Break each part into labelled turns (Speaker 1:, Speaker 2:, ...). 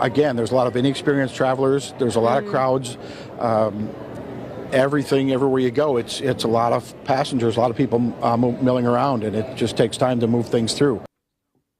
Speaker 1: Again, there's a lot of inexperienced travelers. There's a lot of crowds. Everywhere you go, it's a lot of passengers, a lot of people milling around, and it just takes time to move things through.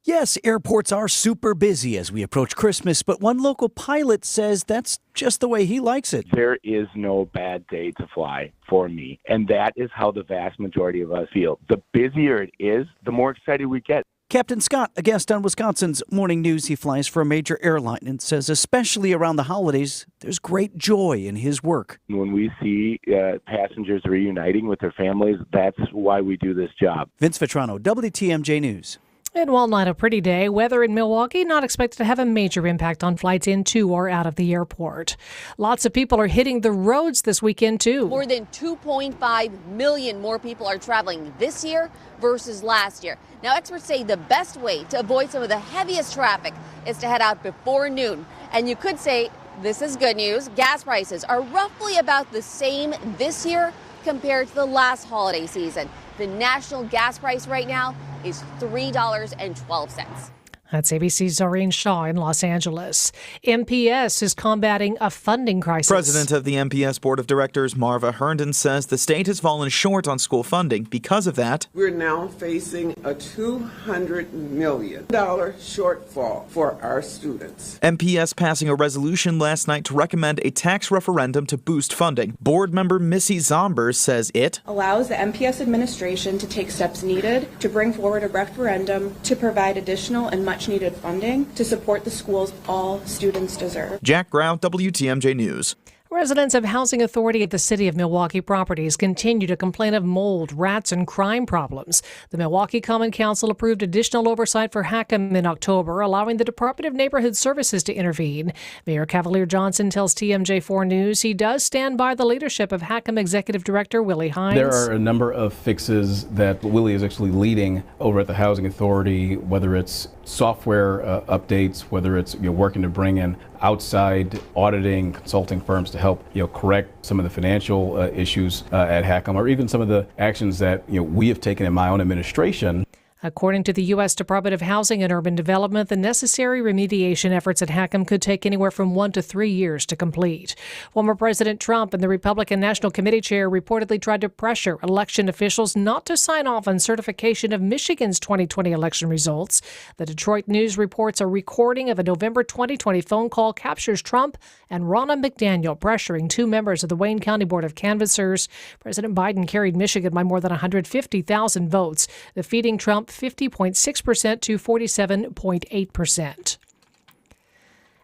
Speaker 2: Yes, airports are super busy as we approach Christmas, but one local pilot says that's just the way he likes it.
Speaker 3: There is no bad day to fly for me, and that is how the vast majority of us feel. The busier it is, the more excited we get.
Speaker 2: Captain Scott, a guest on Wisconsin's Morning News, he flies for a major airline and says especially around the holidays, there's great joy in his work.
Speaker 3: When we see passengers reuniting with their families, that's why we do this job.
Speaker 2: Vince Vitrano, WTMJ News.
Speaker 4: And while not a pretty day, weather in Milwaukee not expected to have a major impact on flights into or out of the airport. Lots of people are hitting the roads this weekend, too.
Speaker 5: More than 2.5 million more people are traveling this year versus last year. Now, experts say the best way to avoid some of the heaviest traffic is to head out before noon. And you could say this is good news. Gas prices are roughly about the same this year compared to the last holiday season. The national gas price right now is $3.12.
Speaker 4: That's ABC's Zoreen Shaw in Los Angeles. MPS is combating a funding crisis.
Speaker 6: President of the MPS Board of Directors, Marva Herndon, says the state has fallen short on school funding. Because of that,
Speaker 7: we're now facing a $200 million shortfall for our students.
Speaker 6: MPS passing a resolution last night to recommend a tax referendum to boost funding. Board member Missy Zombers says it
Speaker 8: allows the MPS administration to take steps needed to bring forward a referendum to provide additional and much needed funding to support the schools all students deserve.
Speaker 6: Jack Grau, WTMJ News.
Speaker 4: Residents of Housing Authority at the City of Milwaukee properties continue to complain of mold, rats, and crime problems. The Milwaukee Common Council approved additional oversight for Hackham in October, allowing the Department of Neighborhood Services to intervene. Mayor Cavalier Johnson tells TMJ4 News he does stand by the leadership of Hackham Executive Director Willie Hines.
Speaker 9: There are a number of fixes that Willie is actually leading over at the Housing Authority, whether it's software updates, whether it's working to bring in outside auditing consulting firms to help correct some of the financial issues at Hackham, or even some of the actions that we have taken in my own administration.
Speaker 4: According to the U.S. Department of Housing and Urban Development, the necessary remediation efforts at Hackham could take anywhere from 1 to 3 years to complete. Former President Trump and the Republican National Committee chair reportedly tried to pressure election officials not to sign off on certification of Michigan's 2020 election results. The Detroit News reports a recording of a November 2020 phone call captures Trump and Ronna McDaniel pressuring two members of the Wayne County Board of Canvassers. President Biden carried Michigan by more than 150,000 votes, defeating Trump 50.6% to 47.8%.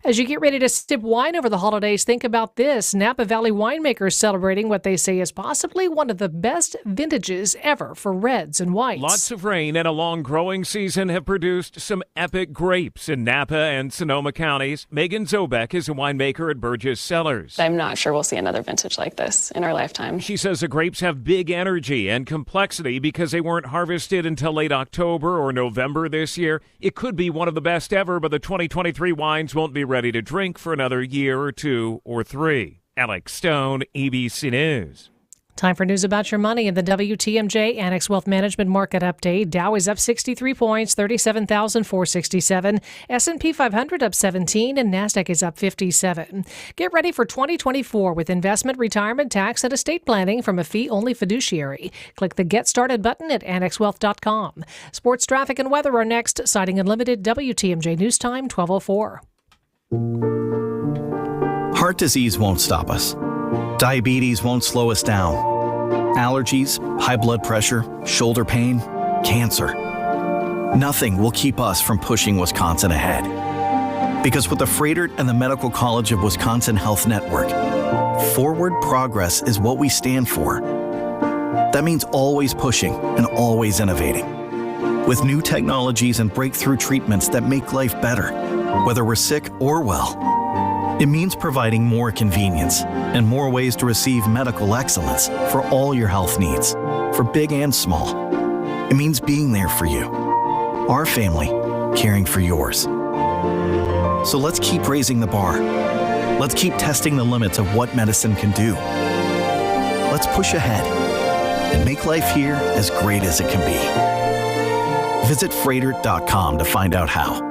Speaker 4: As you get ready to sip wine over the holidays, think about this. Napa Valley winemakers celebrating what they say is possibly one of the best vintages ever for reds and whites.
Speaker 10: Lots of rain and a long growing season have produced some epic grapes in Napa and Sonoma counties. Megan Zobek is a winemaker at Burgess Cellars.
Speaker 11: I'm not sure we'll see another vintage like this in our lifetime.
Speaker 10: She says the grapes have big energy and complexity because they weren't harvested until late October or November this year. It could be one of the best ever, but the 2023 wines won't be ready to drink for another year or 2 or 3. Alex Stone, ABC News.
Speaker 4: Time for news about your money in the WTMJ Annex Wealth Management Market Update. Dow is up 63 points, 37,467. S&P 500 up 17, and NASDAQ is up 57. Get ready for 2024 with investment, retirement, tax, and estate planning from a fee-only fiduciary. Click the Get Started button at annexwealth.com. Sports, traffic, and weather are next. Siding Unlimited, WTMJ News Time, 12:04.
Speaker 12: Heart disease won't stop us. Diabetes won't slow us down. Allergies, high blood pressure, shoulder pain, cancer. Nothing will keep us from pushing Wisconsin ahead. Because with the Froedtert and the Medical College of Wisconsin Health Network, forward progress is what we stand for. That means always pushing and always innovating. With new technologies and breakthrough treatments that make life better, whether we're sick or well. It means providing more convenience and more ways to receive medical excellence for all your health needs, for big and small. It means being there for you, our family, caring for yours. So let's keep raising the bar. Let's keep testing the limits of what medicine can do. Let's push ahead and make life here as great as it can be. Visit Froedtert.com to find out how.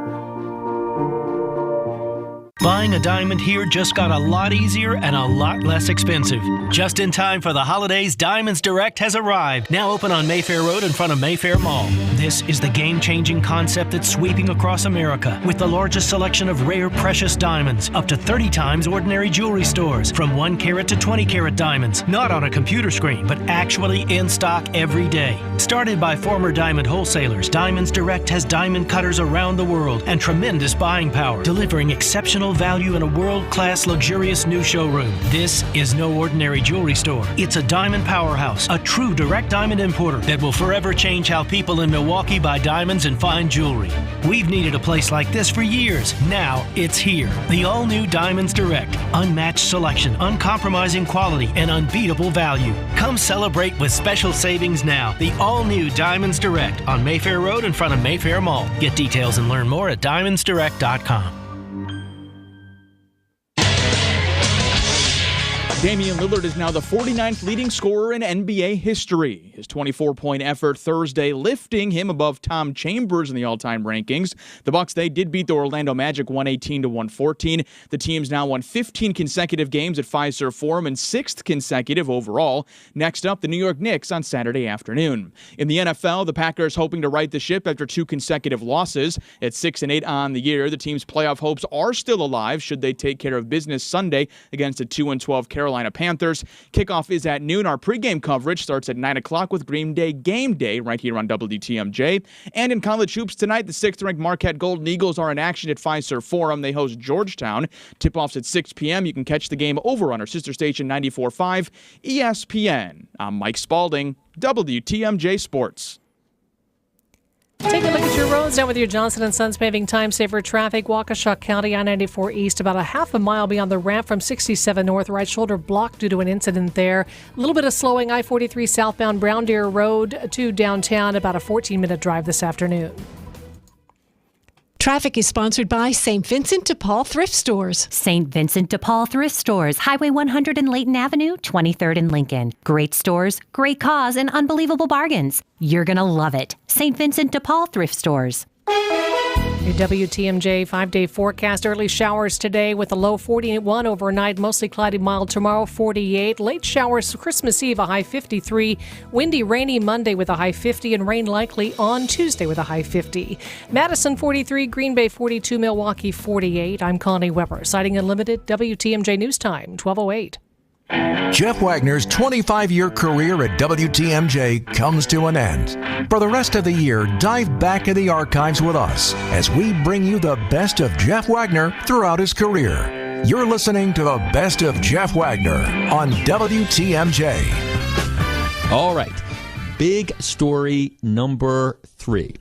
Speaker 13: Buying a diamond here just got a lot easier and a lot less expensive. Just in time for the holidays, Diamonds Direct has arrived. Now open on Mayfair Road in front of Mayfair Mall. This is the game-changing concept that's sweeping across America with the largest selection of rare, precious diamonds, up to 30 times ordinary jewelry stores, from 1 carat to 20 carat diamonds, not on a computer screen, but actually in stock every day. Started by former diamond wholesalers, Diamonds Direct has diamond cutters around the world and tremendous buying power, delivering exceptional value in a world-class, luxurious new showroom. This is no ordinary jewelry store. It's a diamond powerhouse, a true direct diamond importer that will forever change how people in Milwaukee buy diamonds and fine jewelry. We've needed a place like this for years. Now it's here. The all-new Diamonds Direct. Unmatched selection, uncompromising quality, and unbeatable value. Come celebrate with special savings now. The all-new Diamonds Direct on Mayfair Road in front of Mayfair Mall. Get details and learn more at diamondsdirect.com.
Speaker 14: Damian Lillard is now the 49th leading scorer in NBA history. His 24-point effort Thursday lifting him above Tom Chambers in the all-time rankings. The Bucks, they did beat the Orlando Magic 118-114. The team's now won 15 consecutive games at Fiserv Forum and 6th consecutive overall. Next up, the New York Knicks on Saturday afternoon. In the NFL, the Packers hoping to right the ship after 2 consecutive losses. At 6-8 on the year, the team's playoff hopes are still alive should they take care of business Sunday against a 2-12 Carolina Panthers. Kickoff is at noon. Our pregame coverage starts at 9 o'clock with Green Day Game Day right here on WTMJ. And in college hoops tonight, the 6th-ranked Marquette Golden Eagles are in action at Fiserv Forum. They host Georgetown. Tip-offs at 6 p.m. You can catch the game over on our sister station 94.5 ESPN. I'm Mike Spalding, WTMJ Sports.
Speaker 4: Take a look at your roads now with your Johnson & Sons paving time-saver traffic. Waukesha County I-94 East, about a half a mile beyond the ramp from 67 North. Right shoulder blocked due to an incident there. A little bit of slowing I-43 southbound Brown Deer Road to downtown, about a 14-minute drive this afternoon.
Speaker 15: Traffic is sponsored by St. Vincent de Paul Thrift Stores.
Speaker 16: St. Vincent de Paul Thrift Stores, Highway 100 and Layton Avenue, 23rd and Lincoln. Great stores, great cause, and unbelievable bargains. You're going to love it. St. Vincent de Paul Thrift Stores.
Speaker 4: Your WTMJ 5-day forecast. Early showers today with a low 41 overnight. Mostly cloudy, mild tomorrow, 48. Late showers Christmas Eve, a high 53. Windy, rainy Monday with a high 50. And rain likely on Tuesday with a high 50. Madison 43, Green Bay 42, Milwaukee 48. I'm Connie Weber. Citing Unlimited, WTMJ News Time, 12:08.
Speaker 17: Jeff Wagner's 25-year career at WTMJ comes to an end. For the rest of the year, dive back in the archives with us as we bring you the best of Jeff Wagner throughout his career. You're listening to the Best of Jeff Wagner on WTMJ.
Speaker 18: All right, big story number 3.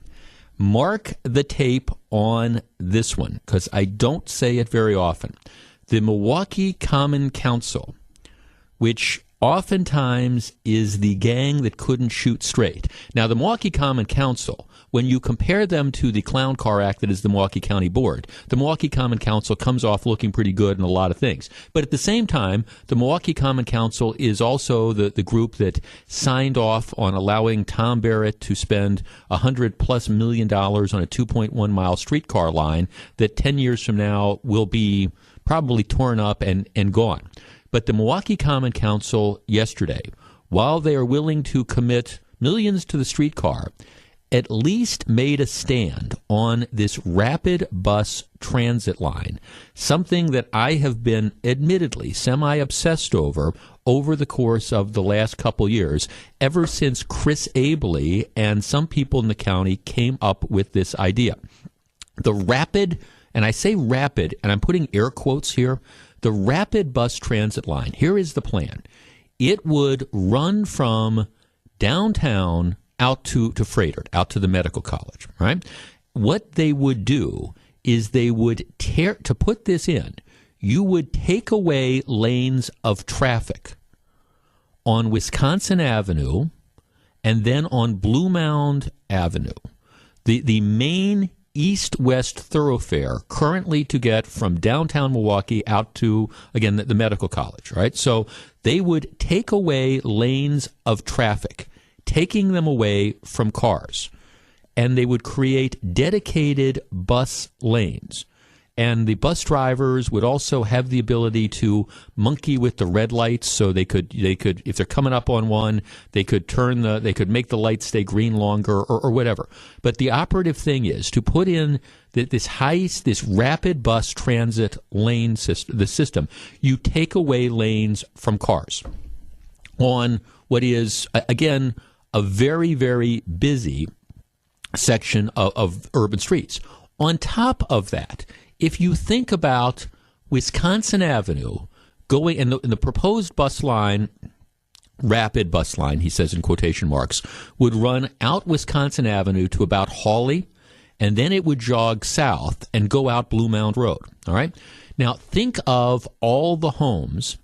Speaker 18: Mark the tape on this one, because I don't say it very often. The Milwaukee Common Council, which oftentimes is the gang that couldn't shoot straight. Now, the Milwaukee Common Council, when you compare them to the clown car act that is the Milwaukee County Board, the Milwaukee Common Council comes off looking pretty good in a lot of things. But at the same time, the Milwaukee Common Council is also the group that signed off on allowing Tom Barrett to spend $100+ million on a 2.1-mile streetcar line that 10 years from now will be probably torn up and gone. But the Milwaukee Common Council yesterday, while they are willing to commit millions to the streetcar, at least made a stand on this rapid bus transit line, something that I have been admittedly semi-obsessed over the course of the last couple years, ever since Chris Abley and some people in the county came up with this idea. The rapid, and I say rapid, and I'm putting air quotes here, the rapid bus transit line, here is the plan. It would run from downtown out to Frederick, out to the medical college, right? What they would do is they would to put this in, you would take away lanes of traffic on Wisconsin Avenue and then on Blue Mound Avenue. The main east-west thoroughfare currently to get from downtown Milwaukee out to, again, the medical college, right? So they would take away lanes of traffic, taking them away from cars, and they would create dedicated bus lanes. And the bus drivers would also have the ability to monkey with the red lights, so they could if they're coming up on one, they could make the lights stay green longer or whatever. But the operative thing is to put in this rapid bus transit lane system. The system, you take away lanes from cars on what is, again, a very, very busy section of urban streets. On top of that, if you think about Wisconsin Avenue going, and the proposed bus line, rapid bus line, he says in quotation marks, would run out Wisconsin Avenue to about Hawley, and then it would jog south and go out Blue Mound Road. All right? Now, think of all the homes,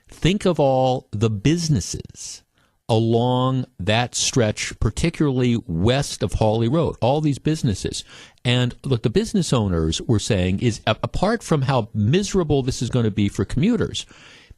Speaker 18: think of all the businesses along that stretch, particularly west of Hawley Road, all these businesses. And what the business owners were saying is, apart from how miserable this is going to be for commuters,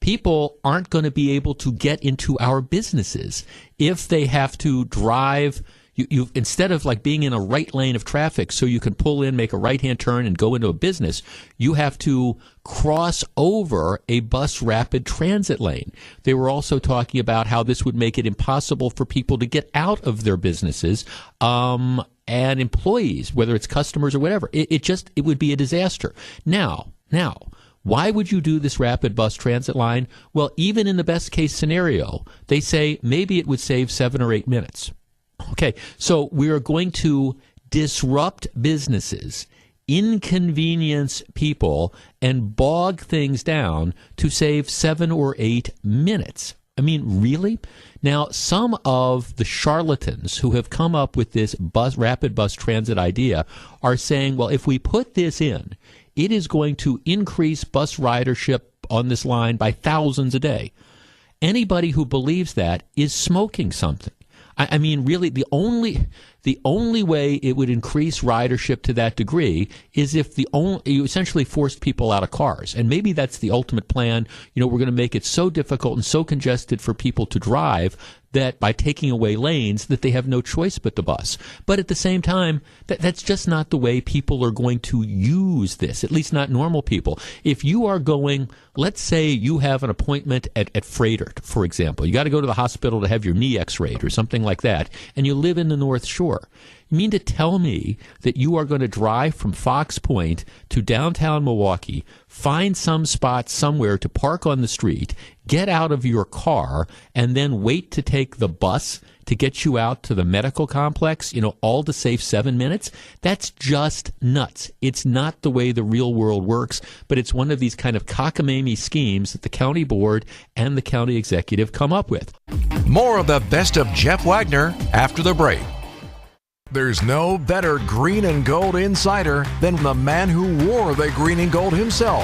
Speaker 18: people aren't going to be able to get into our businesses if they have to drive. You instead of like being in a right lane of traffic so you can pull in, make a right-hand turn, and go into a business, you have to cross over a bus rapid transit lane. They were also talking about how this would make it impossible for people to get out of their businesses, and employees, whether it's customers or whatever. It would be a disaster. Now, why would you do this rapid bus transit line? Well, even in the best case scenario, they say maybe it would save 7 or 8 minutes. Okay, so we are going to disrupt businesses, inconvenience people, and bog things down to save 7 or 8 minutes. I mean, really? Now, some of the charlatans who have come up with this rapid bus transit idea are saying, well, if we put this in, it is going to increase bus ridership on this line by thousands a day. Anybody who believes that is smoking something. I mean, really, the only way it would increase ridership to that degree is if you essentially forced people out of cars. And maybe that's the ultimate plan. We're going to make it so difficult and so congested for people to drive that by taking away lanes that they have no choice but the bus. But at the same time, that's just not the way people are going to use this, at least not normal people. If you are going, let's say you have an appointment at Freighter, for example. You got to go to the hospital to have your knee x-rayed or something like that, and you live in the North Shore. You mean to tell me that you are going to drive from Fox Point to downtown Milwaukee, find some spot somewhere to park on the street, get out of your car, and then wait to take the bus to get you out to the medical complex, all to save 7 minutes? That's just nuts. It's not the way the real world works, but it's one of these kind of cockamamie schemes that the county board and the county executive come up with.
Speaker 17: More of the best of Jeff Wagner after the break. There's no better green and gold insider than the man who wore the green and gold himself,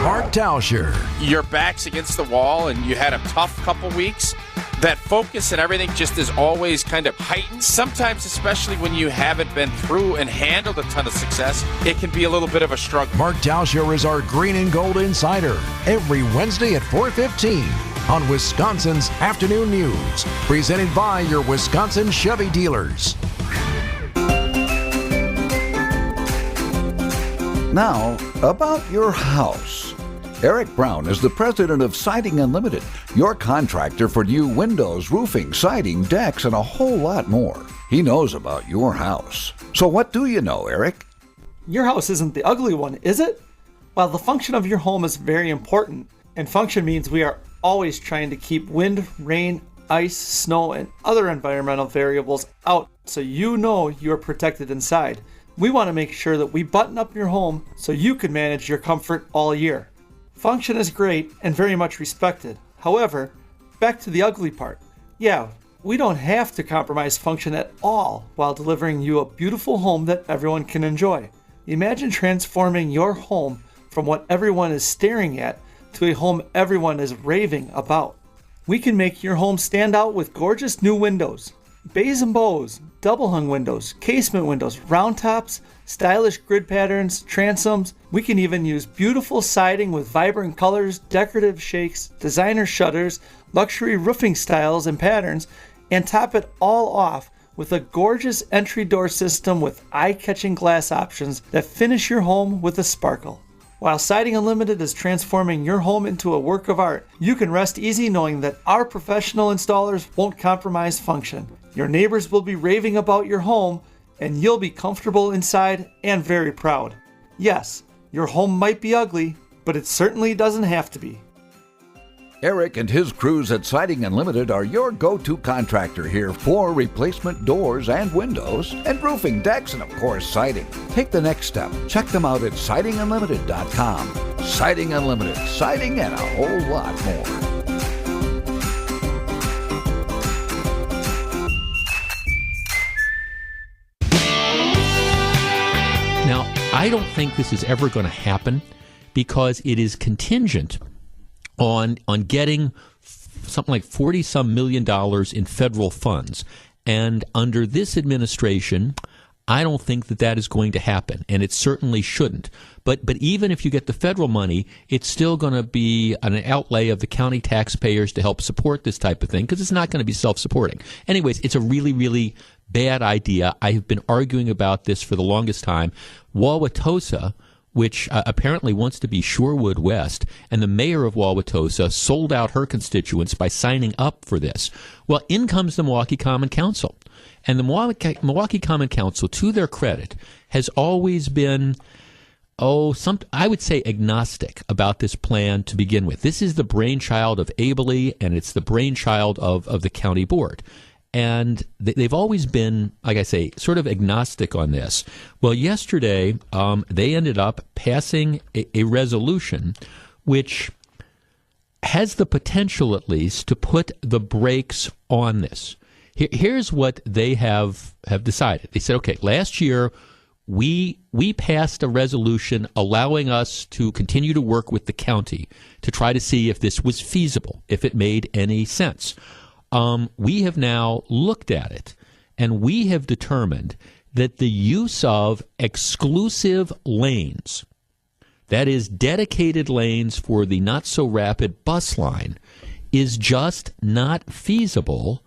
Speaker 17: Mark Tauscher.
Speaker 19: Your back's against the wall and you had a tough couple weeks. That focus and everything just is always kind of heightened. Sometimes, especially when you haven't been through and handled a ton of success, it can be a little bit of a struggle.
Speaker 17: Mark Tauscher is our green and gold insider every Wednesday at 4:15 on Wisconsin's Afternoon News, presented by your Wisconsin Chevy dealers.
Speaker 20: Now, about your house. Eric Brown is the president of Siding Unlimited, your contractor for new windows, roofing, siding, decks, and a whole lot more. He knows about your house. So what do you know, Eric?
Speaker 21: Your house isn't the ugly one, is it? Well, the function of your home is very important, and function means we are always trying to keep wind, rain, ice, snow, and other environmental variables out so you know you are protected inside. We want to make sure that we button up your home so you can manage your comfort all year. Function is great and very much respected. However, back to the ugly part. Yeah, we don't have to compromise function at all while delivering you a beautiful home that everyone can enjoy. Imagine transforming your home from what everyone is staring at to a home everyone is raving about. We can make your home stand out with gorgeous new windows, bays and bows, double hung windows, casement windows, round tops, stylish grid patterns, transoms. We can even use beautiful siding with vibrant colors, decorative shakes, designer shutters, luxury roofing styles and patterns, and top it all off with a gorgeous entry door system with eye-catching glass options that finish your home with a sparkle. While Siding Unlimited is transforming your home into a work of art, you can rest easy knowing that our professional installers won't compromise function. Your neighbors will be raving about your home, and you'll be comfortable inside and very proud. Yes, your home might be ugly, but it certainly doesn't have to be.
Speaker 20: Eric and his crews at Siding Unlimited are your go-to contractor here for replacement doors and windows and roofing, decks, and of course siding. Take the next step. Check them out at sidingunlimited.com. Siding Unlimited, siding and a whole lot more.
Speaker 18: Now, I don't think this is ever going to happen because it is contingent on getting something like $40-some million in federal funds. And under this administration, I don't think that is going to happen, and it certainly shouldn't. But even if you get the federal money, it's still going to be an outlay of the county taxpayers to help support this type of thing because it's not going to be self-supporting. Anyways, it's a really, really bad idea. I have been arguing about this for the longest time. Wauwatosa, which apparently wants to be Shorewood West, and the mayor of Wauwatosa sold out her constituents by signing up for this. Well, in comes the Milwaukee Common Council. And the Milwaukee Common Council, to their credit, has always been, I would say agnostic about this plan to begin with. This is the brainchild of Abilene, and it's the brainchild of the county board. And they've always been, like I say, sort of agnostic on this. Well, yesterday, they ended up passing a resolution which has the potential, at least, to put the brakes on this. Here's what they have decided. They said, okay, last year we passed a resolution allowing us to continue to work with the county to try to see if this was feasible, if it made any sense. We have now looked at it, and we have determined that the use of exclusive lanes, that is, dedicated lanes for the not-so-rapid bus line, is just not feasible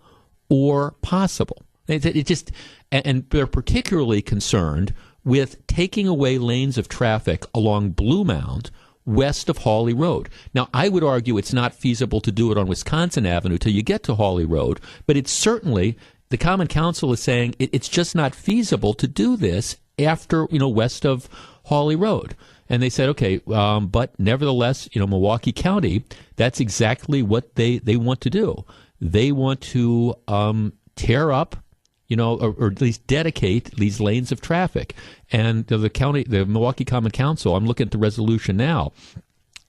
Speaker 18: or possible. And they're particularly concerned with taking away lanes of traffic along Blue Mound west of Hawley Road. Now, I would argue it's not feasible to do it on Wisconsin Avenue till you get to Hawley Road, but it's certainly, the Common Council is saying it's just not feasible to do this after, west of Hawley Road. And they said, okay, but nevertheless, Milwaukee County, that's exactly what they want to do. They want to tear up, or at least dedicate these lanes of traffic. And the Milwaukee Common Council, I'm looking at the resolution now,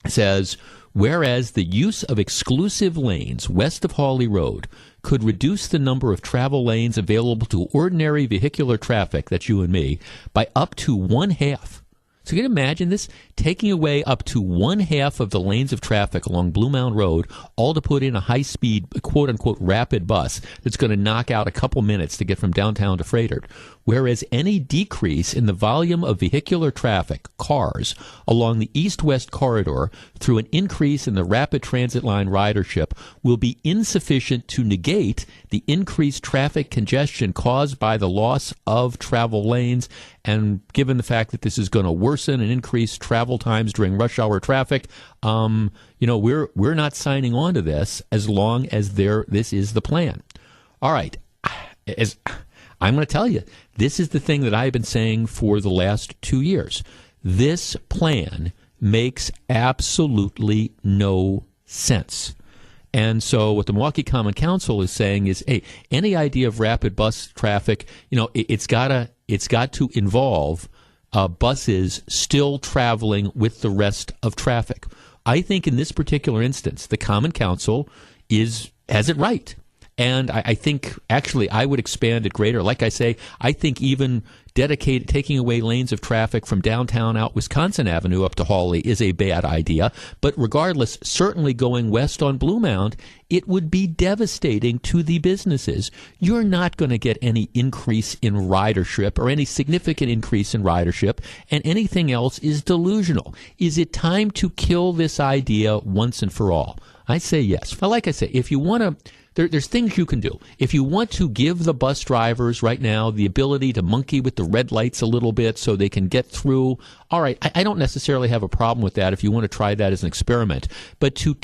Speaker 18: says, whereas the use of exclusive lanes west of Hawley Road could reduce the number of travel lanes available to ordinary vehicular traffic, that's you and me, by up to 1/2. So you can imagine this, taking away up to 1/2 of the lanes of traffic along Blue Mound Road, all to put in a high-speed, quote-unquote, rapid bus that's going to knock out a couple minutes to get from downtown to Frederick. Whereas any decrease in the volume of vehicular traffic, cars, along the east-west corridor through an increase in the rapid transit line ridership will be insufficient to negate the increased traffic congestion caused by the loss of travel lanes. And given the fact that this is going to worsen and increase travel times during rush hour traffic, we're not signing on to this as long as this is the plan. All right, as I'm going to tell you, this is the thing that I've been saying for the last 2 years. This plan makes absolutely no sense. And so what the Milwaukee Common Council is saying is, hey, any idea of rapid bus traffic, it's got to involve buses still traveling with the rest of traffic. I think in this particular instance, the Common Council has it right. And I think, actually, I would expand it greater. Like I say, I think even taking away lanes of traffic from downtown out Wisconsin Avenue up to Hawley is a bad idea. But regardless, certainly going west on Blue Mound, it would be devastating to the businesses. You're not going to get any increase in ridership or any significant increase in ridership, and anything else is delusional. Is it time to kill this idea once and for all? I say yes. But like I say, if you want to there's things you can do. If you want to give the bus drivers right now the ability to monkey with the red lights a little bit so they can get through, all right, I don't necessarily have a problem with that if you want to try that as an experiment. But to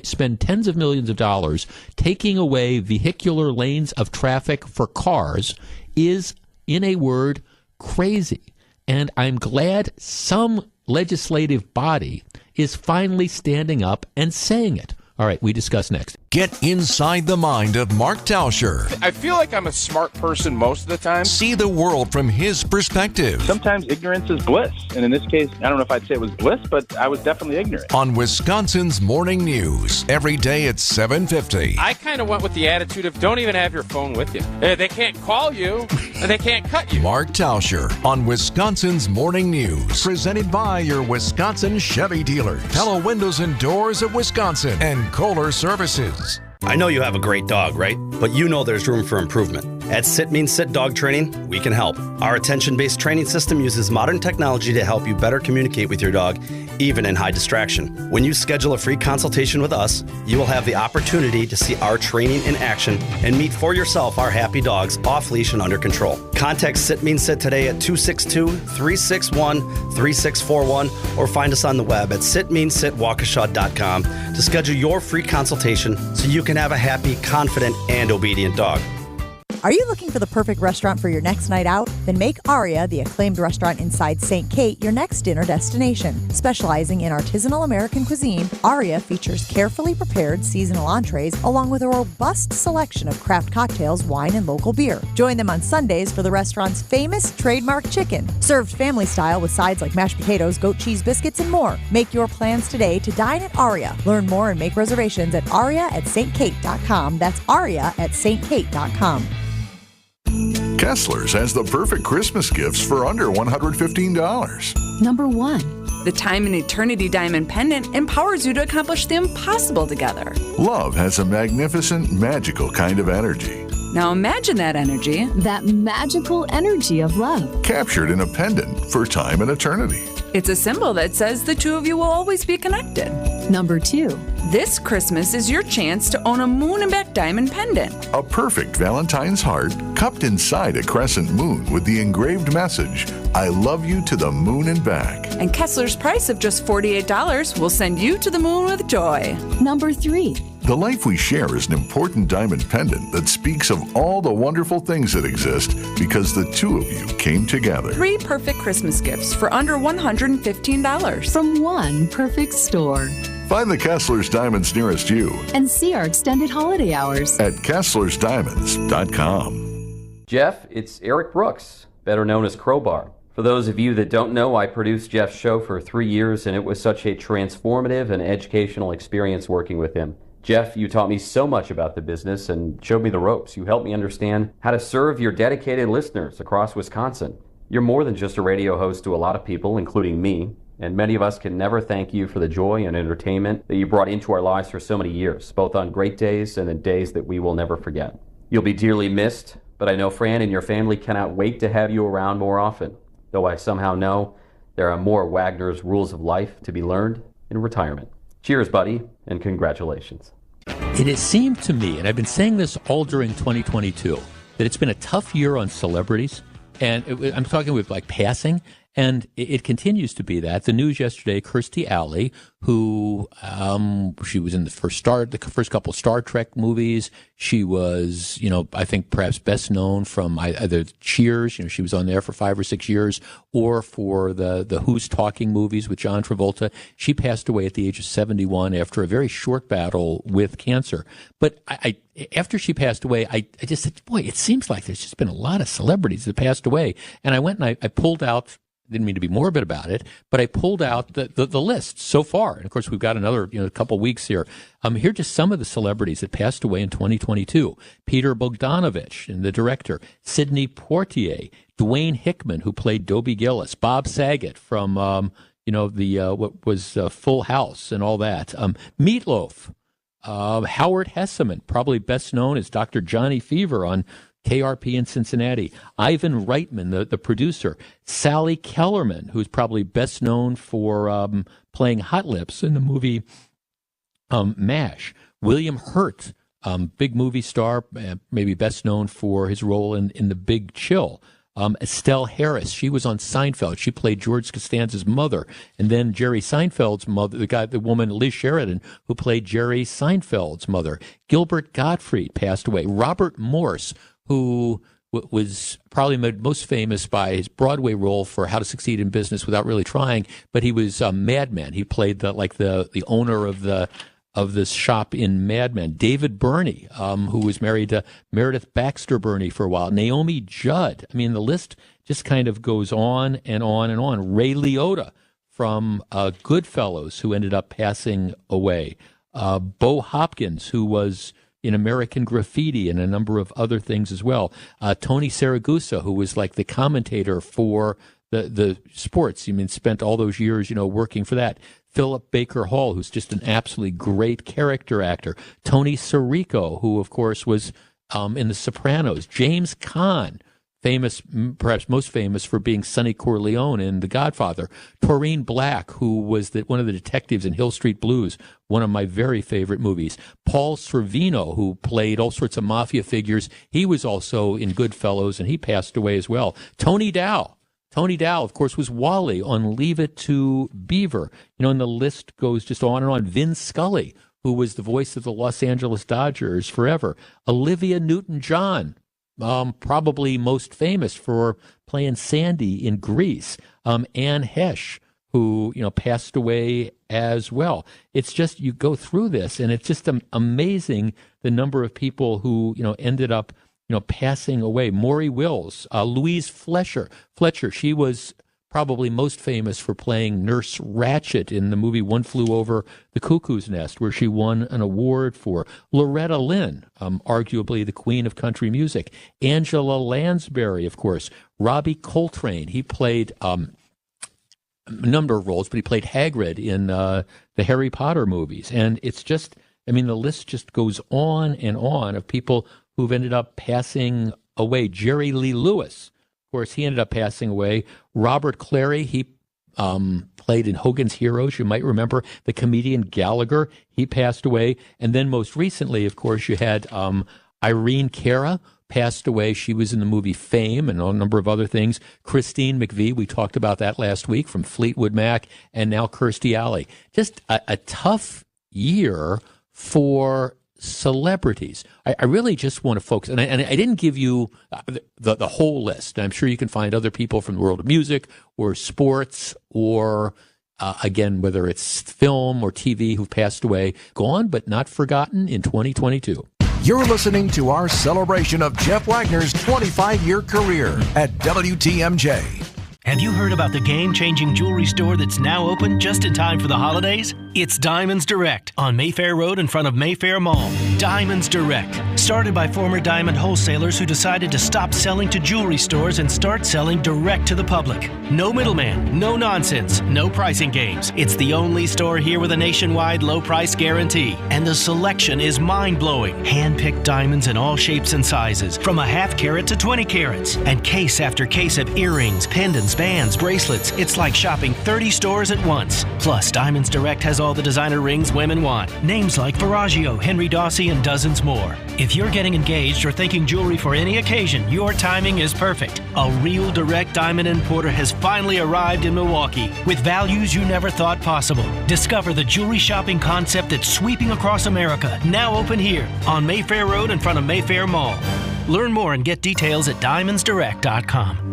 Speaker 18: spend tens of millions of dollars taking away vehicular lanes of traffic for cars is, in a word, crazy. And I'm glad some legislative body is finally standing up and saying it. All right, we discuss next.
Speaker 17: Get inside the mind of Mark Tauscher.
Speaker 19: I feel like I'm a smart person most of the time.
Speaker 17: See the world from his perspective.
Speaker 3: Sometimes ignorance is bliss. And in this case, I don't know if I'd say it was bliss, but I was definitely ignorant.
Speaker 17: On Wisconsin's Morning News, every day at 7:50.
Speaker 19: I kind of went with the attitude of don't even have your phone with you. They can't call you, and they can't cut you.
Speaker 17: Mark Tauscher on Wisconsin's Morning News. Presented by your Wisconsin Chevy dealer. Hello Windows and Doors of Wisconsin and Kohler Services.
Speaker 1: I know you have a great dog, right? But you know there's room for improvement. At Sit Means Sit Dog Training, we can help. Our attention-based training system uses modern technology to help you better communicate with your dog, even in high distraction. When you schedule a free consultation with us, you will have the opportunity to see our training in action and meet for yourself our happy dogs off leash and under control. Contact Sit Means Sit today at 262-361-3641 or find us on the web at sitmeansitwaukesha.com to schedule your free consultation so you can have a happy, confident, and obedient dog.
Speaker 22: Are you looking for the perfect restaurant for your next night out? Then make Aria, the acclaimed restaurant inside St. Kate, your next dinner destination. Specializing in artisanal American cuisine, Aria features carefully prepared seasonal entrees along with a robust selection of craft cocktails, wine, and local beer. Join them on Sundays for the restaurant's famous trademark chicken, served family style with sides like mashed potatoes, goat cheese biscuits, and more. Make your plans today to dine at Aria. Learn more and make reservations at aria@stkate.com. That's aria@stkate.com.
Speaker 23: Kessler's has the perfect Christmas gifts for under $115.
Speaker 24: Number 1. The Time and Eternity Diamond Pendant empowers you to accomplish the impossible together.
Speaker 23: Love has a magnificent, magical kind of energy.
Speaker 24: Now imagine that energy.
Speaker 25: That magical energy of love.
Speaker 23: Captured in a pendant for time and eternity.
Speaker 24: It's a symbol that says the two of you will always be connected.
Speaker 25: Number 2.
Speaker 24: This Christmas is your chance to own a moon and back diamond pendant.
Speaker 23: A perfect Valentine's heart cupped inside a crescent moon with the engraved message, I love you to the moon and back.
Speaker 24: And Kessler's price of just $48 will send you to the moon with joy.
Speaker 25: Number 3.
Speaker 23: The Life We Share is an important diamond pendant that speaks of all the wonderful things that exist because the two of you came together.
Speaker 24: 3 perfect Christmas gifts for under $115.
Speaker 25: From one perfect store.
Speaker 23: Find the Kessler's Diamonds nearest you.
Speaker 25: And see our extended holiday hours
Speaker 23: at KesslersDiamonds.com.
Speaker 26: Jeff, it's Eric Brooks, better known as Crowbar. For those of you that don't know, I produced Jeff's show for 3 years, and it was such a transformative and educational experience working with him. Jeff, you taught me so much about the business and showed me the ropes. You helped me understand how to serve your dedicated listeners across Wisconsin. You're more than just a radio host to a lot of people, including me, and many of us can never thank you for the joy and entertainment that you brought into our lives for so many years, both on great days and in days that we will never forget. You'll be dearly missed, but I know Fran and your family cannot wait to have you around more often, though I somehow know there are more Wagner's rules of life to be learned in retirement. Cheers, buddy, and congratulations.
Speaker 18: It has seemed to me, and I've been saying this all during 2022, that it's been a tough year on celebrities. And I'm talking with like passing, and it continues to be that. The news yesterday, Kirstie Alley, who she was in the first couple Star Trek movies. She was, I think perhaps best known from either Cheers, she was on there for 5 or 6 years, or for the Who's Talking movies with John Travolta. She passed away at the age of 71 after a very short battle with cancer. But after she passed away, I just said, boy, it seems like there's just been a lot of celebrities that passed away. And I went and I pulled out, didn't mean to be morbid about it, but I pulled out the list so far. And of course, we've got another couple weeks here. Here are just some of the celebrities that passed away in 2022. Peter Bogdanovich, the director, Sidney Poitier, Dwayne Hickman, who played Dobie Gillis, Bob Saget from, what was Full House and all that. Meatloaf, Howard Hesseman, probably best known as Dr. Johnny Fever on KRP in Cincinnati. Ivan Reitman, the producer. Sally Kellerman, who's probably best known for playing Hot Lips in the movie MASH. William Hurt, big movie star, maybe best known for his role in The Big Chill. Estelle Harris, she was on Seinfeld. She played George Costanza's mother. And then Jerry Seinfeld's mother, the woman, Liz Sheridan, who played Jerry Seinfeld's mother. Gilbert Gottfried passed away. Robert Morse, who was probably made most famous by his Broadway role for How to Succeed in Business Without Really Trying, but he was Mad Men. He played the owner of this shop in Mad Men. David Burney, who was married to Meredith Baxter Burney for a while. Naomi Judd. I mean, the list just kind of goes on and on and on. Ray Liotta from Goodfellas, who ended up passing away. Bo Hopkins, who was in American Graffiti and a number of other things as well. Tony Saragusa, who was like the commentator for the sports. I mean, spent all those years, working for that. Philip Baker Hall, who's just an absolutely great character actor. Tony Sirico, who, of course, was in The Sopranos. James Caan, famous, perhaps most famous for being Sonny Corleone in The Godfather. Taurine Black, who was one of the detectives in Hill Street Blues, one of my very favorite movies. Paul Sorvino, who played all sorts of mafia figures. He was also in Goodfellas, and he passed away as well. Tony Dow, of course, was Wally on Leave It to Beaver. And the list goes just on and on. Vin Scully, who was the voice of the Los Angeles Dodgers forever. Olivia Newton-John, probably most famous for playing Sandy in Grease. Anne Hesh, who, passed away as well. It's just, you go through this, and it's just amazing the number of people who, ended up passing away. Maury Wills, Louise Fletcher, she was probably most famous for playing Nurse Ratched in the movie One Flew Over the Cuckoo's Nest, where she won an award for. Loretta Lynn, arguably the queen of country music. Angela Lansbury, of course. Robbie Coltrane, he played a number of roles, but he played Hagrid in the Harry Potter movies. And it's just, the list just goes on and on of people who've ended up passing away. Jerry Lee Lewis, of course, he ended up passing away. Robert Clary, he played in Hogan's Heroes. You might remember the comedian Gallagher. He passed away. And then most recently, of course, you had Irene Cara passed away. She was in the movie Fame and a number of other things. Christine McVie, we talked about that last week, from Fleetwood Mac, and now Kirstie Alley. Just a tough year for celebrities. I really just want to focus, and I didn't give you the whole list. I'm sure you can find other people from the world of music or sports or, again, whether it's film or TV who've passed away, gone but not forgotten in 2022.
Speaker 17: You're listening to our celebration of Jeff Wagner's 25-year career at WTMJ.
Speaker 13: Have you heard about the game-changing jewelry store that's now open just in time for the holidays? It's Diamonds Direct on Mayfair Road in front of Mayfair Mall. Diamonds Direct, started by former diamond wholesalers who decided to stop selling to jewelry stores and start selling direct to the public. No middleman, no nonsense, no pricing games. It's the only store here with a nationwide low price guarantee. And the selection is mind-blowing. Hand-picked diamonds in all shapes and sizes, from a half carat to 20 carats. And case after case of earrings, pendants, bands, bracelets. It's like shopping 30 stores at once. Plus, Diamonds Direct has all the designer rings women want. Names like Verragio, Henry Dawsey, and dozens more. If you're getting engaged or thinking jewelry for any occasion, your timing is perfect. A real direct diamond importer has finally arrived in Milwaukee with values you never thought possible. Discover the jewelry shopping concept that's sweeping across America. Now open here on Mayfair Road in front of Mayfair Mall. Learn more and get details at diamondsdirect.com.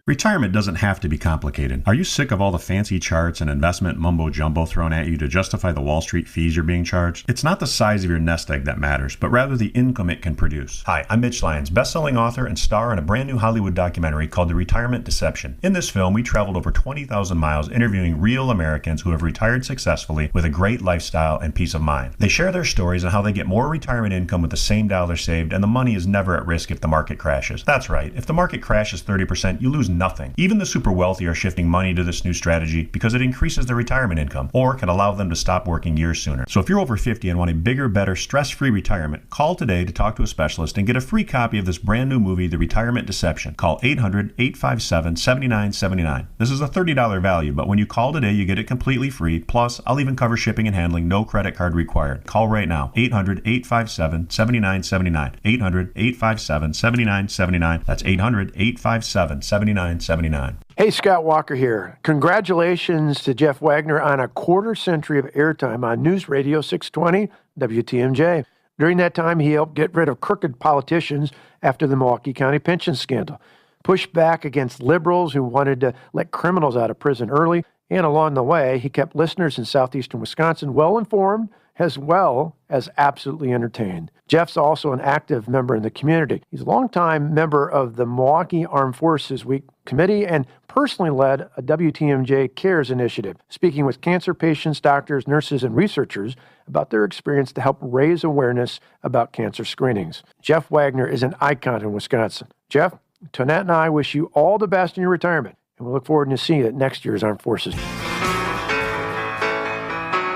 Speaker 2: Retirement doesn't have to be complicated. Are you sick of all the fancy charts and investment mumbo-jumbo thrown at you to justify the Wall Street fees you're being charged? It's not the size of your nest egg that matters, but rather the income it can produce. Hi, I'm Mitch Lyons, best-selling author and star in a brand new Hollywood documentary called The Retirement Deception. In this film, we traveled over 20,000 miles interviewing real Americans who have retired successfully with a great lifestyle and peace of mind. They share their stories on how they get more retirement income with the same dollar saved, and the money is never at risk if the market crashes. That's right, if the market crashes 30%, you lose nothing. Even the super wealthy are shifting money to this new strategy because it increases their retirement income or can allow them to stop working years sooner. So if you're over 50 and want a bigger, better, stress-free retirement, call today to talk to a specialist and get a free copy of this brand new movie, The Retirement Deception. Call 800-857-7979. This is a $30 value, but when you call today, you get it completely free. Plus, I'll even cover shipping and handling, no credit card required. Call right now, 800-857-7979. 800-857-7979. That's 800-857-7979.
Speaker 5: Hey, Scott Walker here. Congratulations to Jeff Wagner on a quarter century of airtime on News Radio 620 WTMJ. During that time, he helped get rid of crooked politicians after the Milwaukee County pension scandal, pushed back against liberals who wanted to let criminals out of prison early, and along the way, he kept listeners in southeastern Wisconsin well-informed as well as absolutely entertained. Jeff's also an active member in the community. He's a longtime member of the Milwaukee Armed Forces Week Committee and personally led a WTMJ Cares initiative, speaking with cancer patients, doctors, nurses, and researchers about their experience to help raise awareness about cancer screenings. Jeff Wagner is an icon in Wisconsin. Jeff, Tonette and I wish you all the best in your retirement, and we look forward to seeing you at next year's Armed Forces.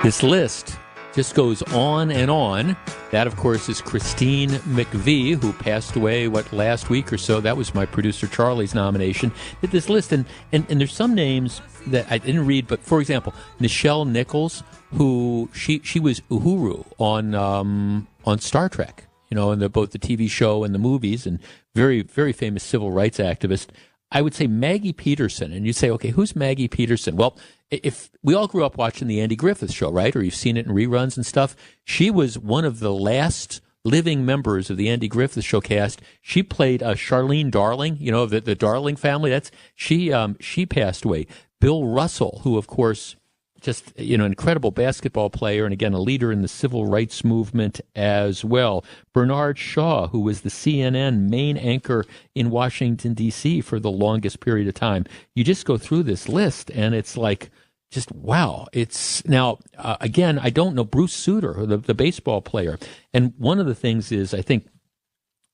Speaker 18: This list just goes on and on. That, of course, is Christine McVie, who passed away, last week or so. That was my producer Charlie's nomination. Did this list, and there's some names that I didn't read, but for example, Nichelle Nichols, who she was Uhuru on Star Trek, in both the TV show and the movies, and very, very famous civil rights activist. I would say Maggie Peterson, and you'd say, okay, who's Maggie Peterson? Well, if we all grew up watching the Andy Griffith Show, right, or you've seen it in reruns and stuff, she was one of the last living members of the Andy Griffith Show cast. She played Charlene Darling, the Darling family. She passed away. Bill Russell, who of course just an incredible basketball player and again a leader in the civil rights movement as well. Bernard Shaw, who was the CNN main anchor in Washington D.C. for the longest period of time. You just go through this list and it's like, just wow. It's now again, I don't know Bruce Sutter, the baseball player, and one of the things is I think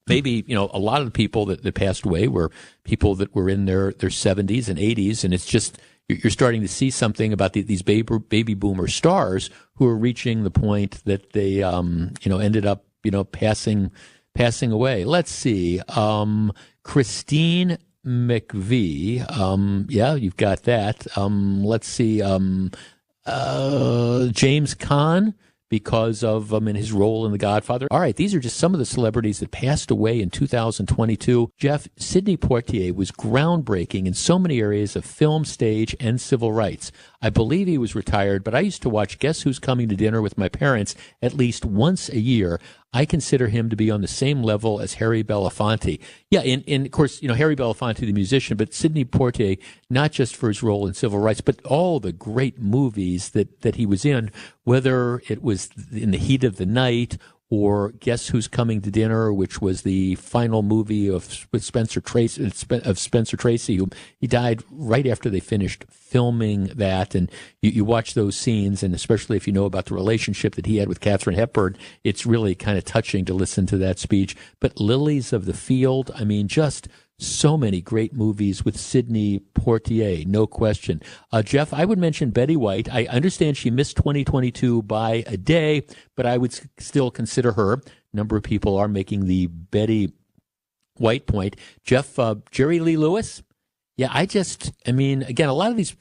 Speaker 18: maybe a lot of the people that passed away were people that were in their 70s and 80s, and it's just you're starting to see something about these baby boomer stars who are reaching the point that they ended up passing away. Let's see, Christine McVie. Yeah, you've got that. Let's see, James Caan, because of in his role in The Godfather. All right, these are just some of the celebrities that passed away in 2022. Jeff, Sidney Poitier was groundbreaking in so many areas of film, stage, and civil rights. I believe he was retired, but I used to watch Guess Who's Coming to Dinner with my parents at least once a year. I consider him to be on the same level as Harry Belafonte. Yeah, and of course, Harry Belafonte, the musician, but Sidney Poitier, not just for his role in civil rights, but all the great movies that he was in, whether it was In the Heat of the Night or Guess Who's Coming to Dinner, which was the final movie with Spencer Tracy, who he died right after they finished filming that. And you watch those scenes, and especially if you know about the relationship that he had with Katharine Hepburn, it's really kind of touching to listen to that speech. But Lilies of the Field, I mean, just so many great movies with Sidney Poitier, no question. Jeff, I would mention Betty White. I understand she missed 2022 by a day, but I would still consider her. A number of people are making the Betty White point. Jeff, Jerry Lee Lewis. Yeah, again, a lot of these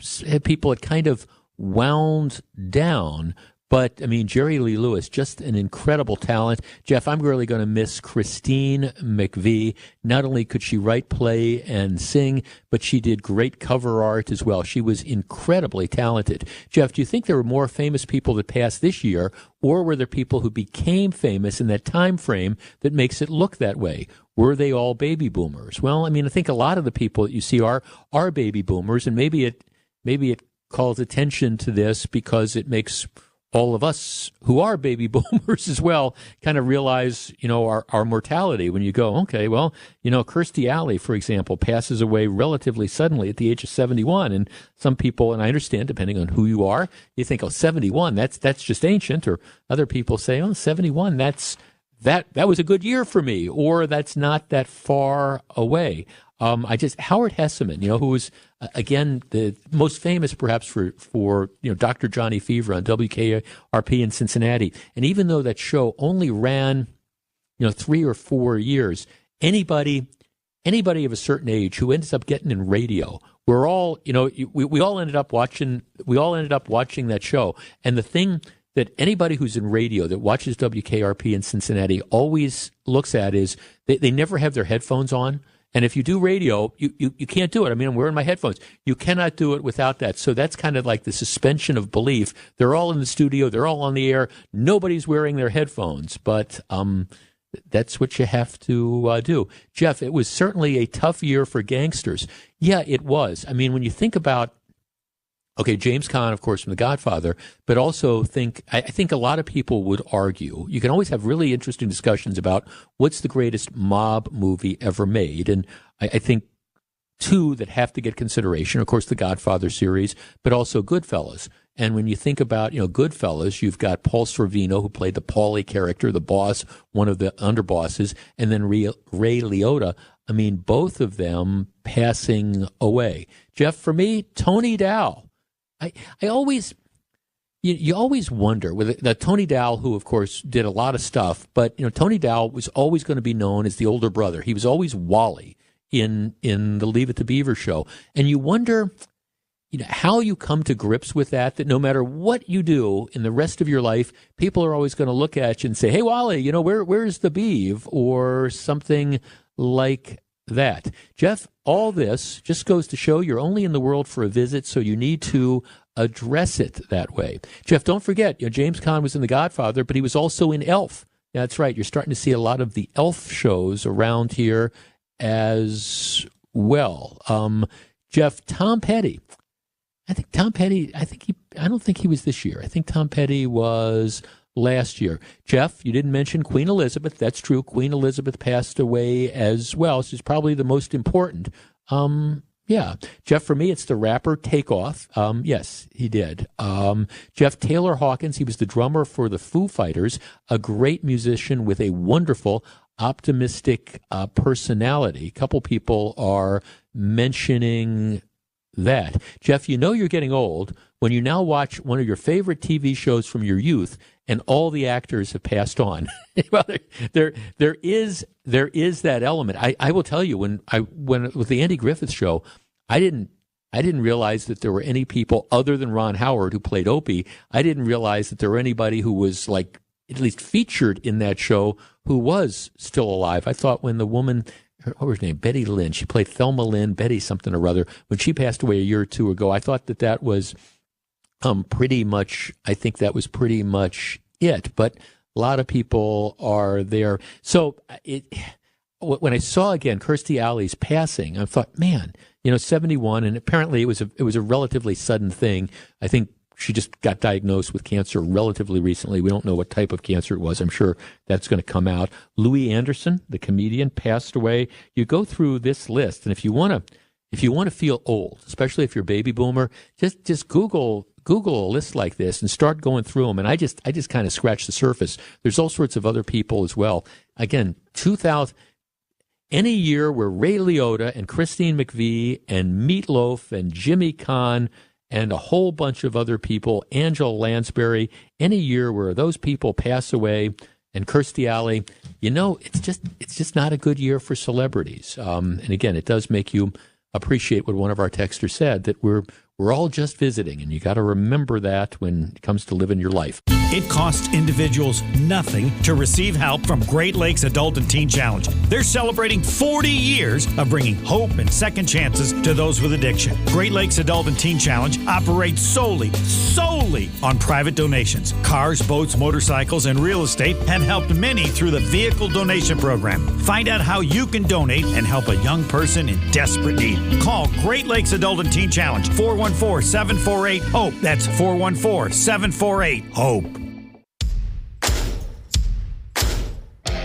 Speaker 18: people had kind of wound down. But, Jerry Lee Lewis, just an incredible talent. Jeff, I'm really going to miss Christine McVie. Not only could she write, play, and sing, but she did great cover art as well. She was incredibly talented. Jeff, do you think there were more famous people that passed this year, or were there people who became famous in that time frame that makes it look that way? Were they all baby boomers? Well, I think a lot of the people that you see are baby boomers, and maybe it calls attention to this because it makes all of us who are baby boomers as well kind of realize, our mortality when you go, okay, well, Kirstie Alley, for example, passes away relatively suddenly at the age of 71. And some people, and I understand, depending on who you are, you think, 71, that's just ancient. Or other people say, 71, that was a good year for me, or that's not that far away. Howard Hesseman, who was, again, the most famous perhaps for Dr. Johnny Fever on WKRP in Cincinnati. And even though that show only ran, 3 or 4 years, anybody of a certain age who ends up getting in radio, we're all, we all ended up watching that show. And the thing that anybody who's in radio that watches WKRP in Cincinnati always looks at is they never have their headphones on. And if you do radio, you can't do it. I mean, I'm wearing my headphones. You cannot do it without that. So that's kind of like the suspension of belief. They're all in the studio. They're all on the air. Nobody's wearing their headphones. But that's what you have to do. Jeff, it was certainly a tough year for gangsters. Yeah, it was. I mean, when you think about, okay, James Caan, of course, from The Godfather, but also I think a lot of people would argue, you can always have really interesting discussions about what's the greatest mob movie ever made. And I think two that have to get consideration, of course, the Godfather series, but also Goodfellas. And when you think about, Goodfellas, you've got Paul Sorvino, who played the Paulie character, the boss, one of the underbosses, and then Ray Liotta. I mean, both of them passing away. Jeff, for me, Tony Dow. I always, you always wonder with the Tony Dow, who of course did a lot of stuff, but Tony Dow was always going to be known as the older brother. He was always Wally in the Leave It to Beaver show, and you wonder, how you come to grips with that no matter what you do in the rest of your life, people are always going to look at you and say, "Hey, Wally, where's the beeve?" or something like that. Jeff, all this just goes to show you're only in the world for a visit, so you need to address it that way. Jeff, don't forget, James Caan was in The Godfather, but he was also in Elf. That's right. You're starting to see a lot of the Elf shows around here as well. Jeff, Tom Petty. I don't think he was this year. I think Tom Petty was last year. Jeff, you didn't mention Queen Elizabeth. That's true. Queen Elizabeth passed away as well. She's probably the most important. Yeah. Jeff, for me, it's the rapper Takeoff. Yes, he did. Jeff, Taylor Hawkins, he was the drummer for the Foo Fighters, a great musician with a wonderful, optimistic personality. A couple people are mentioning that. Jeff, you're getting old when you now watch one of your favorite TV shows from your youth and all the actors have passed on. Well, there is that element. I will tell you, when with the Andy Griffith show, I didn't realize that there were any people other than Ron Howard who played Opie. I didn't realize that there were anybody who was like at least featured in that show who was still alive. I thought when the woman, what was her name? Betty Lynn. She played Thelma Lynn, Betty something or other. When she passed away a year or two ago, I thought that was pretty much, I think that was pretty much it. But a lot of people are there. So when I saw again Kirstie Alley's passing, I thought, man, 71, and apparently it was a relatively sudden thing. I think she just got diagnosed with cancer relatively recently. We don't know what type of cancer it was. I'm sure that's going to come out. Louis Anderson, the comedian, passed away. You go through this list, and if you want to feel old, especially if you're a baby boomer, just Google a list like this and start going through them. And I just kind of scratched the surface. There's all sorts of other people as well. Again, 2000. Any year where Ray Liotta and Christine McVie and Meatloaf and Jimmy Caan and a whole bunch of other people, Angela Lansbury, any year where those people pass away, and Kirstie Alley, it's just not a good year for celebrities. And again, it does make you appreciate what one of our texters said, that we're all just visiting, and you got to remember that when it comes to living your life.
Speaker 6: It costs individuals nothing to receive help from Great Lakes Adult and Teen Challenge. They're celebrating 40 years of bringing hope and second chances to those with addiction. Great Lakes Adult and Teen Challenge operates solely on private donations. Cars, boats, motorcycles, and real estate have helped many through the vehicle donation program. Find out how you can donate and help a young person in desperate need. Call Great Lakes Adult and Teen Challenge, 414-748-HOPE. That's 414-748-HOPE.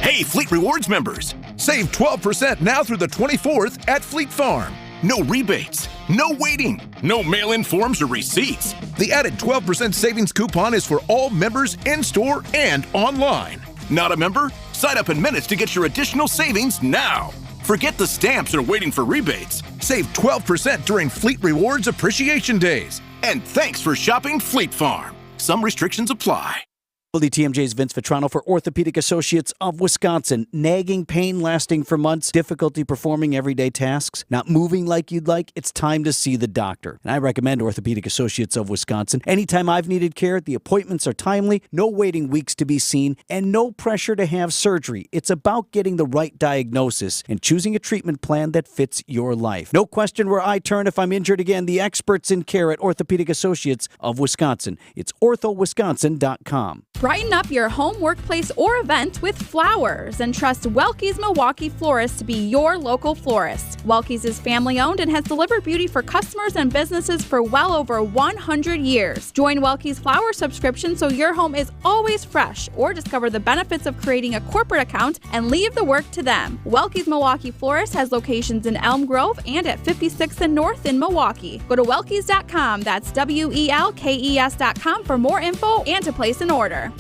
Speaker 7: Hey, Fleet Rewards members! Save 12% now through the 24th at Fleet Farm. No rebates, no waiting, no mail-in forms or receipts. The added 12% savings coupon is for all members in-store and online. Not a member? Sign up in minutes to get your additional savings now. Forget the stamps or waiting for rebates. Save 12% during Fleet Rewards Appreciation Days. And thanks for shopping Fleet Farm. Some restrictions apply.
Speaker 8: WTMJ's Vince Vitrano for Orthopedic Associates of Wisconsin. Nagging pain lasting for months, difficulty performing everyday tasks, not moving like you'd like, it's time to see the doctor. And I recommend Orthopedic Associates of Wisconsin. Anytime I've needed care, the appointments are timely, no waiting weeks to be seen, and no pressure to have surgery. It's about getting the right diagnosis and choosing a treatment plan that fits your life. No question where I turn if I'm injured again. The experts in care at Orthopedic Associates of Wisconsin. It's orthowisconsin.com.
Speaker 9: Brighten up your home, workplace, or event with flowers and trust Welke's Milwaukee Florist to be your local florist. Welke's is family-owned and has delivered beauty for customers and businesses for well over 100 years. Join Welke's Flower subscription so your home is always fresh, or discover the benefits of creating a corporate account and leave the work to them. Welke's Milwaukee Florist has locations in Elm Grove and at 56th and North in Milwaukee. Go to welkes.com, that's WELKES.com for more info and to place an order.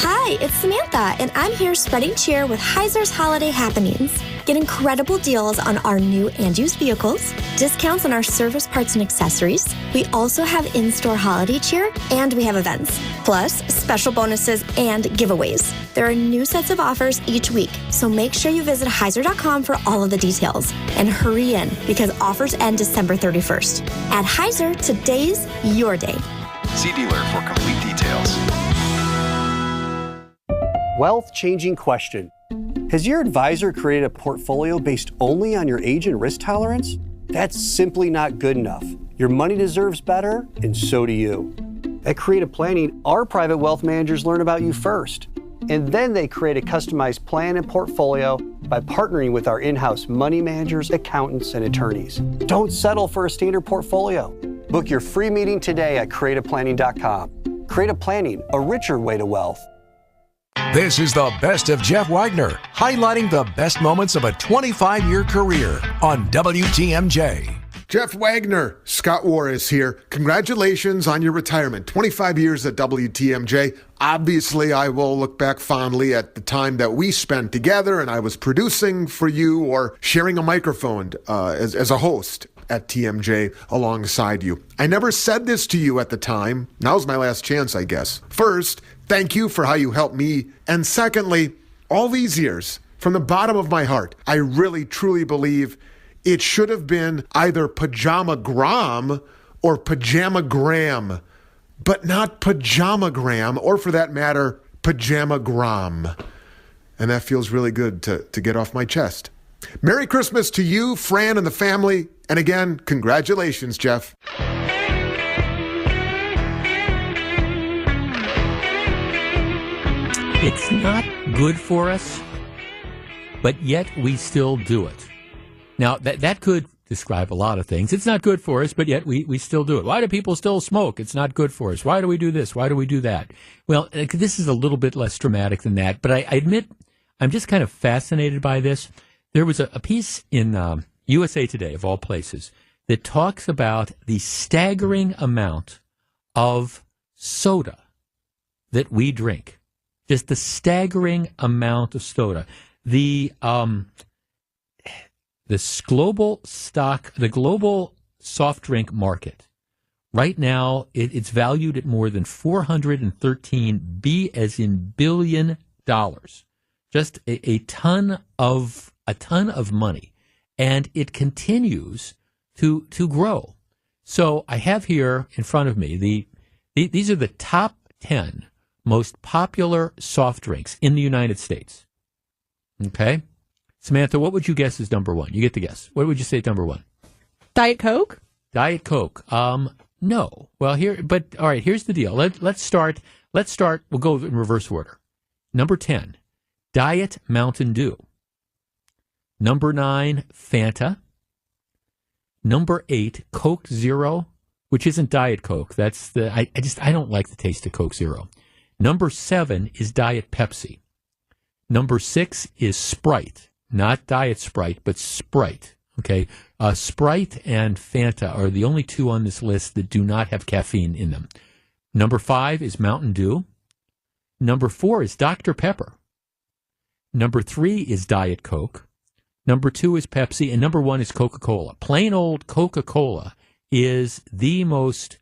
Speaker 10: Hi, it's Samantha, and I'm here spreading cheer with Heiser's Holiday Happenings. Get incredible deals on our new and used vehicles, discounts on our service parts and accessories. We also have in-store holiday cheer, and we have events, plus special bonuses and giveaways. There are new sets of offers each week, so make sure you visit Heiser.com for all of the details. And hurry in, because offers end December 31st. At Heiser, today's your day.
Speaker 11: See dealer for complete details.
Speaker 12: Wealth-changing question. Has your advisor created a portfolio based only on your age and risk tolerance? That's simply not good enough. Your money deserves better, and so do you. At Creative Planning, our private wealth managers learn about you first, and then they create a customized plan and portfolio by partnering with our in-house money managers, accountants, and attorneys. Don't settle for a standard portfolio. Book your free meeting today at creativeplanning.com. Creative Planning, a richer way to wealth.
Speaker 17: This is the Best of Jeff Wagner, highlighting the best moments of a 25-year career on WTMJ.
Speaker 14: Jeff Wagner, Scott Warris here. Congratulations on your retirement. 25 years at WTMJ. Obviously, I will look back fondly at the time that we spent together and I was producing for you or sharing a microphone as a host at TMJ alongside you. I never said this to you at the time. Now's my last chance, I guess. First, thank you for how you helped me. And secondly, all these years, from the bottom of my heart, I really, truly believe it should have been either Pajama-gram or Pajama-gram, but not Pajama-gram, or for that matter, Pajama-gram. And that feels really good to get off my chest. Merry Christmas to you, Fran, and the family. And again, congratulations, Jeff.
Speaker 18: It's not good for us, but yet we still do it. Now, that could describe a lot of things. It's not good for us, but yet we still do it. Why do people still smoke? It's not good for us. Why do we do this? Why do we do that? Well, this is a little bit less dramatic than that, but I admit I'm just kind of fascinated by this. There was a piece in USA Today, of all places, that talks about the staggering amount of soda that we drink. Just the staggering amount of soda. The global soft drink market right now, it's valued at more than $413 as in billion dollars. Just a ton of money, and it continues to grow. So I have here in front of me these are the top 10 most popular soft drinks in the United States. Okay, Samantha, what would you guess is number one? You get the guess. What would you say is number one?
Speaker 27: Diet Coke.
Speaker 18: Diet Coke. No. Well, all right. Here's the deal. Let's start. We'll go in reverse order. Number 10. Diet Mountain Dew. Number 9, Fanta. Number 8, Coke Zero, which isn't Diet Coke. That's I don't like the taste of Coke Zero. Number 7 is Diet Pepsi. Number 6 is Sprite, not Diet Sprite, but Sprite. Okay, Sprite and Fanta are the only two on this list that do not have caffeine in them. Number 5 is Mountain Dew. Number 4 is Dr. Pepper. Number 3 is Diet Coke. Number 2 is Pepsi, and number 1 is Coca-Cola. Plain old Coca-Cola is the most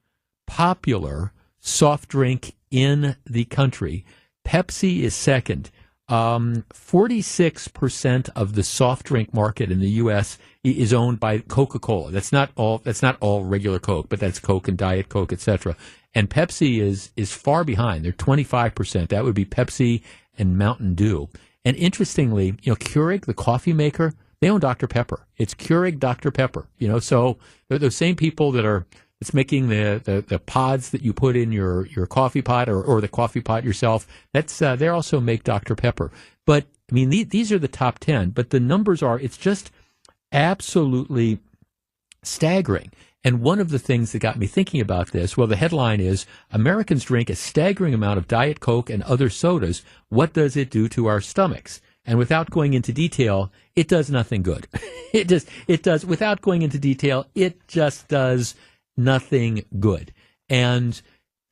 Speaker 18: popular soft drink in the country. Pepsi is second. 46% of the soft drink market in the U.S. is owned by Coca-Cola. That's not all regular Coke, but that's Coke and Diet Coke, etc. And Pepsi is far behind. They're 25%. That would be Pepsi and Mountain Dew. And interestingly, Keurig, the coffee maker, they own Dr. Pepper. It's Keurig Dr. Pepper. So they're those same people it's making the pods that you put in your coffee pot or the coffee pot yourself. That's they also make Dr. Pepper. But I mean, these are the top 10. But the numbers it's just absolutely staggering. And one of the things that got me thinking about this, well, the headline is, Americans drink a staggering amount of Diet Coke and other sodas. What does it do to our stomachs? And without going into detail, it does nothing good. It does, without going into detail, it just does nothing good. And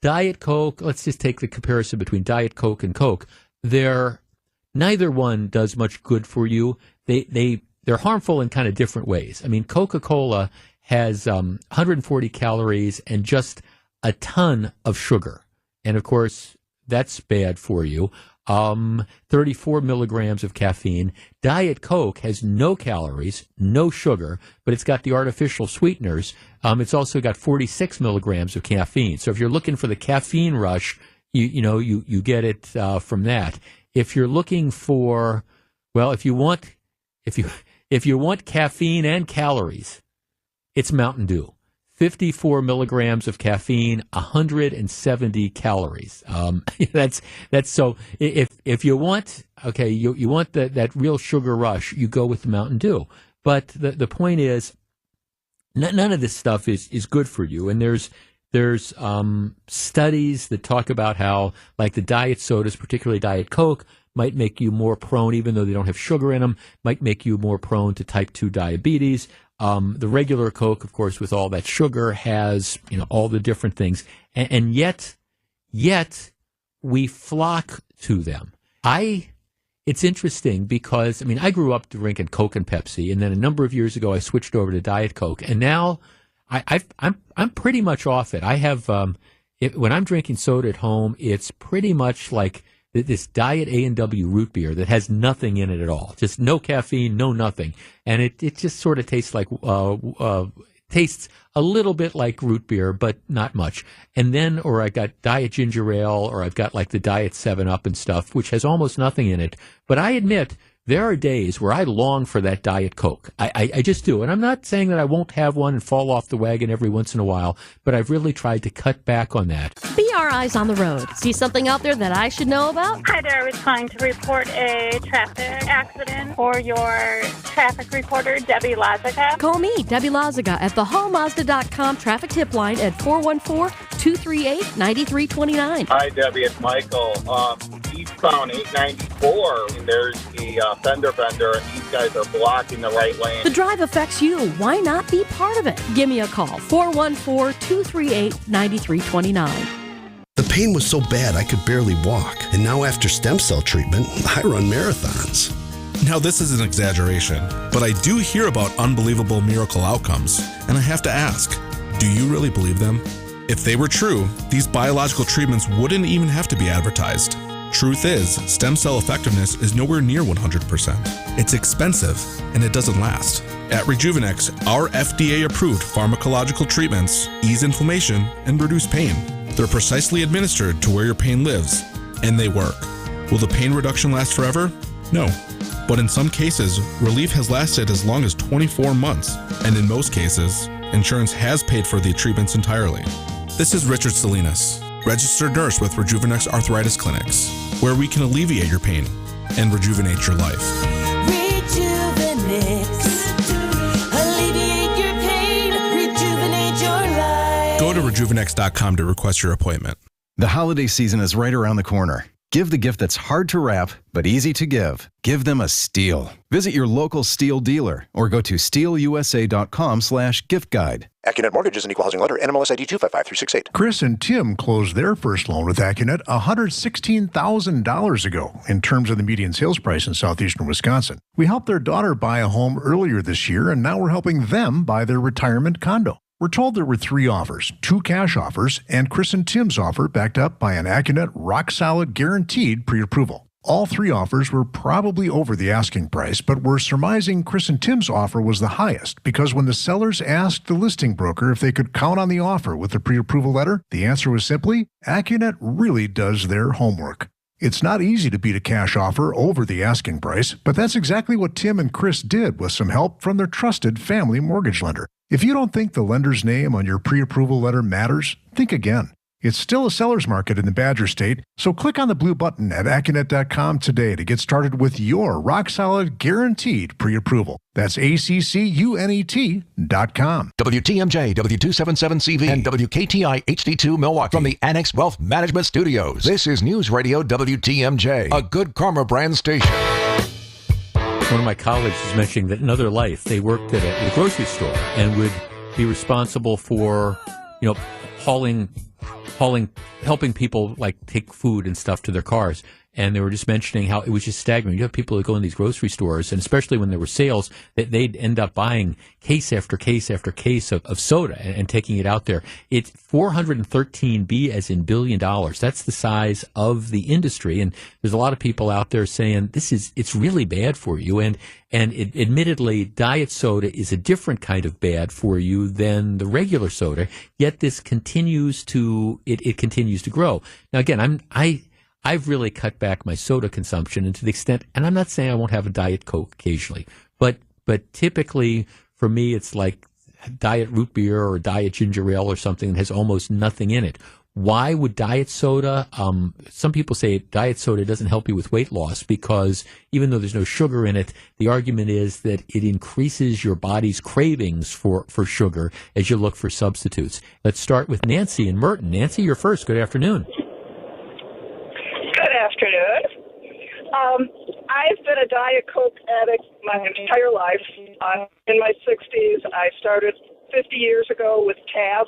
Speaker 18: Diet Coke, let's just take the comparison between Diet Coke and Coke. Neither one does much good for you. They're harmful in kind of different ways. I mean, Coca-Cola has 140 calories and just a ton of sugar. And of course, that's bad for you. 34 milligrams of caffeine. Diet Coke has no calories, no sugar, but it's got the artificial sweeteners. It's also got 46 milligrams of caffeine. So if you're looking for the caffeine rush, you get it from that. If you're looking for, well, if you want caffeine and calories, it's Mountain Dew. 54 milligrams of caffeine, 170 calories. That's so. If you want, you want that real sugar rush, you go with the Mountain Dew. But the point is, none of this stuff is good for you. And there's studies that talk about how, like, the diet sodas, particularly Diet Coke, might make you more prone, even though they don't have sugar in them, might make you more prone to type 2 diabetes. The regular Coke, of course, with all that sugar, has all the different things, and yet we flock to them. It's interesting because I grew up drinking Coke and Pepsi, and then a number of years ago I switched over to Diet Coke, and now I'm pretty much off it. I have when I'm drinking soda at home, it's pretty much like this Diet A&W root beer that has nothing in it at all, just no caffeine, no nothing, and it just sort of tastes like tastes a little bit like root beer, but not much. And then, or I got Diet Ginger Ale, or I've got like the Diet 7-Up and stuff, which has almost nothing in it. But I admit, there are days where I long for that Diet Coke. I just do. And I'm not saying that I won't have one and fall off the wagon every once in a while, but I've really tried to cut back on that.
Speaker 3: Be our eyes on the road. See something out there that I should know about?
Speaker 4: Hi there. I was calling to report a traffic accident for your traffic reporter, Debbie Lazica.
Speaker 3: Call me, Debbie Lazica, at thehallmazda.com traffic tip line at 414-238-9329.
Speaker 15: Hi, Debbie. It's Michael. Eastbound 894, and there's the fender bender, and these guys are blocking the right lane.
Speaker 3: The drive affects you. Why not be part of it? Give me a call, 414-238-9329.
Speaker 16: The pain was so bad I could barely walk, and now after stem cell treatment, I run marathons.
Speaker 20: Now this is an exaggeration, but I do hear about unbelievable miracle outcomes, and I have to ask, do you really believe them? If they were true, these biological treatments wouldn't even have to be advertised. Truth is, stem cell effectiveness is nowhere near 100%. It's expensive, and it doesn't last. At Rejuvenex, our FDA-approved pharmacological treatments ease inflammation and reduce pain. They're precisely administered to where your pain lives, and they work. Will the pain reduction last forever? No. But in some cases, relief has lasted as long as 24 months, and in most cases, insurance has paid for the treatments entirely. This is Richard Salinas, registered nurse with Rejuvenex Arthritis Clinics, where we can alleviate your pain and rejuvenate your life.
Speaker 21: Rejuvenex. Alleviate your pain. Rejuvenate your life.
Speaker 20: Go to rejuvenex.com to request your appointment.
Speaker 27: The holiday season is right around the corner.
Speaker 1: Give the gift that's hard to wrap, but easy to give. Give them a Steel. Visit your local Steel dealer or go to steelusa.com/gift guide.
Speaker 19: Accunet Mortgage is an equal housing lender. NMLS ID 255368.
Speaker 22: Chris and Tim closed their first loan with Accunet $116,000 ago in terms of the median sales price in southeastern Wisconsin. We helped their daughter buy a home earlier this year, and now we're helping them buy their retirement condo. We're told there were 3 offers, 2 cash offers, and Chris and Tim's offer backed up by an Accunet rock-solid guaranteed pre-approval. All 3 offers were probably over the asking price, but we're surmising Chris and Tim's offer was the highest because when the sellers asked the listing broker if they could count on the offer with the pre-approval letter, the answer was simply, Accunet really does their homework. It's not easy to beat a cash offer over the asking price, but that's exactly what Tim and Chris did with some help from their trusted family mortgage lender. If you don't think the lender's name on your pre-approval letter matters, think again. It's still a seller's market in the Badger State, so click on the blue button at Accunet.com today to get started with your rock-solid guaranteed pre-approval. That's ACCUNET.com.
Speaker 17: WTMJ, W277CV, and WKTI HD2 Milwaukee. From the Annex Wealth Management Studios, this is News Radio WTMJ, a Good Karma brand station.
Speaker 18: One of my colleagues was mentioning that in other life, they worked at a grocery store and would be responsible for, helping people like take food and stuff to their cars. And they were just mentioning how it was just staggering. You have people that go in these grocery stores, and especially when there were sales, that they'd end up buying case after case after case of soda and taking it out there. It's $413 as in $1 billion. That's the size of the industry. And there's a lot of people out there saying it's really bad for you. And admittedly, diet soda is a different kind of bad for you than the regular soda. Yet this continues to grow. Now again, I've really cut back my soda consumption, and to the extent, and I'm not saying I won't have a Diet Coke occasionally, but typically for me it's like Diet Root Beer or Diet Ginger Ale or something that has almost nothing in it. Why would diet soda? Some people say diet soda doesn't help you with weight loss because even though there's no sugar in it, the argument is that it increases your body's cravings for sugar as you look for substitutes. Let's start with Nancy in Merton. Nancy, you're first. Good afternoon.
Speaker 23: Afternoon. I've been a Diet Coke addict my entire life. In my 60s, I started 50 years ago with Tab,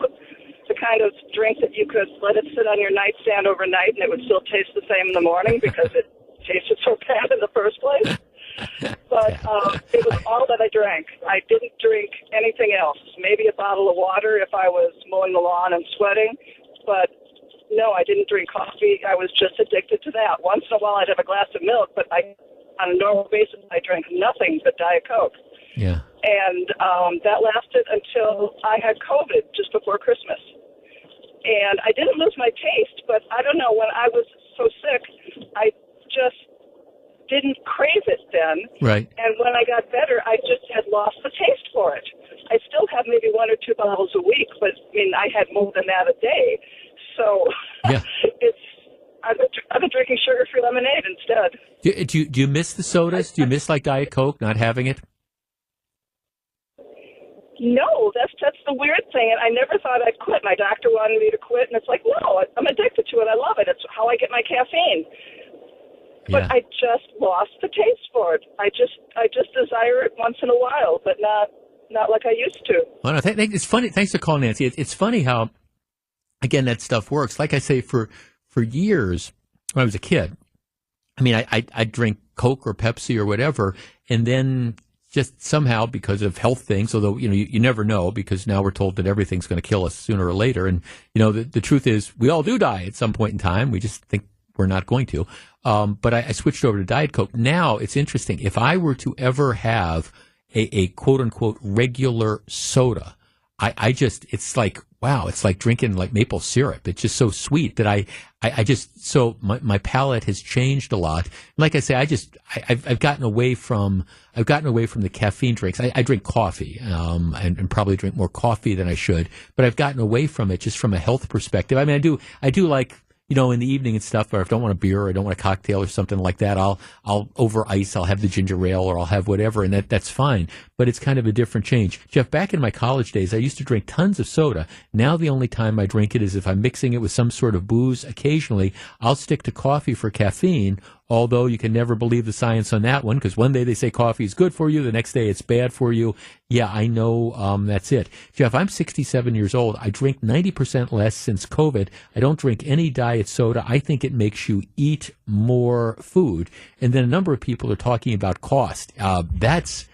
Speaker 23: the kind of drink that you could let it sit on your nightstand overnight and it would still taste the same in the morning because it tasted so bad in the first place. But it was all that I drank. I didn't drink anything else. Maybe a bottle of water if I was mowing the lawn and sweating, but no, I didn't drink coffee. I was just addicted to that. Once in a while, I'd have a glass of milk, but on a normal basis, I drank nothing but Diet Coke.
Speaker 18: Yeah.
Speaker 23: And that lasted until I had COVID just before Christmas. And I didn't lose my taste, but I don't know, when I was so sick, I just didn't crave it then.
Speaker 18: Right.
Speaker 23: And when I got better, I just had lost the taste for it. I still have maybe 1 or 2 bottles a week, but I had more than that a day. So
Speaker 18: yeah.
Speaker 23: I've been drinking sugar-free lemonade instead.
Speaker 18: Do you miss the sodas? Do you miss like Diet Coke, not having it?
Speaker 23: No, that's the weird thing. And I never thought I'd quit. My doctor wanted me to quit, and it's like, no, I'm addicted to it. I love it. It's how I get my caffeine. But I just lost the taste for it. I just desire it once in a while, but not like I used to.
Speaker 18: Well, no, it's funny. Thanks for calling, Nancy. It's funny how, again, that stuff works. Like I say, for years when I was a kid, I'd drink Coke or Pepsi or whatever, and then just somehow because of health things, although you never know because now we're told that everything's going to kill us sooner or later, and the truth is we all do die at some point in time. We just think we're not going to. But I switched over to Diet Coke. Now it's interesting. If I were to ever have a quote unquote regular soda, I just, it's like, wow, it's like drinking like maple syrup. It's just so sweet that my palate has changed a lot. Like I say, I've gotten away from the caffeine drinks. I drink coffee, and probably drink more coffee than I should, but I've gotten away from it just from a health perspective. I do like, in the evening and stuff, or if I don't want a beer or I don't want a cocktail or something like that, I'll over ice, I'll have the ginger ale or I'll have whatever, and that's fine. But it's kind of a different change. Jeff, back in my college days, I used to drink tons of soda. Now the only time I drink it is if I'm mixing it with some sort of booze. Occasionally, I'll stick to coffee for caffeine, although you can never believe the science on that one, because one day they say coffee is good for you, the next day it's bad for you. Yeah, I know that's it. Jeff, I'm 67 years old. I drink 90% less since COVID. I don't drink any diet soda. I think it makes you eat more food. And then a number of people are talking about cost. That's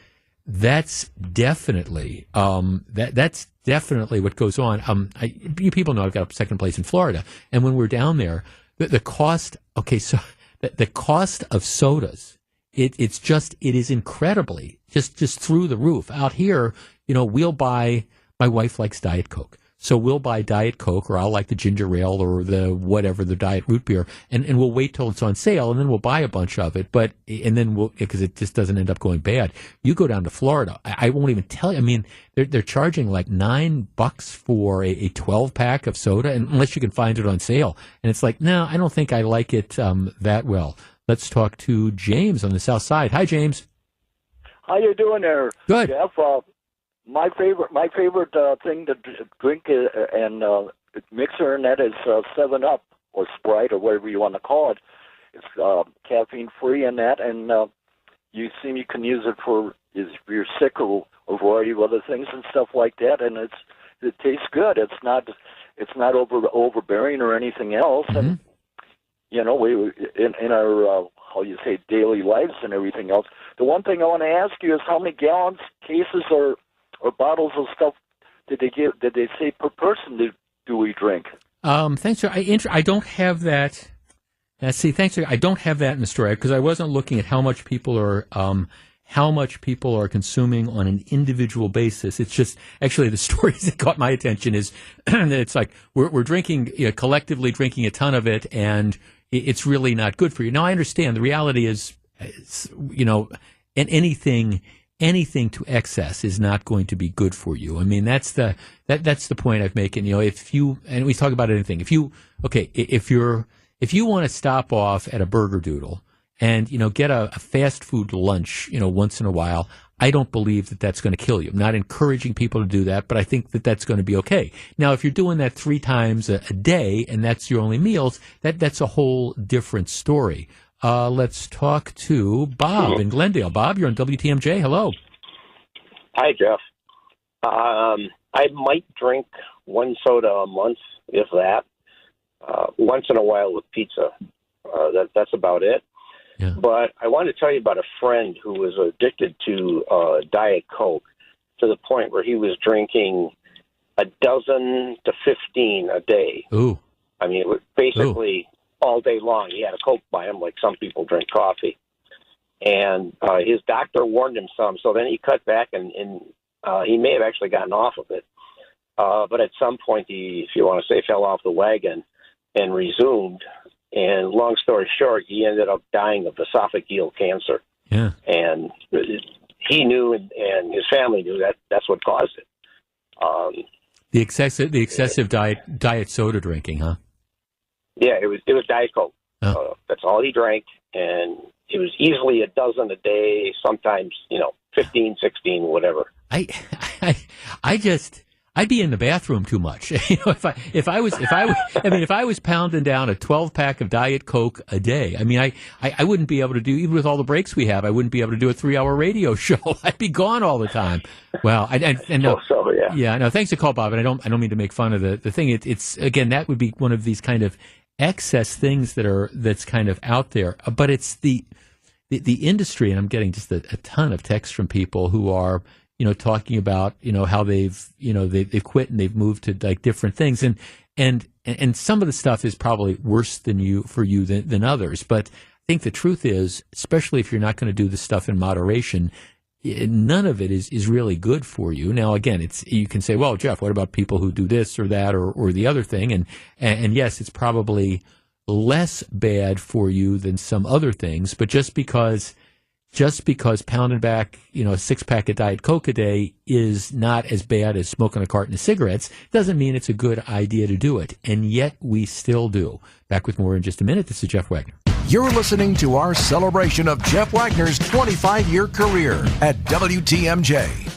Speaker 18: definitely that's definitely what goes on. You people know I've got a second place in Florida, and when we're down there, the cost. Okay, so the cost of sodas, it is incredibly just through the roof. Out here, we'll buy. My wife likes Diet Coke. So we'll buy Diet Coke, or I'll like the ginger ale or the whatever, the diet root beer, and we'll wait till it's on sale, and then we'll buy a bunch of it. And then because it just doesn't end up going bad. You go down to Florida, I won't even tell you. I mean, they're charging like $9 for a 12-pack of soda, unless you can find it on sale. And it's like, no, I don't think I like it that well. Let's talk to James on the South Side. Hi, James.
Speaker 2: How you doing there?
Speaker 18: Good.
Speaker 2: Jeff, my favorite thing to drink and mixer, and that is 7-Up or Sprite or whatever you want to call it. It's caffeine free and that, and you can use it for if you're sick or a variety of other things and stuff like that, and it tastes good. It's not overbearing or anything else, and we in our daily lives and everything else. The one thing I want to ask you is how many gallons, cases, or bottles of stuff did they say per person do we drink?
Speaker 18: Thanks, sir. I don't have that. Thanks, sir. I don't have that in the story because I wasn't looking at how much people are consuming on an individual basis. It's just actually the stories that caught my attention is it's like we're drinking, collectively drinking a ton of it, and it's really not good for you. Now I understand the reality is, and anything to excess is not going to be good for you. I mean, that's the point I'm making. If you, and we talk about anything, if you want to stop off at a Burger Doodle and, get a fast food lunch, once in a while, I don't believe that that's going to kill you. I'm not encouraging people to do that, but I think that that's going to be okay. Now, if you're doing that 3 times a day and that's your only meals, that's a whole different story. Let's talk to Bob in Glendale. Bob, you're on WTMJ. Hello.
Speaker 5: Hi, Jeff. I might drink one soda a month, if that. Once in a while with pizza. That's about it.
Speaker 18: Yeah.
Speaker 5: But I wanted to tell you about a friend who was addicted to Diet Coke to the point where he was drinking 12 to 15 a day.
Speaker 18: Ooh.
Speaker 5: I mean, it was basically all day long. He had a Coke by him, like some people drink coffee. And his doctor warned him some, so then he cut back, and he may have actually gotten off of it. But at some point, he, if you want to say, fell off the wagon and resumed. And long story short, he ended up dying of esophageal cancer.
Speaker 18: Yeah.
Speaker 5: And he knew, and his family knew that's what caused it.
Speaker 18: The excessive diet soda drinking, huh?
Speaker 5: Yeah, it was Diet Coke. That's all he drank, and it was easily a dozen a day, sometimes 15, 16, whatever.
Speaker 18: I'd be in the bathroom too much. If I was pounding down a 12-pack of Diet Coke a day, I mean, I wouldn't be able to do, even with all the breaks we have, I wouldn't be able to do a 3-hour radio show. I'd be gone all the time. Well, no, thanks for the call, Bob. And I don't mean to make fun of the thing. It's again, that would be one of these kind of excess things that's kind of out there. But it's the industry, and I'm getting just a ton of texts from people who are, talking about, how they've quit and they've moved to like different things. And some of the stuff is probably worse for you than others. But I think the truth is, especially if you're not going to do this stuff in moderation, none of it is really good for you. Now, again, you can say, well, Jeff, what about people who do this or that or the other thing? And yes, it's probably less bad for you than some other things, but just because just because pounding back, a 6-pack of Diet Coke a day is not as bad as smoking a carton of cigarettes doesn't mean it's a good idea to do it. And yet we still do. Back with more in just a minute. This is Jeff Wagner.
Speaker 17: You're listening to our celebration of Jeff Wagner's 25-year career at WTMJ.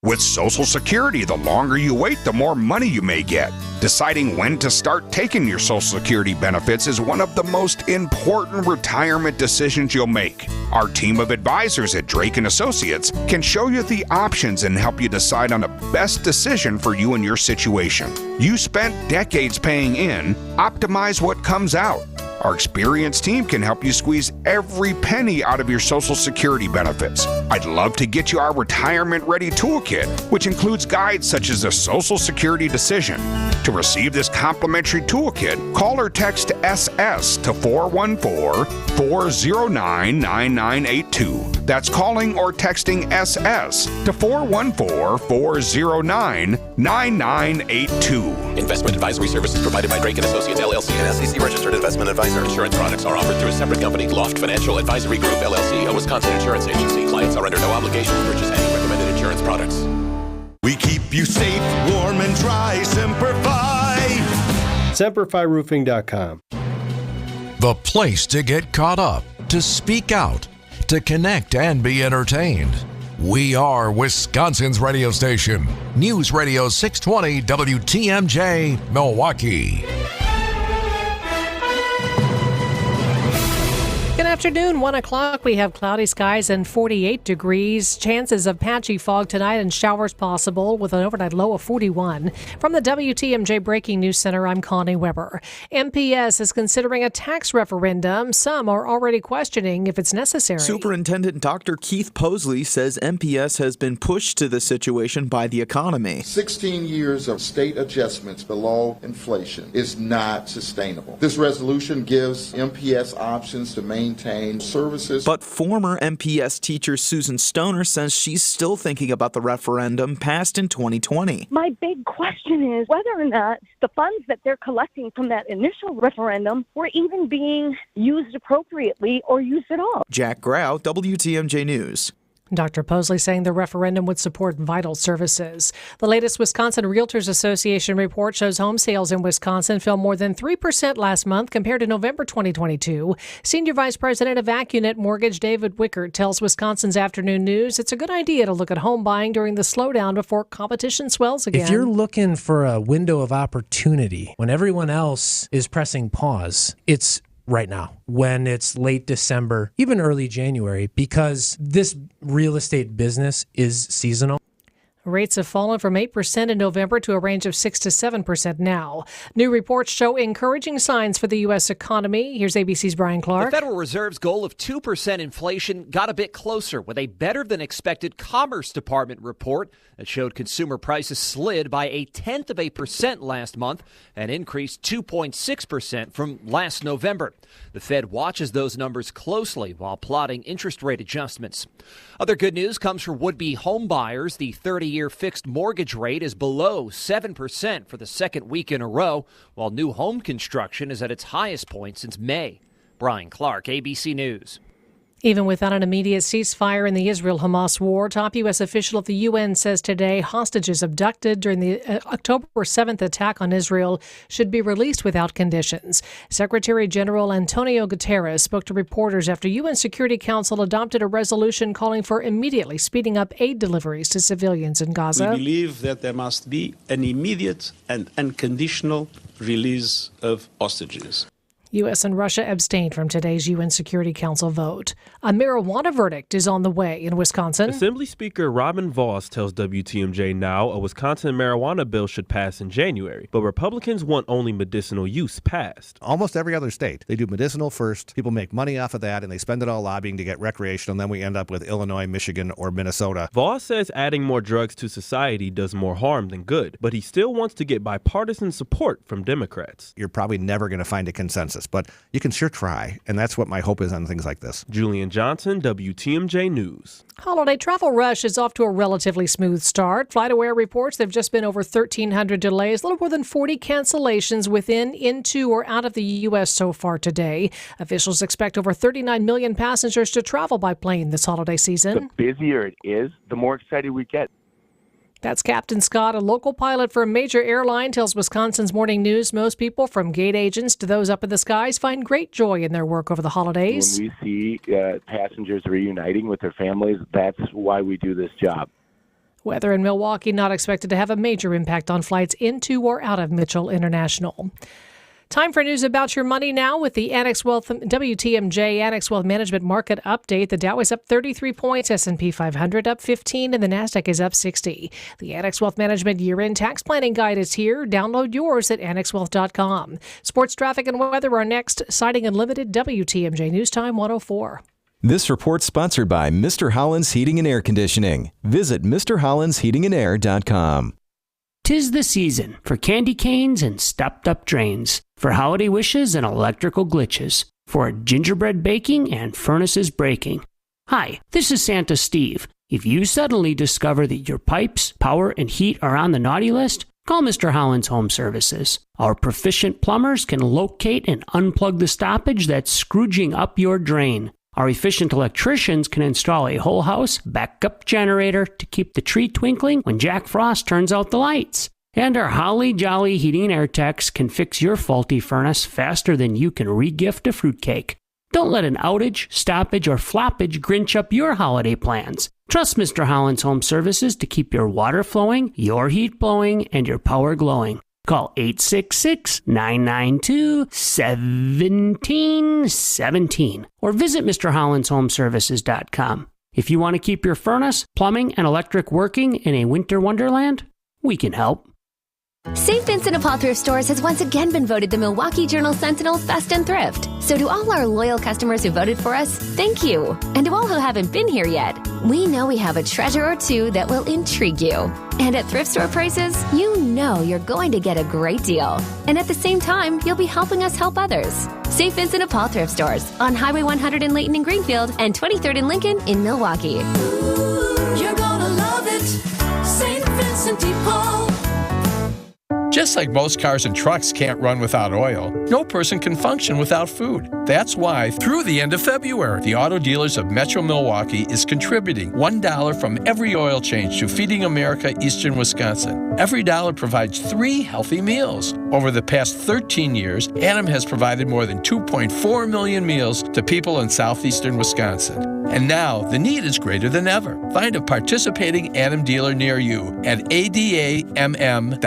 Speaker 6: With Social Security, the longer you wait, the more money you may get. Deciding when to start taking your Social Security benefits is one of the most important retirement decisions you'll make. Our team of advisors at Drake & Associates can show you the options and help you decide on the best decision for you and your situation. You spent decades paying in, optimize what comes out. Our experienced team can help you squeeze every penny out of your Social Security benefits. I'd love to get you our Retirement Ready Toolkit, which includes guides such as the Social Security Decision. To receive this complimentary toolkit, call or text SS to 414-409-9982. That's calling or texting SS to 414-409-9982.
Speaker 7: Investment advisory services provided by Drake & Associates, LLC, an SEC-registered investment advisor. Insurance products are offered through a separate company, Loft Financial Advisory Group, LLC, a Wisconsin insurance agency. Clients are under no obligation to purchase any recommended insurance products.
Speaker 13: We keep you safe, warm, and dry. Semper-Fi.
Speaker 24: SemperFiRoofing.com.
Speaker 17: The place to get caught up, to speak out, to connect and be entertained. We are Wisconsin's radio station. News Radio 620 WTMJ, Milwaukee.
Speaker 3: Good afternoon, 1 o'clock. We have cloudy skies and 48 degrees. Chances of patchy fog tonight and showers possible with an overnight low of 41. From the WTMJ Breaking News Center, I'm Connie Weber. MPS is considering a tax referendum. Some are already questioning if it's necessary.
Speaker 25: Superintendent Dr. Keith Posley says MPS has been pushed to the situation by the economy.
Speaker 26: 16 years of state adjustments below inflation is not sustainable. This resolution gives MPS options to maintain services.
Speaker 25: But former MPS teacher Susan Stoner says she's still thinking about the referendum passed in 2020.
Speaker 27: My big question is whether or not the funds that they're collecting from that initial referendum were even being used appropriately or used at all.
Speaker 25: Jack Grau, WTMJ News.
Speaker 3: Dr. Posley saying the referendum would support vital services. The latest Wisconsin Realtors Association report shows home sales in Wisconsin fell more than 3% last month compared to November 2022. Senior Vice President of AccuNet Mortgage David Wickert tells Wisconsin's Afternoon News it's a good idea to look at home buying during the slowdown before competition swells again.
Speaker 28: If you're looking for a window of opportunity when everyone else is pressing pause, it's right now, when it's late December, even early January, because this real estate business is seasonal.
Speaker 3: Rates have fallen from 8% in November to a range of 6 to 7% now. New reports show encouraging signs for the U.S. economy. Here's ABC's Brian Clark.
Speaker 29: The Federal Reserve's goal of 2% inflation got a bit closer with a better-than-expected Commerce Department report that showed consumer prices slid by 0.1% last month and increased 2.6% from last November. The Fed watches those numbers closely while plotting interest rate adjustments. Other good news comes for would-be home buyers. The 30-year fixed mortgage rate is below 7% for the second week in a row, while new home construction is at its highest point since May. Brian Clark, ABC News.
Speaker 3: Even without an immediate ceasefire in the Israel-Hamas war, top U.S. official at the UN says today hostages abducted during the October 7th attack on Israel should be released without conditions. Secretary General Antonio Guterres spoke to reporters after UN Security Council adopted a resolution calling for immediately speeding up aid deliveries to civilians in Gaza.
Speaker 30: We believe that there must be an immediate and unconditional release of hostages.
Speaker 3: U.S. and Russia abstained from today's UN Security Council vote. A marijuana verdict is on the way in Wisconsin.
Speaker 31: Assembly Speaker Robin Vos tells WTMJ now a Wisconsin marijuana bill should pass in January, but Republicans want only medicinal use passed.
Speaker 32: Almost every other state, they do medicinal first. People make money off of that, and they spend it all lobbying to get recreational, and then we end up with Illinois, Michigan, or Minnesota.
Speaker 31: Vos says adding more drugs to society does more harm than good, but he still wants to get bipartisan support from Democrats.
Speaker 32: You're probably never going to find a consensus basis. But you can sure try, and that's what my hope is on things like this.
Speaker 31: Julian Johnson, WTMJ News.
Speaker 3: Holiday travel rush is off to a relatively smooth start. FlightAware reports there have just been over 1,300 delays, a little more than 40 cancellations within, into, or out of the U.S. so far today. Officials expect over 39 million passengers to travel by plane this holiday season.
Speaker 4: The busier it is, the more excited we get.
Speaker 3: That's Captain Scott, a local pilot for a major airline, tells Wisconsin's Morning News most people, from gate agents to those up in the skies, find great joy in their work over the holidays.
Speaker 4: When we see passengers reuniting with their families, that's why we do this job.
Speaker 3: Weather in Milwaukee not expected to have a major impact on flights into or out of Mitchell International. Time for news about your money now with the Annex Wealth WTMJ Annex Wealth Management Market Update. The Dow is up 33 points, S&P 500 up 15, and the Nasdaq is up 60. The Annex Wealth Management Year-End Tax Planning Guide is here. Download yours at annexwealth.com. Sports, traffic, and weather are next. Siding Unlimited, WTMJ News Time 104.
Speaker 1: This report's sponsored by Mr. Holland's Heating and Air Conditioning. Visit MrHollandsHeatingandAir.com.
Speaker 8: 'Tis the season for candy canes and stopped-up drains, for holiday wishes and electrical glitches, for gingerbread baking and furnaces breaking. Hi, this is Santa Steve. If you suddenly discover that your pipes, power, and heat are on the naughty list, call Mr. Holland's Home Services. Our proficient plumbers can locate and unplug the stoppage that's scrooging up your drain. Our efficient electricians can install a whole house backup generator to keep the tree twinkling when Jack Frost turns out the lights. And our holly jolly heating and air techs can fix your faulty furnace faster than you can regift a fruitcake. Don't let an outage, stoppage, or floppage grinch up your holiday plans. Trust Mr. Holland's Home Services to keep your water flowing, your heat blowing, and your power glowing. Call 866-992-1717 or visit MrHollandsHomeservices.com. If you want to keep your furnace, plumbing, and electric working in a winter wonderland, we can help.
Speaker 9: St. Vincent de Paul Thrift Stores has once again been voted the Milwaukee Journal Sentinel's Best in Thrift. So to all our loyal customers who voted for us, thank you. And to all who haven't been here yet, we know we have a treasure or two that will intrigue you. And at thrift store prices, you know you're going to get a great deal. And at the same time, you'll be helping us help others. St. Vincent de Paul Thrift Stores on Highway 100 in Layton and Greenfield and 23rd and Lincoln in Milwaukee.
Speaker 10: You're gonna love it, St. Vincent de Paul.
Speaker 11: Just like most cars and trucks can't run without oil, no person can function without food. That's why, through the end of February, the Auto Dealers of Metro Milwaukee is contributing $1 from every oil change to Feeding America Eastern Wisconsin. Every dollar provides 3 healthy meals. Over the past 13 years, Adam has provided more than 2.4 million meals to people in southeastern Wisconsin. And now, the need is greater than ever. Find a participating Adam dealer near you at adamm.com.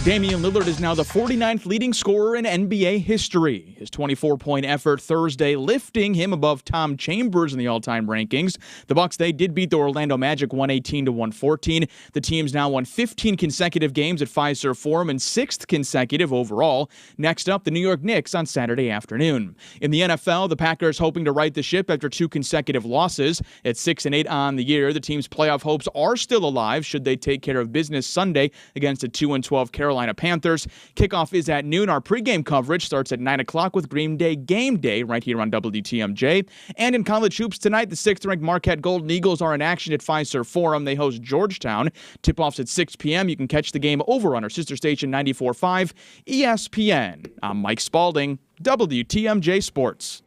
Speaker 12: Damian Lillard is now the 49th leading scorer in NBA history. His 24-point effort Thursday lifting him above Tom Chambers in the all-time rankings. The Bucks, they did beat the Orlando Magic 118-114. The team's now won 15 consecutive games at Fiserv Forum and 6th consecutive overall. Next up, the New York Knicks on Saturday afternoon. In the NFL, the Packers hoping to right the ship after 2 consecutive losses. At 6-8 on the year, the team's playoff hopes are still alive should they take care of business Sunday against a 2-12 Carolina Panthers. Kickoff is at noon. Our pregame coverage starts at 9 o'clock with Green Day Game Day right here on WTMJ. And in college hoops tonight, the 6th-ranked Marquette Golden Eagles are in action at Fiserv Forum. They host Georgetown. Tip-offs at 6 p.m. You can catch the game over on our sister station 94.5 ESPN. I'm Mike Spalding, WTMJ Sports.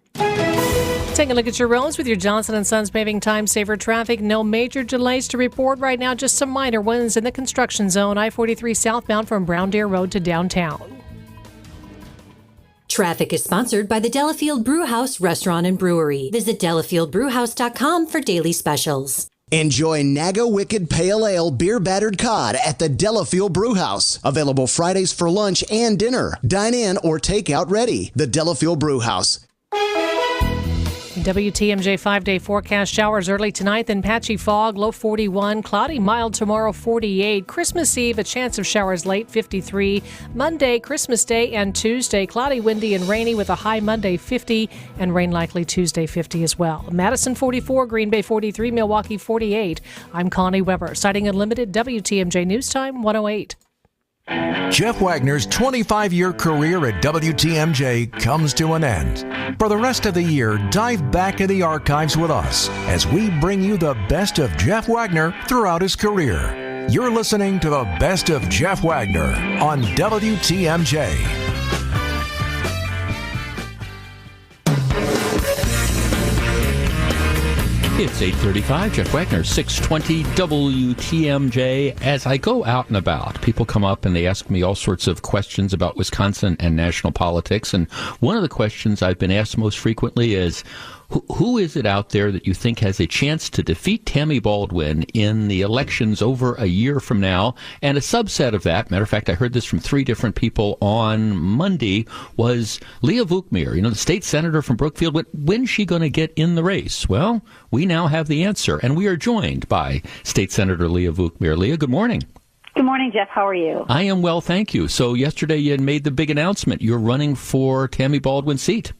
Speaker 3: Take a look at your roads with your Johnson & Sons Paving Time Saver traffic. No major delays to report right now, just some minor ones in the construction zone. I-43 southbound from Brown Deer Road to downtown.
Speaker 14: Traffic is sponsored by the Delafield Brewhouse Restaurant and Brewery. Visit delafieldbrewhouse.com for daily specials.
Speaker 15: Enjoy Naga Wicked Pale Ale Beer Battered Cod at the Delafield Brewhouse. Available Fridays for lunch and dinner. Dine in or take out ready. The Delafield Brewhouse.
Speaker 3: WTMJ 5-day forecast: showers early tonight, then patchy fog, low 41, cloudy, mild tomorrow, 48. Christmas Eve, a chance of showers late, 53. Monday, Christmas Day, and Tuesday, cloudy, windy, and rainy with a high Monday, 50, and rain likely Tuesday, 50 as well. Madison, 44, Green Bay, 43, Milwaukee, 48. I'm Connie Weber, Siding Unlimited, WTMJ News Time 108.
Speaker 17: Jeff Wagner's 25-year career at WTMJ comes to an end. For the rest of the year, dive back in the archives with us as we bring you the best of Jeff Wagner throughout his career. You're listening to the Best of Jeff Wagner on WTMJ.
Speaker 2: It's 8:35. Jeff Wagner, 620 WTMJ. As I go out and about, people come up and they ask me all sorts of questions about Wisconsin and national politics. And one of the questions I've been asked most frequently is, who is it out there that you think has a chance to defeat Tammy Baldwin in the elections over a year from now? And a subset of that, matter of fact, I heard this from 3 different people on Monday, was Leah Vukmir, the state senator from Brookfield. When's she going to get in the race? Well, we now have the answer, and we are joined by State Senator Leah Vukmir. Leah, good morning.
Speaker 5: Good morning, Jeff. How are you?
Speaker 2: I am well, thank you. So yesterday you had made the big announcement. You're running for Tammy Baldwin's seat.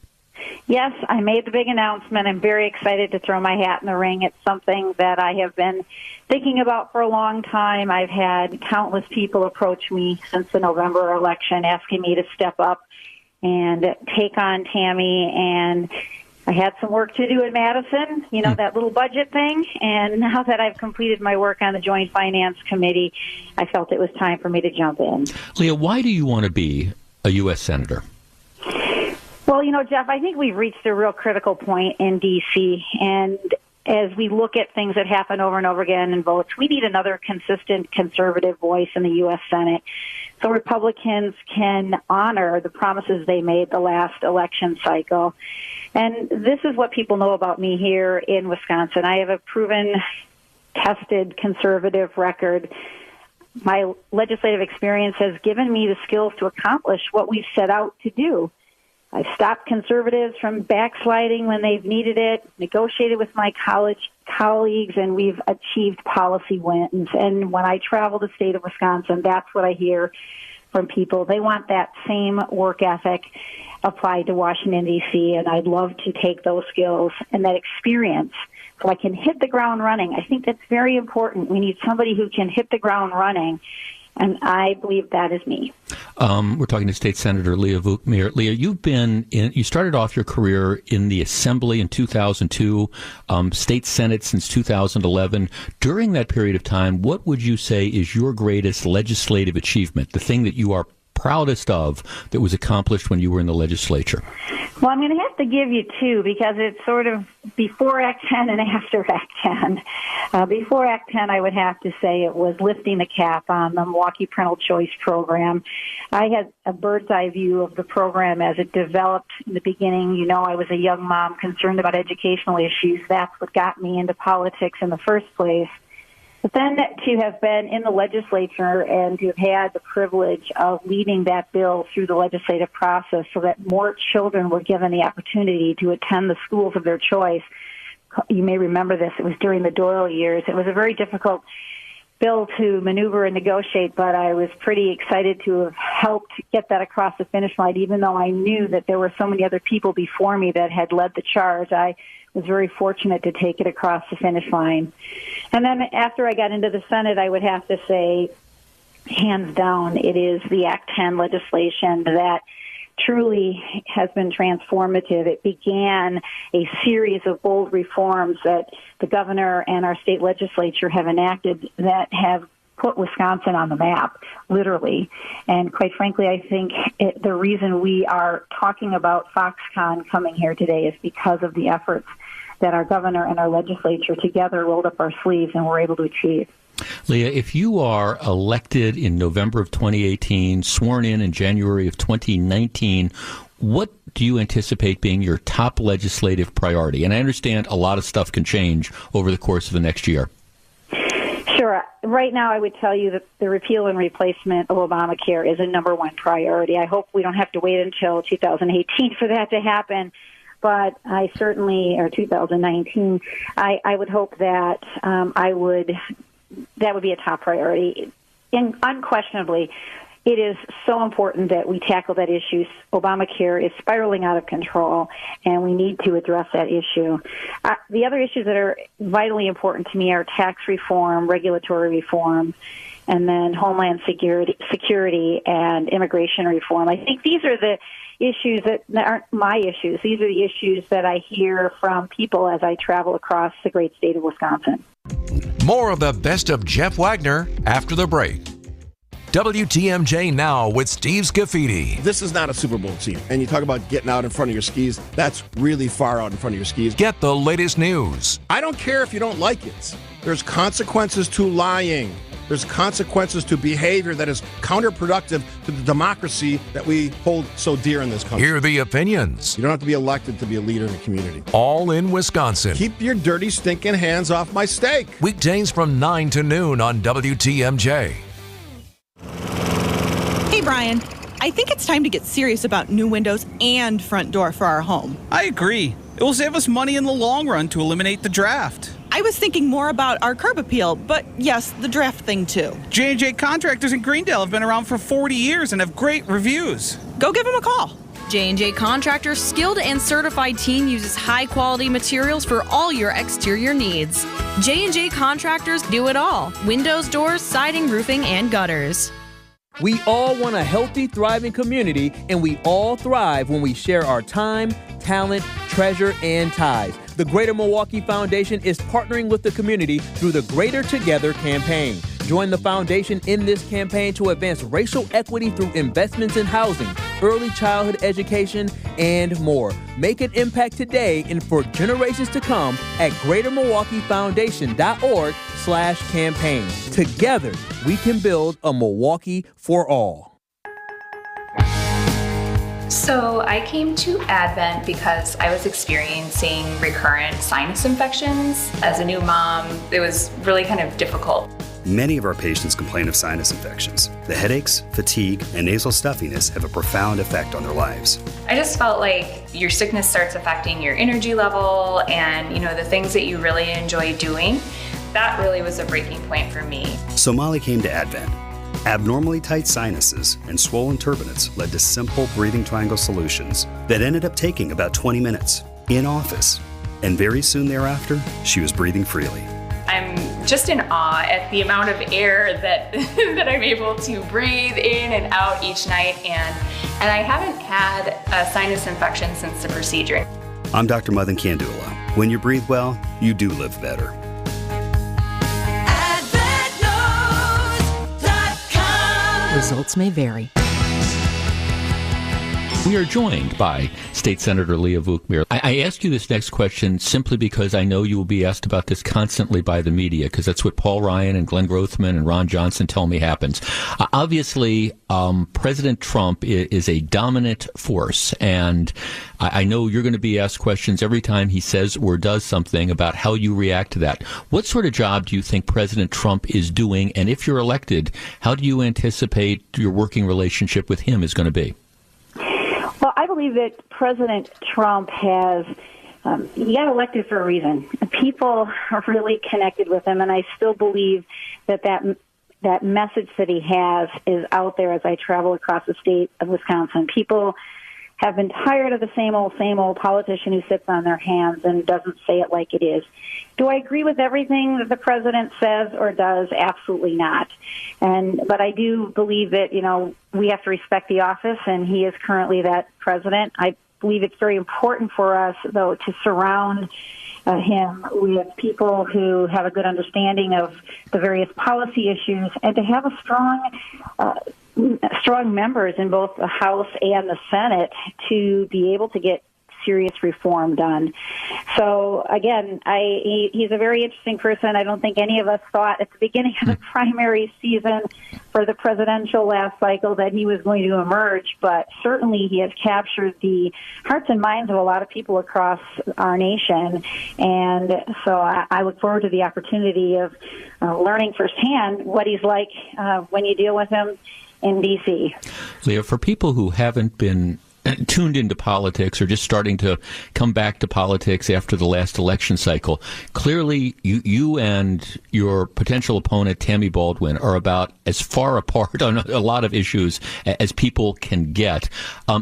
Speaker 5: Yes, I made the big announcement. I'm very excited to throw my hat in the ring. It's something that I have been thinking about for a long time. I've had countless people approach me since the November election asking me to step up and take on Tammy, and I had some work to do in Madison, that little budget thing, and now that I've completed my work on the Joint Finance Committee, I felt it was time for me to jump in.
Speaker 2: Leah, why do you want to be a U.S. Senator?
Speaker 5: Well, Jeff, I think we've reached a real critical point in D.C., and as we look at things that happen over and over again in votes, we need another consistent conservative voice in the U.S. Senate so Republicans can honor the promises they made the last election cycle. And this is what people know about me here in Wisconsin. I have a proven, tested conservative record. My legislative experience has given me the skills to accomplish what we've set out to do. I've stopped conservatives from backsliding when they've needed it, negotiated with my college colleagues, and we've achieved policy wins. And when I travel the state of Wisconsin, that's what I hear from people. They want that same work ethic applied to Washington, D.C., and I'd love to take those skills and that experience so I can hit the ground running. I think that's very important. We need somebody who can hit the ground running, and I believe that is me.
Speaker 2: We're talking to State Senator Leah Vukmir. Leah, you started off your career in the Assembly in 2002, State Senate since 2011. During that period of time, what would you say is your greatest legislative achievement, the thing that you are proudest of that was accomplished when you were in the legislature?
Speaker 5: Well, I'm going to have to give you 2 because it's sort of before Act 10 and after Act 10. Before Act 10, I would have to say it was lifting the cap on the Milwaukee Parental Choice Program. I had a bird's eye view of the program as it developed in the beginning. I was a young mom concerned about educational issues. That's what got me into politics in the first place. But then to have been in the legislature and to have had the privilege of leading that bill through the legislative process so that more children were given the opportunity to attend the schools of their choice. You may remember this. It was during the Doyle years. It was a very difficult bill to maneuver and negotiate, but I was pretty excited to have helped get that across the finish line, even though I knew that there were so many other people before me that had led the charge. I was very fortunate to take it across the finish line. And then after I got into the Senate, I would have to say, hands down, it is the Act 10 legislation that truly has been transformative. It began a series of bold reforms that the governor and our state legislature have enacted that have put Wisconsin on the map, literally. And quite frankly, I think the reason we are talking about Foxconn coming here today is because of the efforts that our governor and our legislature together rolled up our sleeves and were able to achieve.
Speaker 2: Leah, if you are elected in November of 2018, sworn in January of 2019, what do you anticipate being your top legislative priority? And I understand a lot of stuff can change over the course of the next year.
Speaker 5: Sure. Right now, I would tell you that the repeal and replacement of Obamacare is a number one priority. I hope we don't have to wait until 2018 for that to happen. But I certainly, or 2019, I would hope that that would be a top priority. And unquestionably, it is so important that we tackle that issue. Obamacare is spiraling out of control, and we need to address that issue. The other issues that are vitally important to me are tax reform, regulatory reform, and then Homeland Security and immigration reform. I think these are the issues that aren't my issues. These are the issues that I hear from people as I travel across the great state of Wisconsin.
Speaker 17: More of the best of Jeff Wagner after the break. WTMJ Now with Steve Scafidi.
Speaker 6: This is not a Super Bowl team. And you talk about getting out in front of your skis. That's really far out in front of your skis.
Speaker 17: Get the latest news.
Speaker 6: I don't care if you don't like it. There's consequences to lying. There's consequences to behavior that is counterproductive to the democracy that we hold so dear in this country.
Speaker 17: Hear the opinions.
Speaker 6: You don't have to be elected to be a leader in the community.
Speaker 17: All in Wisconsin.
Speaker 6: Keep your dirty, stinking hands off my steak.
Speaker 17: Weekdays from 9 to noon on WTMJ.
Speaker 7: Hey, Brian. I think it's time to get serious about new windows and front door for our home.
Speaker 13: I agree. It will save us money in the long run to eliminate the draft.
Speaker 7: I was thinking more about our curb appeal, but yes, the draft thing too.
Speaker 13: J&J Contractors in Greendale have been around for 40 years and have great reviews.
Speaker 7: Go give them a call.
Speaker 16: J&J Contractors' skilled and certified team uses high-quality materials for all your exterior needs. J&J Contractors do it all. Windows, doors, siding, roofing, and gutters.
Speaker 18: We all want a healthy, thriving community, and we all thrive when we share our time, talent, treasure, and ties. The Greater Milwaukee Foundation is partnering with the community through the Greater Together campaign. Join the foundation in this campaign to advance racial equity through investments in housing, early childhood education, and more. Make an impact today and for generations to come at GreaterMilwaukeeFoundation.org/campaign. Together, we can build a Milwaukee for all.
Speaker 19: So I came to Advent because I was experiencing recurrent sinus infections. As a new mom, it was really kind of difficult.
Speaker 20: Many of our patients complain of sinus infections. The headaches, fatigue, and nasal stuffiness have a profound effect on their lives.
Speaker 19: I just felt like your sickness starts affecting your energy level and, the things that you really enjoy doing. That really was a breaking point for me.
Speaker 20: So Molly came to Advent. Abnormally tight sinuses and swollen turbinates led to simple breathing triangle solutions that ended up taking about 20 minutes in office. And very soon thereafter, she was breathing freely.
Speaker 19: I'm just in awe at the amount of air that that I'm able to breathe in and out each night, and I haven't had a sinus infection since the procedure.
Speaker 20: I'm Dr. Madan Kandula. When you breathe well, you do live better.
Speaker 21: Results may vary.
Speaker 2: We are joined by State Senator Leah Vukmir. I ask you this next question simply because I know you will be asked about this constantly by the media, because that's what Paul Ryan and Glenn Grothman and Ron Johnson tell me happens. Obviously, President Trump is a dominant force, and I know you're going to be asked questions every time he says or does something about how you react to that. What sort of job do you think President Trump is doing, and if you're elected, how do you anticipate your working relationship with him is going to be?
Speaker 5: Well, I believe that President Trump has, he got elected for a reason. People are really connected with him, and I still believe that message that he has is out there as I travel across the state of Wisconsin. People have been tired of the same old politician who sits on their hands and doesn't say it like it is. Do I agree with everything that the president says or does? Absolutely not. But I do believe that, we have to respect the office, and he is currently that president. I believe it's very important for us, though, to surround him with people who have a good understanding of the various policy issues and to have a strong members in both the House and the Senate to be able to get serious reform done. So again, he's a very interesting person. I don't think any of us thought at the beginning of the primary season for the presidential last cycle that he was going to emerge, but certainly he has captured the hearts and minds of a lot of people across our nation. And so I look forward to the opportunity of learning firsthand what he's like when you deal with him in D.C.
Speaker 2: Leah, for people who haven't been tuned into politics or just starting to come back to politics after the last election cycle, clearly you and your potential opponent, Tammy Baldwin, are about as far apart on a lot of issues as people can get.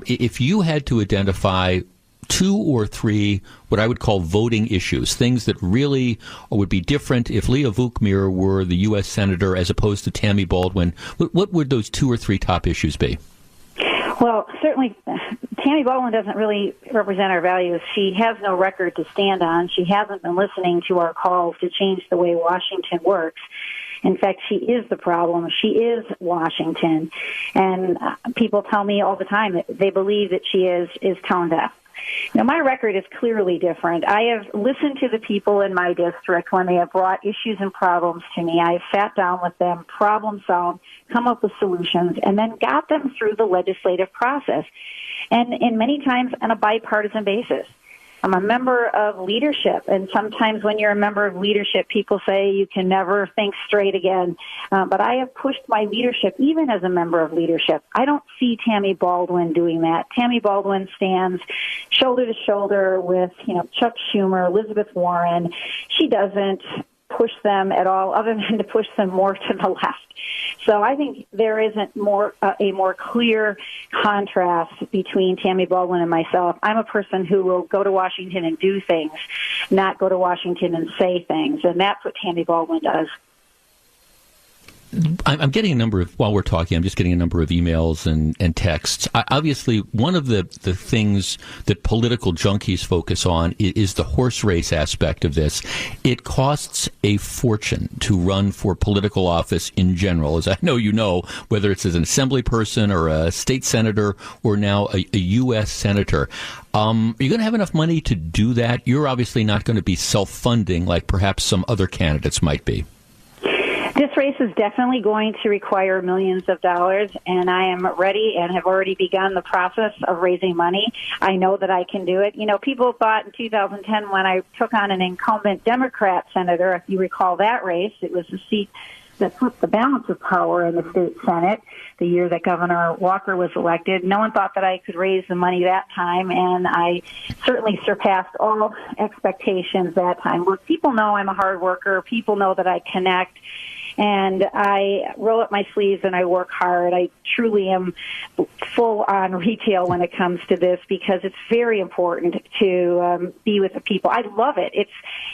Speaker 2: If you had to identify 2 or 3 what I would call voting issues, things that really would be different if Leah Vukmir were the U.S. Senator as opposed to Tammy Baldwin? What would those 2 or 3 top issues be?
Speaker 5: Well, certainly, Tammy Baldwin doesn't really represent our values. She has no record to stand on. She hasn't been listening to our calls to change the way Washington works. In fact, she is the problem. She is Washington. And people tell me all the time that they believe that she is tone deaf. Now, my record is clearly different. I have listened to the people in my district when they have brought issues and problems to me. I have sat down with them, problem solved, come up with solutions, and then got them through the legislative process, and many times on a bipartisan basis. I'm a member of leadership, and sometimes when you're a member of leadership, people say you can never think straight again. But I have pushed my leadership, even as a member of leadership. I don't see Tammy Baldwin doing that. Tammy Baldwin stands shoulder to shoulder with, Chuck Schumer, Elizabeth Warren. She doesn't push them at all, other than to push them more to the left. So I think there isn't a more clear contrast between Tammy Baldwin and myself. I'm a person who will go to Washington and do things, not go to Washington and say things, and that's what Tammy Baldwin does.
Speaker 2: I'm getting a number of, while we're talking, I'm just getting a number of emails and texts. Obviously, one of the things that political junkies focus on is the horse race aspect of this. It costs a fortune to run for political office in general, as I know you know, whether it's as an assembly person or a state senator or now a U.S. senator. Are you going to have enough money to do that? You're obviously not going to be self-funding like perhaps some other candidates might be.
Speaker 5: This race is definitely going to require millions of dollars, and I am ready and have already begun the process of raising money. I know that I can do it. People thought in 2010 when I took on an incumbent Democrat senator, if you recall that race, it was the seat that flipped the balance of power in the state Senate the year that Governor Wagner was elected. No one thought that I could raise the money that time, and I certainly surpassed all expectations that time. Look, people know I'm a hard worker. People know that I connect. And I roll up my sleeves and I work hard. I truly am full on retail when it comes to this because it's very important to be with the people. I love it.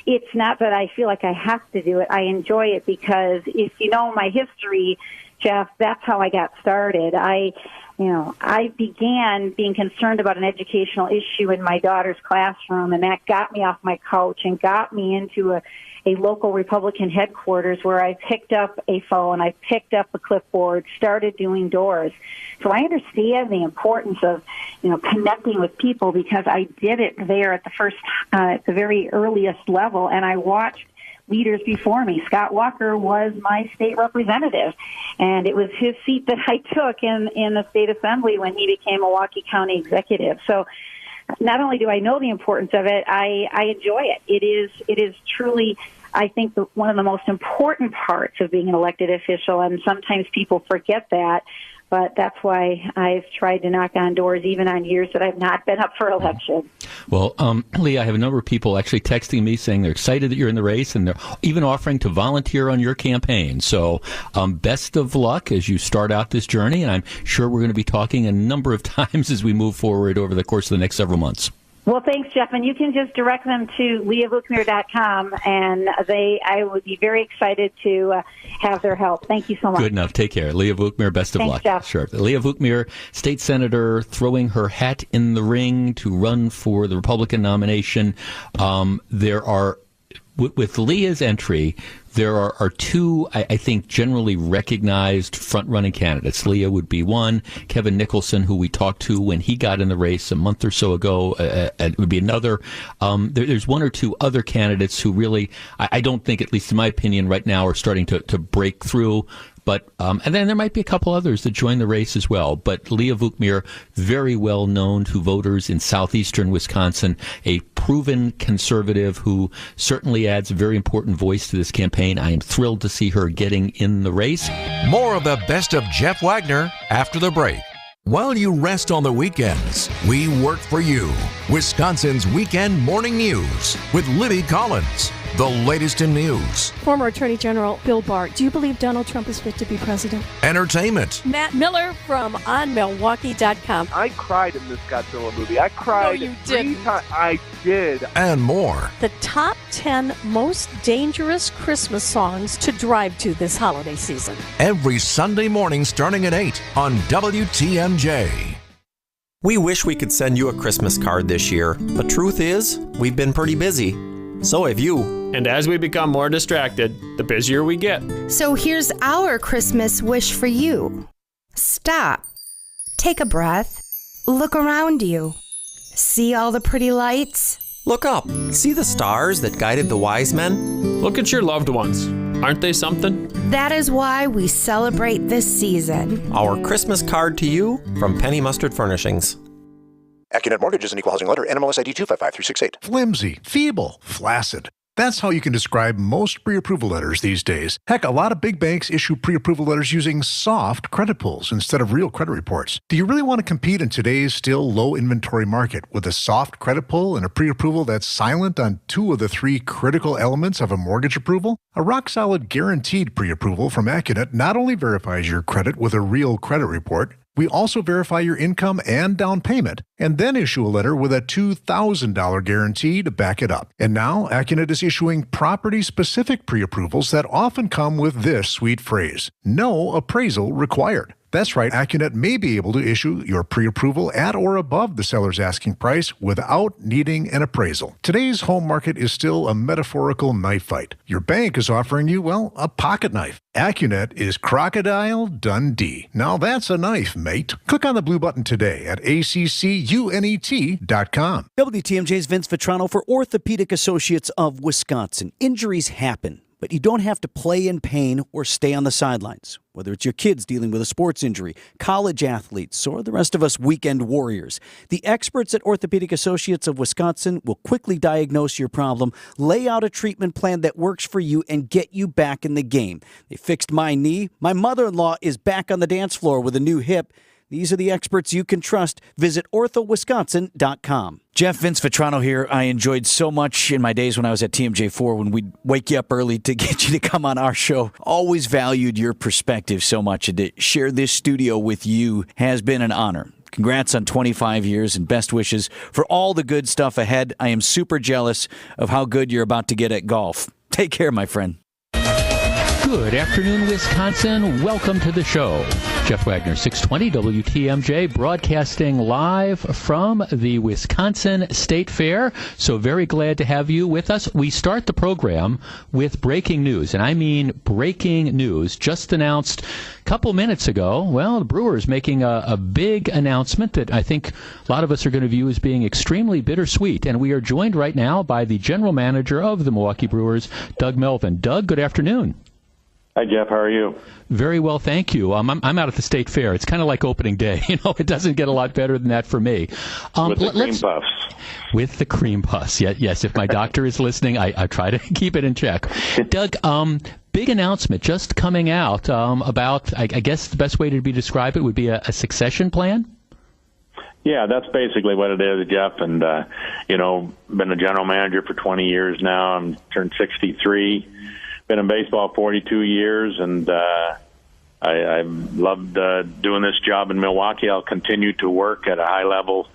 Speaker 5: It's not that I feel like I have to do it. I enjoy it because if you know my history, Jeff, that's how I got started. I began being concerned about an educational issue in my daughter's classroom, and that got me off my couch and got me into a local Republican headquarters where I picked up a phone, I picked up a clipboard, started doing doors. So I understand the importance of, connecting with people because I did it there at the very earliest level, and I watched leaders before me. Scott Walker was my state representative, and it was his seat that I took in the state assembly when he became Milwaukee County executive. So not only do I know the importance of it, I enjoy it. It is truly, I think, one of the most important parts of being an elected official, and sometimes people forget that. But that's why I've tried to knock on doors even on years that I've not been up for election.
Speaker 2: Well, Lee, I have a number of people actually texting me saying they're excited that you're in the race, and they're even offering to volunteer on your campaign. So best of luck as you start out this journey, and I'm sure we're going to be talking a number of times as we move forward over the course of the next several months.
Speaker 5: Well, thanks, Jeff. And you can just direct them to leahvukmir.com, and I would be very excited to have their help. Thank you so much.
Speaker 2: Good enough. Take care. Leah Vukmir, best of luck.
Speaker 5: Jeff.
Speaker 2: Sure. Leah Vukmir, state senator, throwing her hat in the ring to run for the Republican nomination. There are, with Leah's entry, there are two, I think, generally recognized front-running candidates. Leah would be one. Kevin Nicholson, who we talked to when he got in the race a month or so ago, would be another. There's one or two other candidates who really, I don't think, at least in my opinion, right now are starting to break through. But and then there might be a couple others that join the race as well. But Leah Vukmir, very well known to voters in southeastern Wisconsin, a proven conservative who certainly adds a very important voice to this campaign. I am thrilled to see her getting in the race.
Speaker 17: More of the best of Jeff Wagner after the break. While you rest on the weekends, we work for you. Wisconsin's Weekend Morning News with Libby Collins the latest in news,
Speaker 4: Former Attorney General Bill Barr, do you believe Donald Trump is fit to be president?
Speaker 17: entertainment,
Speaker 4: Matt Miller from OnMilwaukee.com.
Speaker 22: I cried in this Godzilla movie. I cried
Speaker 4: No, you
Speaker 22: 3
Speaker 4: didn't.
Speaker 22: times. I did.
Speaker 17: and more.
Speaker 4: The top 10 most dangerous Christmas songs to drive to this holiday season.
Speaker 17: Every Sunday morning starting at 8 on WTMJ.
Speaker 23: We wish we could send you a Christmas card this year, but truth is, we've been pretty busy. So have you.
Speaker 24: And as we become more distracted, the busier we get.
Speaker 25: So here's our Christmas wish for you. Stop. Take a breath. Look around you. See all the pretty lights?
Speaker 23: Look up. See the stars that guided the wise men?
Speaker 24: Look at your loved ones. Aren't they something?
Speaker 25: That is why we celebrate this season.
Speaker 23: Our Christmas card to you from Penny Mustard Furnishings.
Speaker 26: AccuNet Mortgage is an equal housing lender. NMLS ID 255368.
Speaker 27: Flimsy, feeble, flaccid. That's how you can describe most pre-approval letters these days. Heck, a lot of big banks issue pre-approval letters using soft credit pulls instead of real credit reports. Do you really want to compete in today's still low inventory market with a soft credit pull and a pre-approval that's silent on 2 of the 3 critical elements of a mortgage approval? A rock-solid guaranteed pre-approval from AccuNet not only verifies your credit with a real credit report, we also verify your income and down payment, and then issue a letter with a $2,000 guarantee to back it up. And now, AccuNet is issuing property-specific pre-approvals that often come with this sweet phrase: no appraisal required. That's right, AccuNet may be able to issue your pre-approval at or above the seller's asking price without needing an appraisal. Today's home market is still a metaphorical knife fight. Your bank is offering you, well, a pocket knife. AccuNet is Crocodile Dundee. Now that's a knife, mate. Click on the blue button today at accunet.com.
Speaker 28: WTMJ's Vince Vitrano for Orthopedic Associates of Wisconsin. Injuries happen, but you don't have to play in pain or stay on the sidelines. Whether it's your kids dealing with a sports injury, college athletes, or the rest of us weekend warriors, the experts at Orthopedic Associates of Wisconsin will quickly diagnose your problem, lay out a treatment plan that works for you, and get you back in the game. They fixed my knee. My mother-in-law is back on the dance floor with a new hip. These are the experts you can trust. Visit orthowisconsin.com. Jeff, Vince Vitrano here. I enjoyed so much in my days when I was at TMJ4 when we'd wake you up early to get you to come on our show. Always valued your perspective so much, and to share this studio with you has been an honor. Congrats on 25 years and best wishes for all the good stuff ahead. I am super jealous of how good you're about to get at golf. Take care, my friend.
Speaker 2: Good afternoon, Wisconsin. Welcome to the show. Jeff Wagner, 620 WTMJ, broadcasting live from the Wisconsin State Fair. So very glad to have you with us. We start the program with breaking news, and I mean breaking news. Just announced a couple minutes ago, well, the Brewers making a big announcement that I think a lot of us are going to view as being extremely bittersweet. And we are joined right now by the general manager of the Milwaukee Brewers, Doug Melvin. Doug, good afternoon.
Speaker 29: Hi, Jeff. How are you?
Speaker 2: Very well, thank you. I'm out at the State Fair. It's kind of like opening day. You know, it doesn't get a lot better than that for me.
Speaker 29: With the cream puffs.
Speaker 2: With the cream puffs, yes. If my doctor is listening, I try to keep it in check. Doug, big announcement just coming out about, I guess the best way to describe it would be a succession plan?
Speaker 29: Yeah, that's basically what it is, Jeff. And, been a general manager for 20 years now. I'm turned 63. Been in baseball 42 years, and I loved doing this job in Milwaukee. I'll continue to work at a high level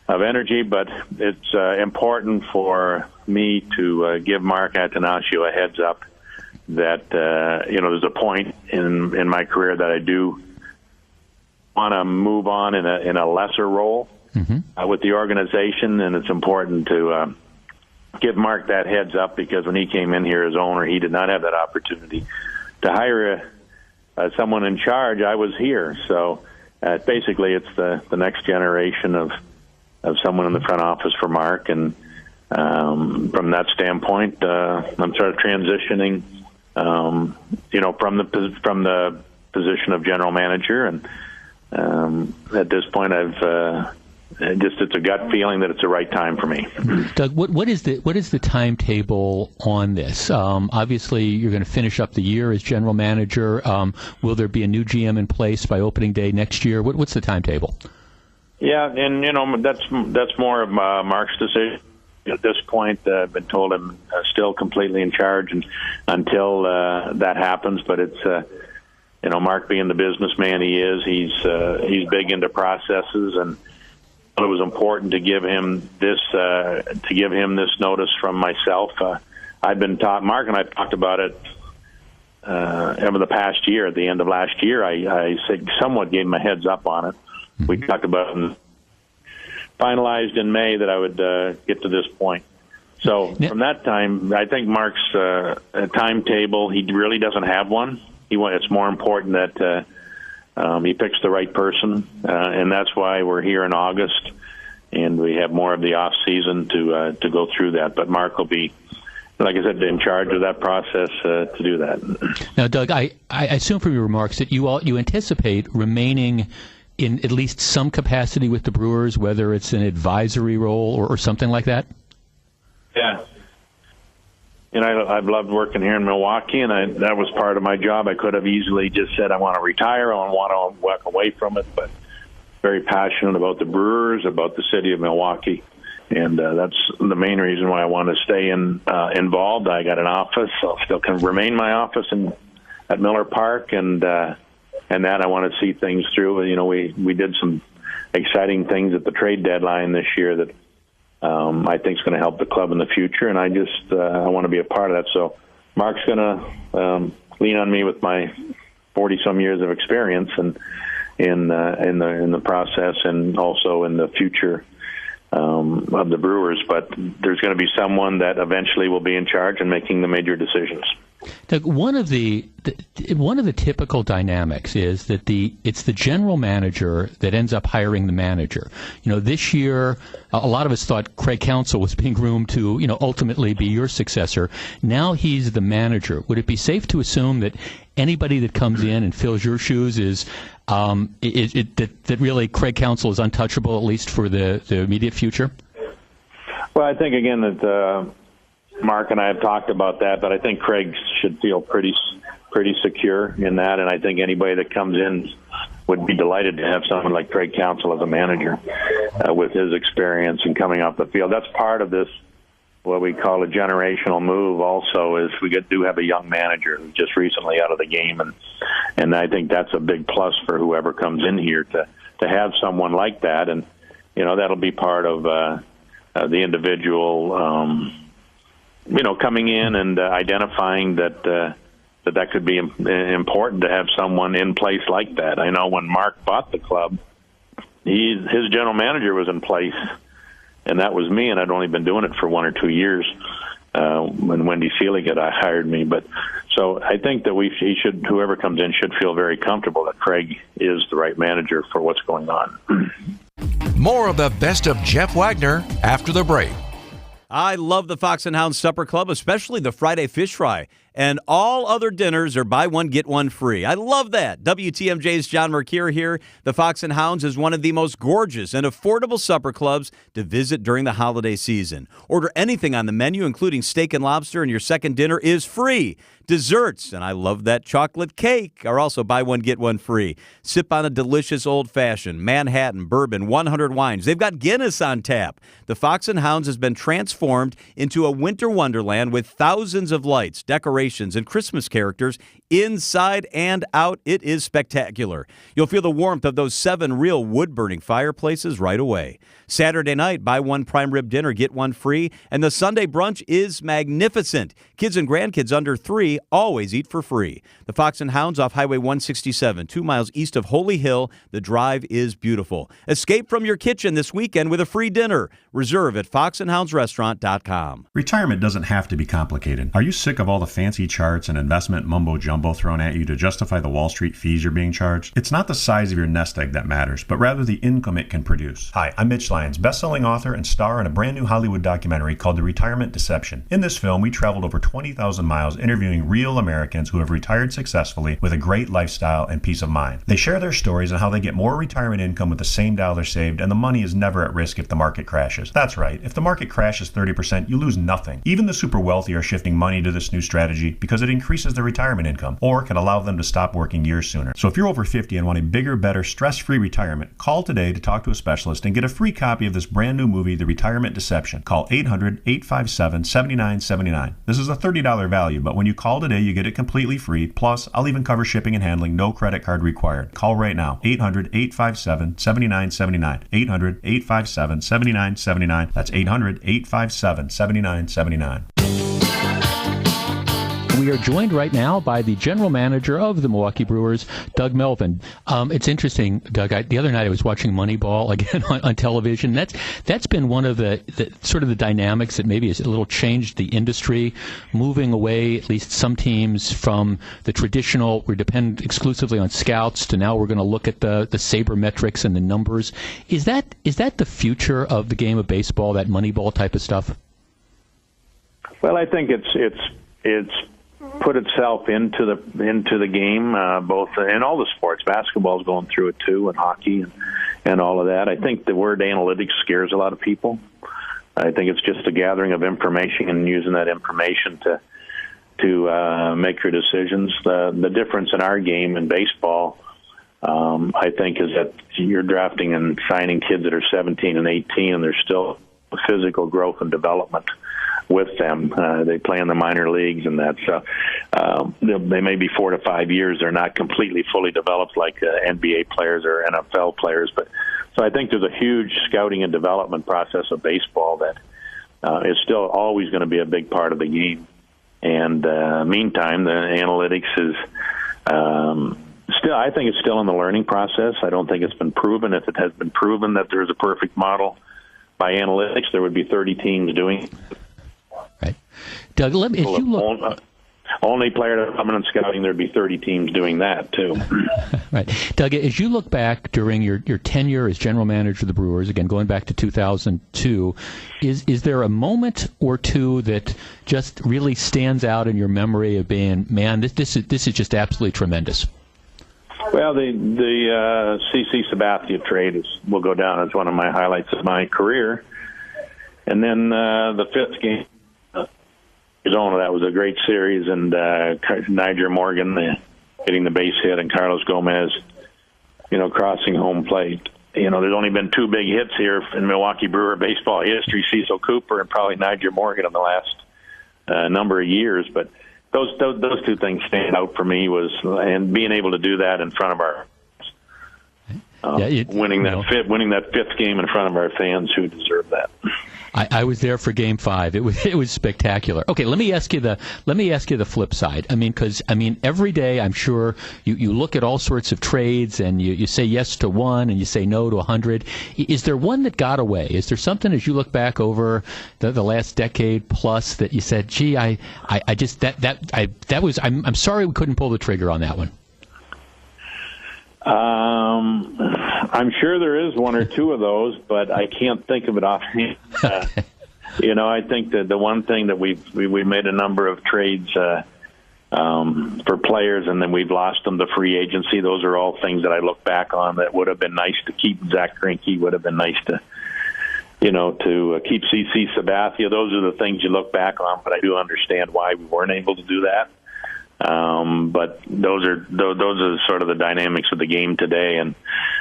Speaker 29: of energy, but it's important for me to give Mark Attanasio a heads up that there's a point in my career that I do want to move on in a lesser role with the organization, and it's important to give Mark that heads up, because when he came in here as owner, he did not have that opportunity to hire someone in charge. I was here, so basically it's the next generation of someone in the front office for Mark, and from that standpoint, I'm sort of transitioning, from the position of general manager, and at this point, it's a gut feeling that it's the right time for me.
Speaker 2: Doug, what is the timetable on this? Obviously, you're going to finish up the year as general manager. Will there be a new GM in place by opening day next year? What's the timetable?
Speaker 29: Yeah, and that's more of Mark's decision. at this point, I've been told I'm still completely in charge and until that happens. But it's Mark being the businessman he is, he's big into processes, and it was important to give him this notice from myself. I've been Mark and I talked about it over the past year. At the end of last year, I somewhat gave him a heads up on it. Mm-hmm. We talked about it and finalized in May that I would get to this point. So from that time, I think Mark's timetable, he really doesn't have one. It's more important that he picks the right person, and that's why we're here in August, and we have more of the off season to go through that. But Mark will be, like I said, in charge of that process to do that.
Speaker 2: Now, Doug, I assume from your remarks that you anticipate remaining in at least some capacity with the Brewers, whether it's an advisory role or something like that?
Speaker 29: Yeah. I've loved working here in Milwaukee, and that was part of my job. I could have easily just said I want to retire, I want to walk away from it, but very passionate about the Brewers, about the city of Milwaukee, and that's the main reason why I want to stay involved. I got an office, so I still can remain my office at Miller Park, and that I want to see things through. We did some exciting things at the trade deadline this year that I think is going to help the club in the future, and I want to be a part of that. So Mark's going to lean on me with my 40-some years of experience and in the process, and also in the future of the Brewers. But there's going to be someone that eventually will be in charge and making the major decisions.
Speaker 2: Doug, one of the typical dynamics is that it's the general manager that ends up hiring the manager. This year, a lot of us thought Craig Counsell was being groomed to, ultimately be your successor. Now he's the manager. Would it be safe to assume that anybody that comes in and fills your shoes is that really Craig Counsell is untouchable, at least for the immediate future?
Speaker 29: Well, I think again that Mark and I have talked about that, but I think Craig should feel pretty secure in that, and I think anybody that comes in would be delighted to have someone like Craig Counsell as a manager with his experience and coming off the field. That's part of this, what we call a generational move also, is we do have a young manager who's just recently out of the game, and I think that's a big plus for whoever comes in here to have someone like that, and that'll be part of the individual coming in and identifying that could be important to have someone in place like that. I know when Mark bought the club, his general manager was in place, and that was me, and I'd only been doing it for 1 or 2 years when Wendy Seelig had hired me. But so I think that whoever comes in should feel very comfortable that Craig is the right manager for what's going on.
Speaker 17: More of the best of Jeff Wagner after the break.
Speaker 28: I love the Fox and Hound Supper Club, especially the Friday fish fry. And all other dinners are buy one, get one free. I love that. WTMJ's John Mercure here. The Fox and Hounds is one of the most gorgeous and affordable supper clubs to visit during the holiday season. Order anything on the menu, including steak and lobster, and your second dinner is free. Desserts, and I love that chocolate cake, are also buy one, get one free. Sip on a delicious old-fashioned, Manhattan, bourbon, 100 wines. They've got Guinness on tap. The Fox and Hounds has been transformed into a winter wonderland with thousands of lights, decorations, and Christmas characters inside and out. It is spectacular. You'll feel the warmth of those 7 real wood-burning fireplaces right away. Saturday night, buy one prime rib dinner, get one free, and the Sunday brunch is magnificent. Kids and grandkids under 3 always eat for free. The Fox and Hounds off Highway 167, 2 miles east of Holy Hill. The drive is beautiful. Escape from your kitchen this weekend with a free dinner. Reserve at foxandhoundsrestaurant.com.
Speaker 1: Retirement doesn't have to be complicated. Are you sick of all the fancy charts and investment mumbo-jumbo thrown at you to justify the Wall Street fees you're being charged? It's not the size of your nest egg that matters, but rather the income it can produce. Hi, I'm Mitch Lyons, best-selling author and star in a brand new Hollywood documentary called The Retirement Deception. In this film, we traveled over 20,000 miles interviewing real Americans who have retired successfully with a great lifestyle and peace of mind. They share their stories on how they get more retirement income with the same dollar saved, and the money is never at risk if the market crashes. That's right, if the market crashes 30%, you lose nothing. Even the super wealthy are shifting money to this new strategy strategy because it increases their retirement income or can allow them to stop working years sooner. So if you're over 50 and want a bigger, better, stress-free retirement, call today to talk to a specialist and get a free copy of this brand new movie, The Retirement Deception. Call 800-857-7979. This is a $30 value, but when you call today, you get it completely free. Plus, I'll even cover shipping and handling, no credit card required. Call right now, 800-857-7979. 800-857-7979. That's 800-857-7979.
Speaker 2: We are joined right now by the general manager of the Milwaukee Brewers, Doug Melvin. It's interesting, Doug. The other night I was watching Moneyball again on television. That's been one of the sort of the dynamics that maybe has a little changed the industry, moving away, at least some teams, from the traditional, we depend exclusively on scouts, to now we're going to look at the sabermetrics and the numbers. Is that the future of the game of baseball, that Moneyball type of stuff?
Speaker 29: Well, I think it's put itself into the game, both in all the sports. Basketball is going through it too, and hockey and all of that. I think the word analytics scares a lot of people. I think it's just a gathering of information and using that information to make your decisions. The difference in our game in baseball, I think, is that you're drafting and signing kids that are 17 and 18, and there's still physical growth and development with them. They play in the minor leagues and that. So they may be 4 to 5 years. They're not completely fully developed like NBA players or NFL players. But so I think there's a huge scouting and development process of baseball that is still always going to be a big part of the game. And meantime, the analytics is still, I think it's still in the learning process. I don't think it's been proven. If it has been proven that there's a perfect model by analytics, there would be 30 teams doing it.
Speaker 2: Right. Doug, if you look...
Speaker 29: Only player development and scouting, there'd be 30 teams doing that, too.
Speaker 2: Right. Doug, as you look back during your tenure as general manager of the Brewers, again, going back to 2002, is there a moment or two that just really stands out in your memory of being, man, this is just absolutely tremendous?
Speaker 29: Well, the CC Sabathia trade will go down as one of my highlights of my career. And then the fifth game, Arizona, that was a great series, and Niger Morgan hitting the base hit, and Carlos Gomez, crossing home plate. There's only been 2 big hits here in Milwaukee Brewer baseball history: Cecil Cooper and probably Niger Morgan in the last number of years. But those 2 things stand out for me, and being able to do that in front of our winning that fifth game in front of our fans who deserve that.
Speaker 2: I was there for Game 5. It was spectacular. Okay, let me ask you the flip side. Because every day I'm sure you look at all sorts of trades and you say yes to one and you say no to 100. Is there one that got away? Is there something as you look back over the last decade plus that you said, gee, I'm sorry we couldn't pull the trigger on that one?
Speaker 29: I'm sure there is 1 or 2 of those, but I can't think of it offhand. I think that the one thing that we made a number of trades for players, and then we've lost them to free agency. Those are all things that I look back on that would have been nice to keep. Zach Greinke would have been nice to keep CC Sabathia. Those are the things you look back on, but I do understand why we weren't able to do that. But those are sort of the dynamics of the game today. And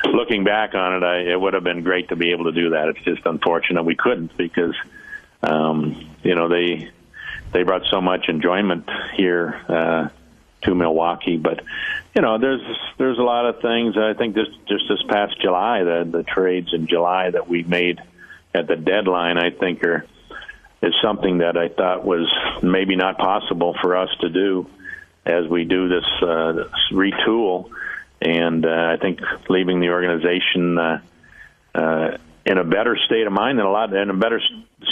Speaker 29: looking back on it, it would have been great to be able to do that. It's just unfortunate we couldn't because, they brought so much enjoyment here to Milwaukee. But there's a lot of things. I think this past July, the trades in July that we made at the deadline, I think is something that I thought was maybe not possible for us to do as we do this retool. And I think leaving the organization in a better state of mind than in a better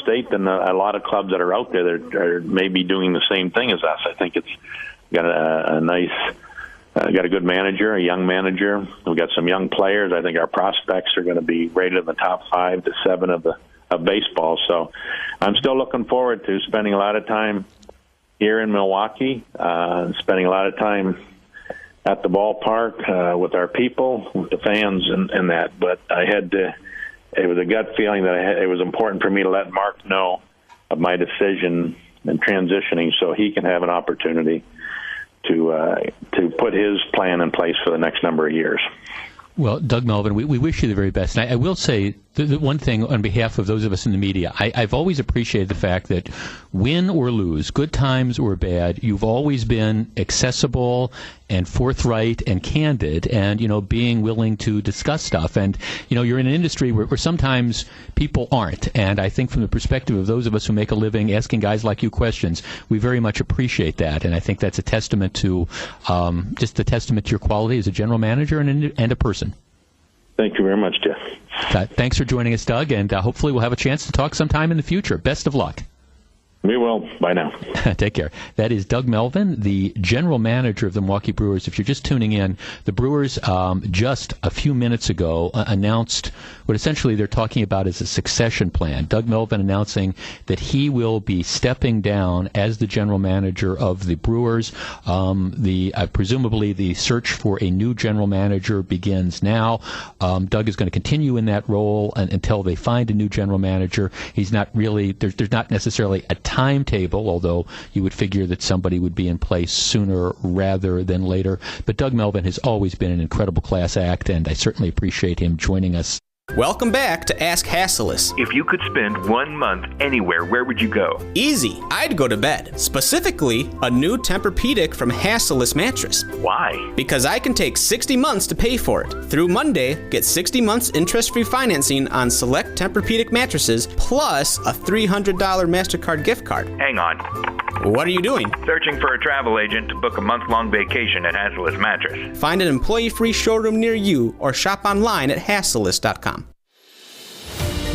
Speaker 29: state than a lot of clubs that are out there that are maybe doing the same thing as us. I think it's got got a good manager, a young manager. We've got some young players. I think our prospects are going to be rated in the top 5 to 7 of baseball. So I'm still looking forward to spending a lot of time here in Milwaukee, spending a lot of time at the ballpark with our people, with the fans, and that. But it was a gut feeling that it was important for me to let Mark know of my decision and transitioning so he can have an opportunity to put his plan in place for the next number of years.
Speaker 2: Well, Doug Melvin, we wish you the very best. And I will say the one thing on behalf of those of us in the media, I've always appreciated the fact that win or lose, good times or bad, you've always been accessible and forthright and candid and, being willing to discuss stuff. And, you're in an industry where sometimes people aren't. And I think from the perspective of those of us who make a living asking guys like you questions, we very much appreciate that. And I think that's a testament to just a testament to your quality as a general manager and a person.
Speaker 29: Thank you very much, Jeff.
Speaker 2: Thanks for joining us, Doug, and hopefully we'll have a chance to talk sometime in the future. Best of luck.
Speaker 29: We will. Bye now.
Speaker 2: Take care. That is Doug Melvin, the general manager of the Milwaukee Brewers. If you're just tuning in, the Brewers just a few minutes ago announced what essentially they're talking about as a succession plan. Doug Melvin announcing that he will be stepping down as the general manager of the Brewers. Presumably the search for a new general manager begins now. Doug is going to continue in that role until they find a new general manager. He's not really, there's not necessarily a timetable, although you would figure that somebody would be in place sooner rather than later. But Doug Melvin has always been an incredible class act, and I certainly appreciate him joining us.
Speaker 3: Welcome back to Ask Hasselus.
Speaker 6: If you could spend 1 month anywhere, where would you go?
Speaker 3: Easy. I'd go to bed. Specifically, a new Tempur-Pedic from Hasselus Mattress.
Speaker 6: Why?
Speaker 3: Because I can take 60 months to pay for it. Through Monday, get 60 months interest-free financing on select Tempur-Pedic mattresses, plus a $300 MasterCard gift card.
Speaker 6: Hang on.
Speaker 3: What are you doing?
Speaker 6: Searching for a travel agent to book a month-long vacation at Hasselus Mattress.
Speaker 3: Find an employee-free showroom near you or shop online at Hasselus.com.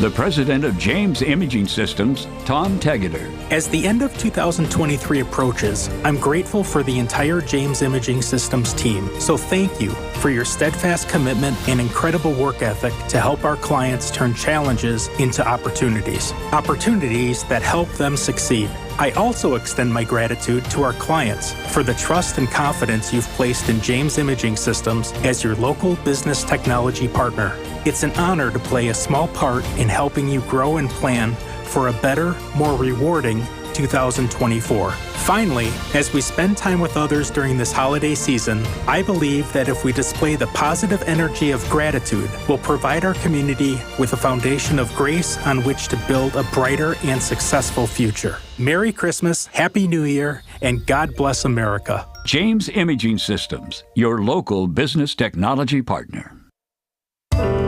Speaker 8: The president of James Imaging Systems, Tom Tegeter.
Speaker 9: As the end of 2023 approaches, I'm grateful for the entire James Imaging Systems team. So thank you for your steadfast commitment and incredible work ethic to help our clients turn challenges into opportunities. Opportunities that help them succeed. I also extend my gratitude to our clients for the trust and confidence you've placed in James Imaging Systems as your local business technology partner. It's an honor to play a small part in helping you grow and plan for a better, more rewarding 2024. Finally, as we spend time with others during this holiday season, I believe that if we display the positive energy of gratitude, we'll provide our community with a foundation of grace on which to build a brighter and successful future. Merry Christmas, Happy New Year, and God bless America.
Speaker 8: James Imaging Systems, your local business technology partner.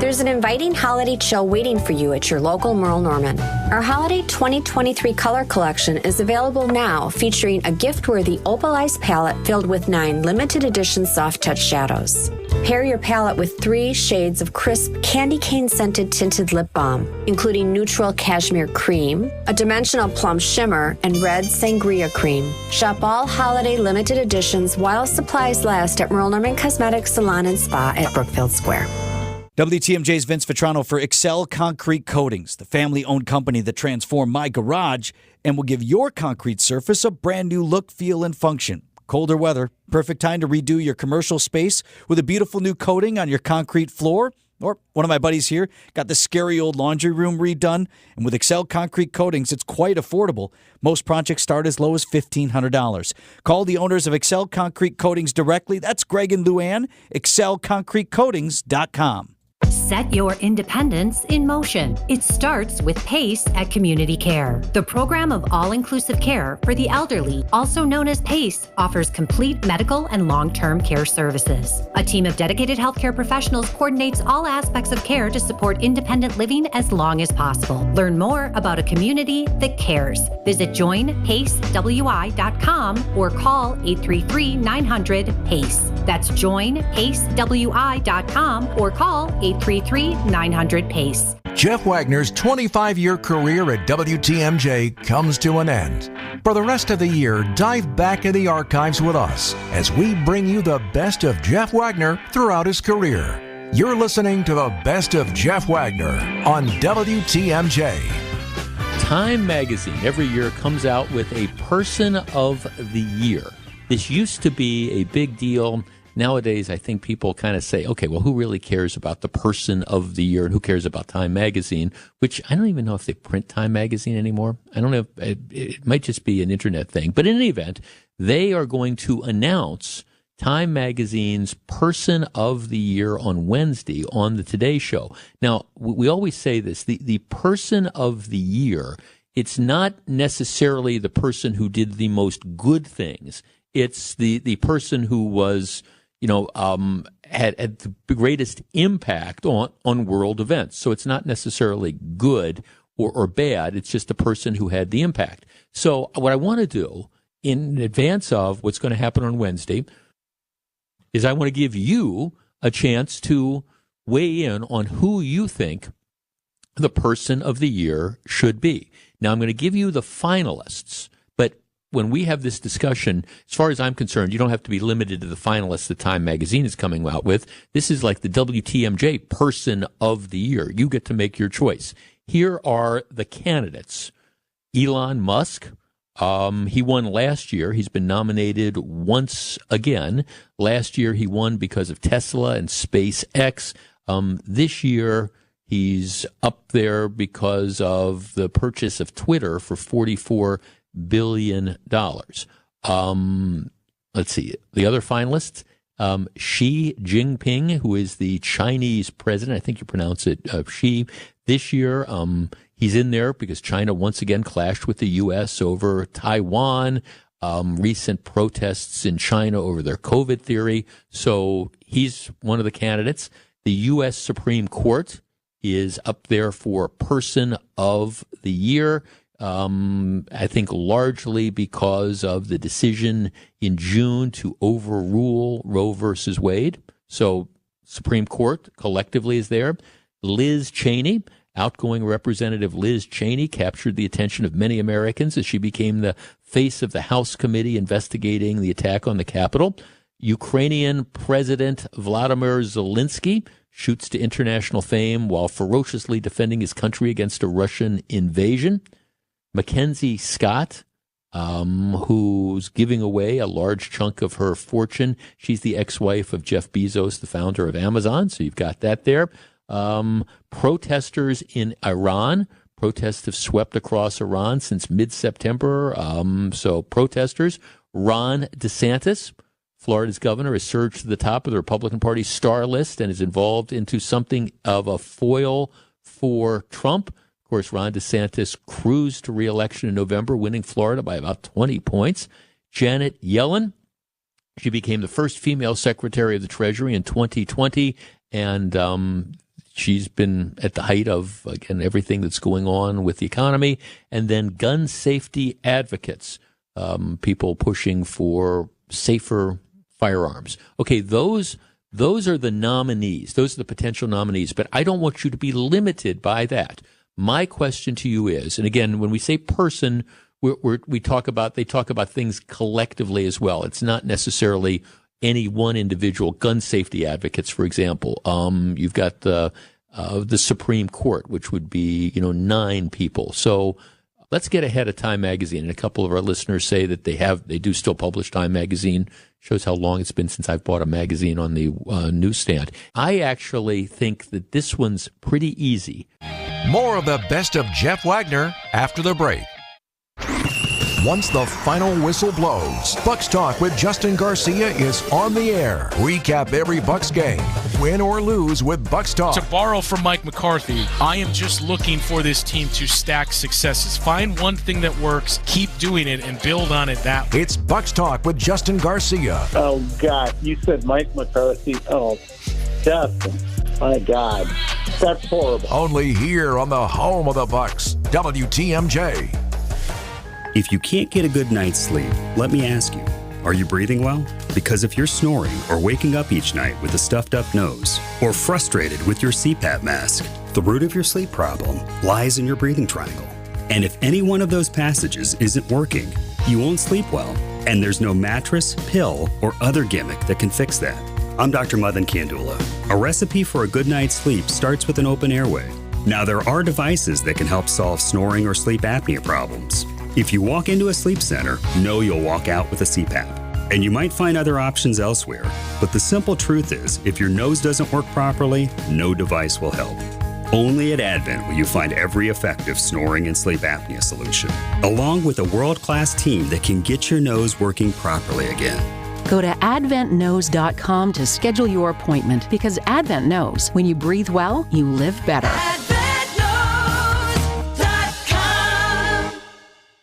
Speaker 10: There's an inviting holiday chill waiting for you at your local Merle Norman. Our holiday 2023 color collection is available now, featuring a gift-worthy opalized palette filled with 9 limited edition soft touch shadows. Pair your palette with 3 shades of crisp candy cane scented tinted lip balm, including neutral cashmere cream, a dimensional plum shimmer, and red sangria cream. Shop all holiday limited editions while supplies last at Merle Norman Cosmetics Salon and Spa at Brookfield Square.
Speaker 28: WTMJ's Vince Vitrano for Excel Concrete Coatings, the family-owned company that transformed my garage and will give your concrete surface a brand new look, feel, and function. Colder weather, perfect time to redo your commercial space with a beautiful new coating on your concrete floor. Or one of my buddies here got the scary old laundry room redone. And with Excel Concrete Coatings, it's quite affordable. Most projects start as low as $1,500. Call the owners of Excel Concrete Coatings directly. That's Greg and Luann. ExcelConcreteCoatings.com.
Speaker 11: Set your independence in motion. It starts with PACE at Community Care. The program of all-inclusive care for the elderly, also known as PACE, offers complete medical and long-term care services. A team of dedicated healthcare professionals coordinates all aspects of care to support independent living as long as possible. Learn more about a community that cares. Visit joinpacewi.com or call 833-900-PACE. That's joinpacewi.com or call 833-900-PACE.
Speaker 17: Jeff Wagner's 25-year career at WTMJ comes to an end. For the rest of the year, dive back in the archives with us as we bring you the best of Jeff Wagner throughout his career. You're listening to the Best of Jeff Wagner on WTMJ.
Speaker 2: Time magazine every year comes out with a Person of the Year. This used to be a big deal nowadays I think people kind of say, okay, well, who really cares about the person of the year and who cares about Time Magazine, which I don't even know if they print Time Magazine anymore. I don't know. It might just be an internet thing. But in any event, they are going to announce Time Magazine's Person of the Year on Wednesday on the Today Show. Now, we always say this, the Person of the Year, it's not necessarily the person who did the most good things. It's the person who was, had the greatest impact on world events. So it's not necessarily good or bad. It's just the person who had the impact. So what I want to do in advance of what's going to happen on Wednesday is I want to give you a chance to weigh in on who you think the person of the year should be. Now, I'm going to give you the finalists, but when we have this discussion, as far as I'm concerned, you don't have to be limited to the finalists that Time Magazine is coming out with. This is like the WTMJ Person of the Year. You get to make your choice. Here are the candidates. Elon Musk. He won last year. He's been nominated once again. Last year he won because of Tesla and SpaceX. This year he's up there because of the purchase of Twitter for $44 billion. Let's see. The other finalists, Xi Jinping, who is the Chinese president. I think you pronounce it Xi. This year, he's in there because China once again clashed with the U.S. over Taiwan, recent protests in China over their COVID theory. So he's one of the candidates. The U.S. Supreme Court is up there for Person of the Year. I think largely because of the decision in June to overrule Roe versus Wade. So Supreme Court collectively is there. Liz Cheney, outgoing Representative Liz Cheney, captured the attention of many Americans as she became the face of the House committee investigating the attack on the Capitol. Ukrainian President Vladimir Zelensky shoots to international fame while ferociously defending his country against a Russian invasion. Mackenzie Scott, who's giving away a large chunk of her fortune. She's the ex-wife of Jeff Bezos, the founder of Amazon, so you've got that there. Protesters in Iran. Protests have swept across Iran since mid-September. So protesters. Ron DeSantis, Florida's governor, has surged to the top of the Republican Party's star list and is involved into something of a foil for Trump. Of course, Ron DeSantis cruised to re-election in November, winning Florida by about 20 points. Janet Yellen, she became the first female Secretary of the Treasury in 2020, and she's been at the height of, again, everything that's going on with the economy. And then gun safety advocates, people pushing for safer firearms. Okay, those are the nominees. Those are the potential nominees. But I don't want you to be limited by that. My question to you is, and again, when we say person, they talk about things collectively as well. It's not necessarily any one individual. Gun safety advocates, for example. You've got the Supreme Court, which would be 9 people. So let's get ahead of Time Magazine. And a couple of our listeners say that they do still publish Time Magazine. Shows how long it's been since I've bought a magazine on the newsstand. I actually think that this one's pretty easy.
Speaker 17: More of the best of Jeff Wagner after the break. Once the final whistle blows, Bucks Talk with Justin Garcia is on the air. Recap every Bucks game, win or lose with Bucks Talk.
Speaker 7: To borrow from Mike McCarthy, I am just looking for this team to stack successes. Find one thing that works, keep doing it, and build on it that way.
Speaker 17: It's Bucks Talk with Justin Garcia.
Speaker 12: Oh, God. You said Mike McCarthy. Oh, Justin. My God. That's horrible.
Speaker 17: Only here on the home of the Bucks, WTMJ.
Speaker 13: If you can't get a good night's sleep, let me ask you, are you breathing well? Because if you're snoring or waking up each night with a stuffed up nose, or frustrated with your CPAP mask, the root of your sleep problem lies in your breathing triangle. And if any one of those passages isn't working, you won't sleep well. And there's no mattress, pill, or other gimmick that can fix that. I'm Dr. Madan Kandula. A recipe for a good night's sleep starts with an open airway. Now, there are devices that can help solve snoring or sleep apnea problems. If you walk into a sleep center, know you'll walk out with a CPAP. And you might find other options elsewhere, but the simple truth is, if your nose doesn't work properly, no device will help. Only at Advent will you find every effective snoring and sleep apnea solution, along with a world-class team that can get your nose working properly again.
Speaker 5: Go to adventknows.com to schedule your appointment, because Advent knows when you breathe well, you live better.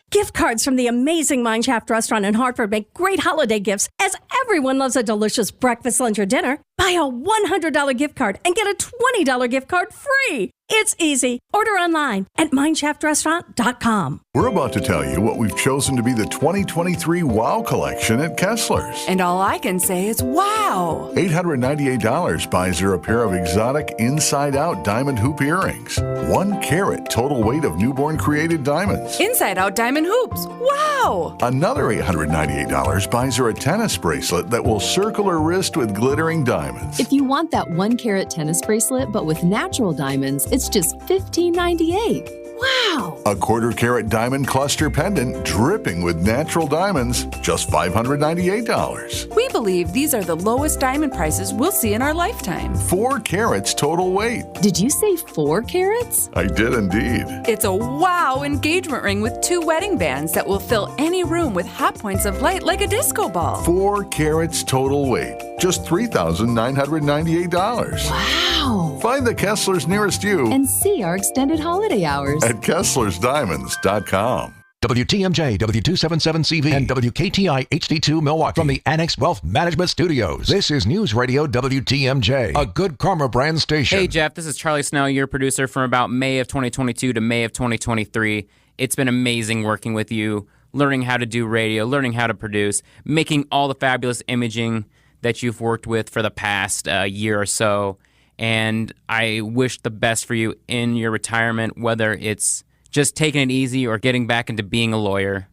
Speaker 4: Gift cards from the amazing Mine Shaft Restaurant in Hartford make great holiday gifts, as everyone loves a delicious breakfast, lunch, or dinner. Buy a $100 gift card and get a $20 gift card free. It's easy. Order online at mineshaftrestaurant.com.
Speaker 14: We're about to tell you what we've chosen to be the 2023 Wow Collection at Kessler's.
Speaker 15: And all I can say is wow.
Speaker 14: $898 buys her a pair of exotic inside-out diamond hoop earrings. 1 carat total weight of newborn created diamonds.
Speaker 15: Inside-out diamond hoops. Wow.
Speaker 14: Another $898 buys her a tennis bracelet that will circle her wrist with glittering diamonds.
Speaker 16: If you want that 1 carat tennis bracelet but with natural diamonds, it's just $15.98. Wow!
Speaker 14: A 1/4 carat diamond cluster pendant dripping with natural diamonds, just $598.
Speaker 15: We believe these are the lowest diamond prices we'll see in our lifetime.
Speaker 14: 4 carats total weight.
Speaker 16: Did you say 4 carats?
Speaker 14: I did indeed.
Speaker 15: It's a wow engagement ring with 2 wedding bands that will fill any room with hot points of light like a disco ball.
Speaker 14: 4 carats total weight, just $3,998.
Speaker 16: Wow!
Speaker 14: Find the Kessler's nearest you
Speaker 16: and see our extended holiday hours
Speaker 14: at KesslersDiamonds.com.
Speaker 17: WTMJ, W277CV, and WKTI HD2 Milwaukee from the Annex Wealth Management Studios. This is News Radio WTMJ, a Good Karma brand station.
Speaker 18: Hey, Jeff, this is Charlie Snell, your producer from about May of 2022 to May of 2023. It's been amazing working with you, learning how to do radio, learning how to produce, making all the fabulous imaging that you've worked with for the past year or so. And I wish the best for you in your retirement, whether it's just taking it easy or getting back into being a lawyer.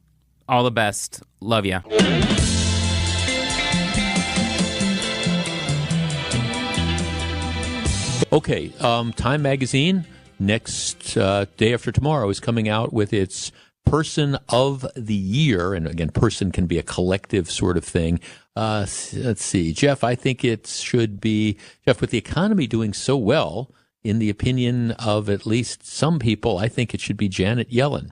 Speaker 18: All the best. Love ya.
Speaker 2: Okay, Time Magazine, next day after tomorrow, is coming out with its Person of the Year. And again, person can be a collective sort of thing. Let's see. Jeff, I think it should be, Jeff, with the economy doing so well, in the opinion of at least some people, I think it should be Janet Yellen.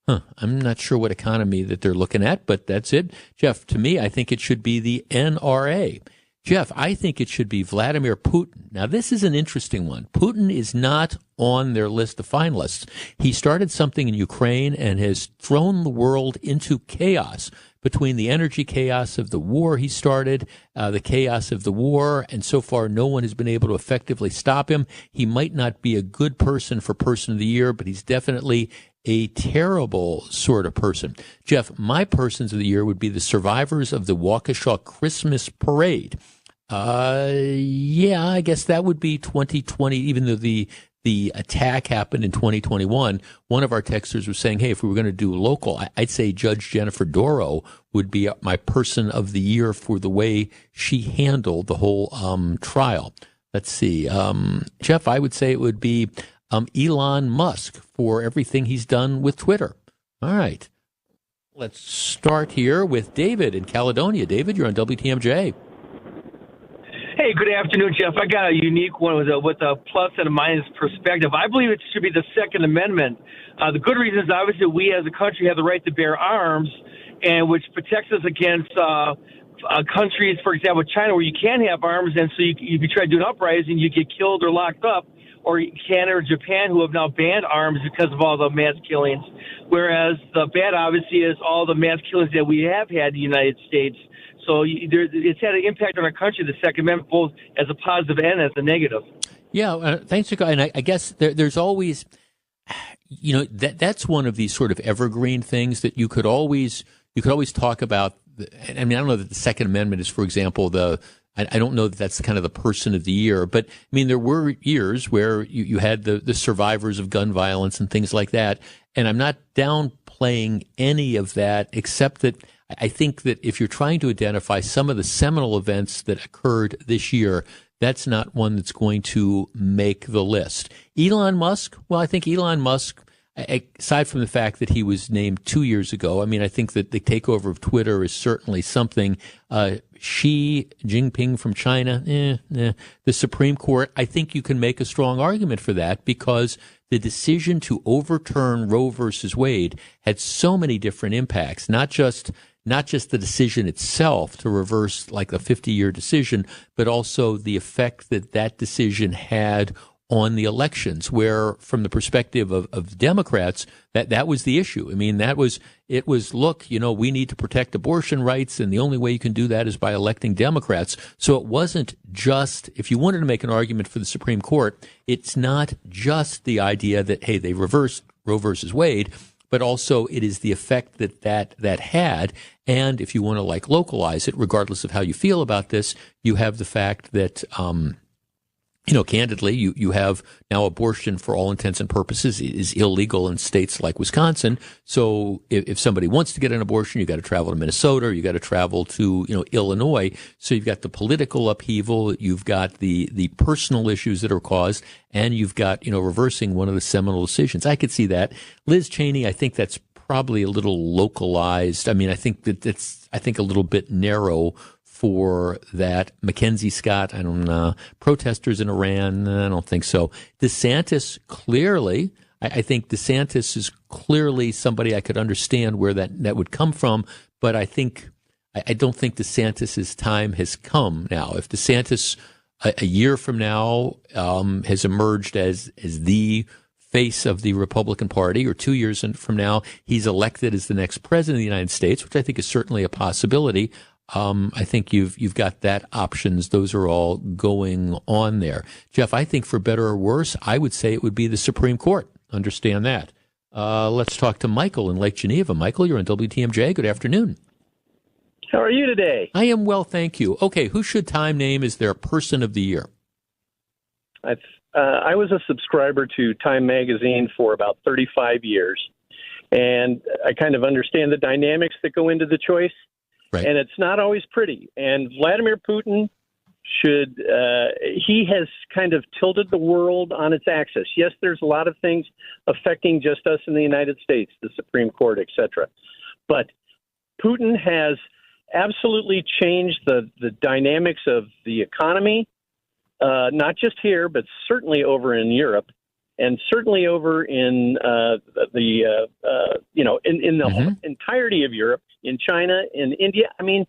Speaker 2: I'm not sure what economy that they're looking at, but that's it. Jeff, to me, I think it should be the NRA. Jeff, I think it should be Vladimir Putin. Now, this is an interesting one. Putin is not on their list of finalists. He started something in Ukraine and has thrown the world into chaos between the energy chaos of the war he started, the chaos of the war, and so far no one has been able to effectively stop him. He might not be a good person for Person of the Year, but he's definitely a terrible sort of person. Jeff, my Persons of the Year would be the survivors of the Waukesha Christmas Parade. Yeah, I guess that would be 2020, even though the attack happened in 2021. One of our texters was saying, hey, if we were going to do local, I'd say Judge Jennifer Doro would be my Person of the Year for the way she handled the whole trial. Let's see. Jeff, I would say it would be Elon Musk for everything he's done with Twitter. All right. Let's start here with David in Caledonia. David, you're on WTMJ.
Speaker 19: Hey, good afternoon, Jeff. I got a unique one with a plus and a minus perspective. I believe it should be the Second Amendment. The good reason is obviously we as a country have the right to bear arms, and which protects us against countries, for example, China, where you can't have arms, and so you try to do an uprising, you get killed or locked up, or Canada or Japan, who have now banned arms because of all the mass killings. Whereas the bad, obviously, is all the mass killings that we have had in the United States. So it's had an impact on our country, the Second Amendment, both as a positive and as a negative.
Speaker 2: Yeah, thanks, and I guess there's always, that's one of these sort of evergreen things that you could always talk about. I mean, I don't know that the Second Amendment is, for example, I don't know that that's kind of the Person of the Year, but I mean, there were years where you had the survivors of gun violence and things like that, and I'm not downplaying any of that, except that I think that if you're trying to identify some of the seminal events that occurred this year, that's not one that's going to make the list. Elon Musk, well, I think Elon Musk, aside from the fact that he was named 2 years ago, I mean, I think that the takeover of Twitter is certainly something. Xi Jinping from China, the Supreme Court, I think you can make a strong argument for that because the decision to overturn Roe versus Wade had so many different impacts, not just the decision itself to reverse like a 50-year decision, but also the effect that decision had on the elections, where from the perspective of Democrats, that was the issue. I mean, it was, look, we need to protect abortion rights, and the only way you can do that is by electing Democrats. So it wasn't just, if you wanted to make an argument for the Supreme Court, it's not just the idea that, hey, they reversed Roe versus Wade, but also it is the effect that had. And if you want to localize it, regardless of how you feel about this, you have the fact that, candidly, you have now abortion for all intents and purposes is illegal in states like Wisconsin. So if somebody wants to get an abortion, you got to travel to Minnesota, or you got to travel to, Illinois. So you've got the political upheaval, you've got the personal issues that are caused, and you've got, reversing one of the seminal decisions. I could see that. Liz Cheney, I think that's probably a little localized. I mean, I think that it's a little bit narrow for that. Mackenzie Scott, I don't know. Protesters in Iran, I don't think so. DeSantis, clearly, I think DeSantis is clearly somebody I could understand where that would come from, but I don't think DeSantis's time has come now. If DeSantis a year from now has emerged as the face of the Republican Party, or 2 years from now he's elected as the next president of the United States, which I think is certainly a possibility, I think you've got that options. Those are all going on there. Jeff, I think for better or worse, I would say it would be the Supreme Court. Understand that. Let's talk to Michael in Lake Geneva. Michael, you're on WTMJ. Good afternoon.
Speaker 1: How are you today?
Speaker 2: I am well, thank you. Okay, who should Time name as their Person of the Year?
Speaker 1: I was a subscriber to Time Magazine for about 35 years, and I kind of understand the dynamics that go into the choice. Right. And it's not always pretty. And Vladimir Putin he has kind of tilted the world on its axis. Yes, there's a lot of things affecting just us in the United States, the Supreme Court, et cetera. But Putin has absolutely changed the dynamics of the economy, not just here, but certainly over in Europe. And certainly over in the entirety of Europe, in China, in India. I mean,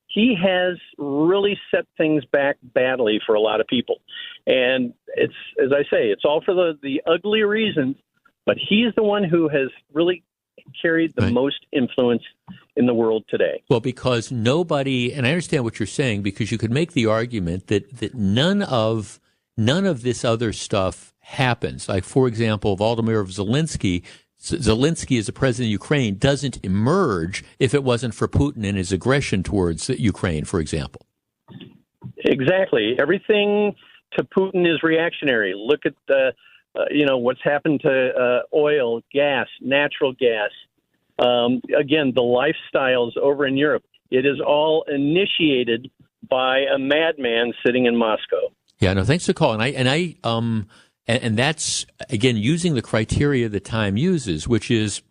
Speaker 1: he has really set things back badly for a lot of people. And it's, as I say, it's all for the ugly reasons, but he's the one who has really carried the most influence in the world today. Well, because nobody, and I understand what you're saying, because you could make the argument that none of this other stuff happens. Like, for example, Volodymyr Zelensky as the president of Ukraine doesn't emerge if it wasn't for Putin and his aggression towards Ukraine, for example. Exactly. Everything to Putin is reactionary. Look at what's happened to oil, gas, natural gas. Again, the lifestyles over in Europe. It is all initiated by a madman sitting in Moscow. Yeah, no, thanks for calling. And that's, again, using the criteria that Time uses, which is,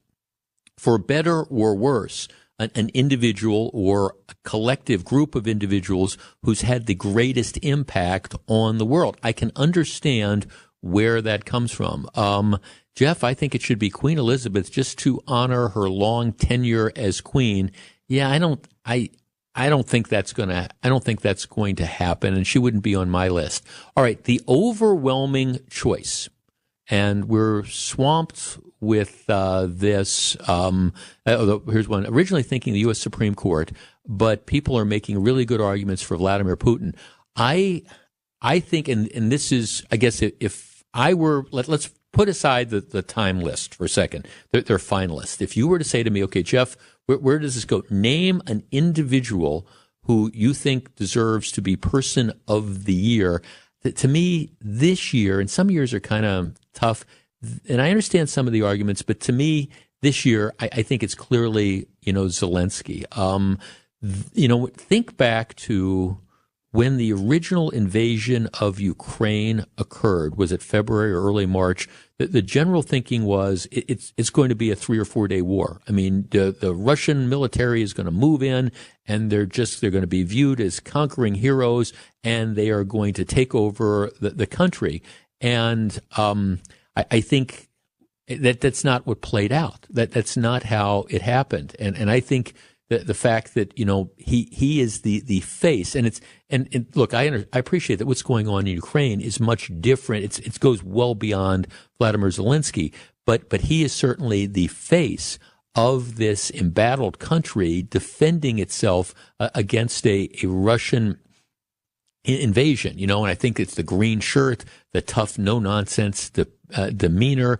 Speaker 1: for better or worse, an individual or a collective group of individuals who's had the greatest impact on the world. I can understand where that comes from. Jeff, I think it should be Queen Elizabeth, just to honor her long tenure as queen. Yeah, I don't think that's going to happen, and she wouldn't be on my list. All right, the overwhelming choice, and we're swamped with this. Here's one. Originally thinking the U.S. Supreme Court, but people are making really good arguments for Vladimir Putin. I think, and this is, I guess, if I were, let's put aside the Time list for a second. They're finalists. If you were to say to me, okay, Jeff, where does this go? Name an individual who you think deserves to be Person of the Year. To me, this year, and some years are kind of tough, and I understand some of the arguments, but to me, this year, I think it's clearly, Zelensky. Think back to
Speaker 2: when the original invasion of Ukraine occurred, was it February or early March, the general thinking was it's going to be a 3 or 4 day war. I mean, the Russian military is going to move in, and they're going to be viewed as conquering heroes, and they are going to take over the country. And I think that's not what played out. That's not how it happened. And I think the fact that, he is the face, and look, I appreciate that what's going on in Ukraine is much different. It goes well beyond Vladimir Zelensky, but he is certainly the face of this embattled country defending itself against a Russian invasion, and I think it's the green shirt, the tough, no nonsense, demeanor,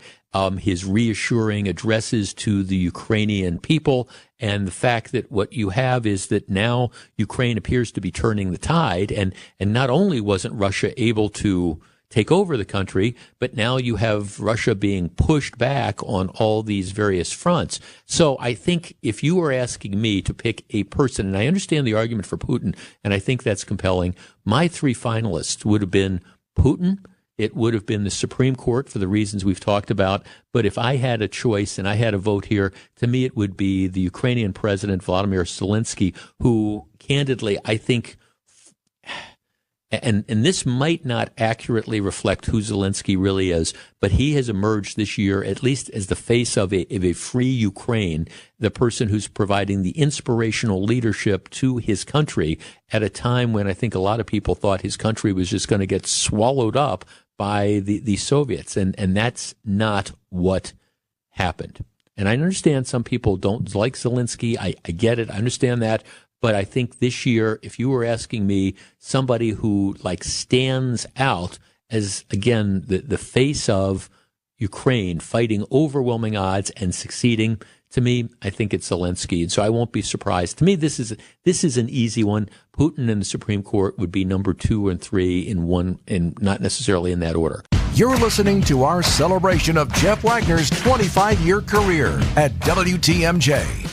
Speaker 2: his reassuring addresses to the Ukrainian people, and the fact that what you have is that now Ukraine appears to be turning the tide, and not only wasn't Russia able to take over the country, but now you have Russia being pushed back on all these various fronts. So I think if you were asking me to pick a person, and I understand the argument for Putin, and I think that's compelling, my 3 finalists would have been Putin, it would have been the Supreme Court for the reasons we've talked about. But if I had a choice and I had a vote here, to me it would be the Ukrainian president, Vladimir Zelensky, who candidly, I think, and this might not accurately reflect who Zelensky really is, but he has emerged this year at least as the face of a free Ukraine, the person who's providing the inspirational leadership to his country at a time when I think a lot of people thought his country was just going to get swallowed up by the Soviets. And that's not what happened. And I understand some people don't like Zelensky. I get it. I understand that. But I think this year, if you were asking me somebody who stands out as, again, the face of Ukraine fighting overwhelming odds and succeeding, to me, I think it's Zelensky. And so I won't be surprised. To me, this is an easy one. Putin and the Supreme Court would be number 2 and 3 in one, and not necessarily in that order.
Speaker 17: You're listening to our celebration of Jeff Wagner's 25-year career at WTMJ.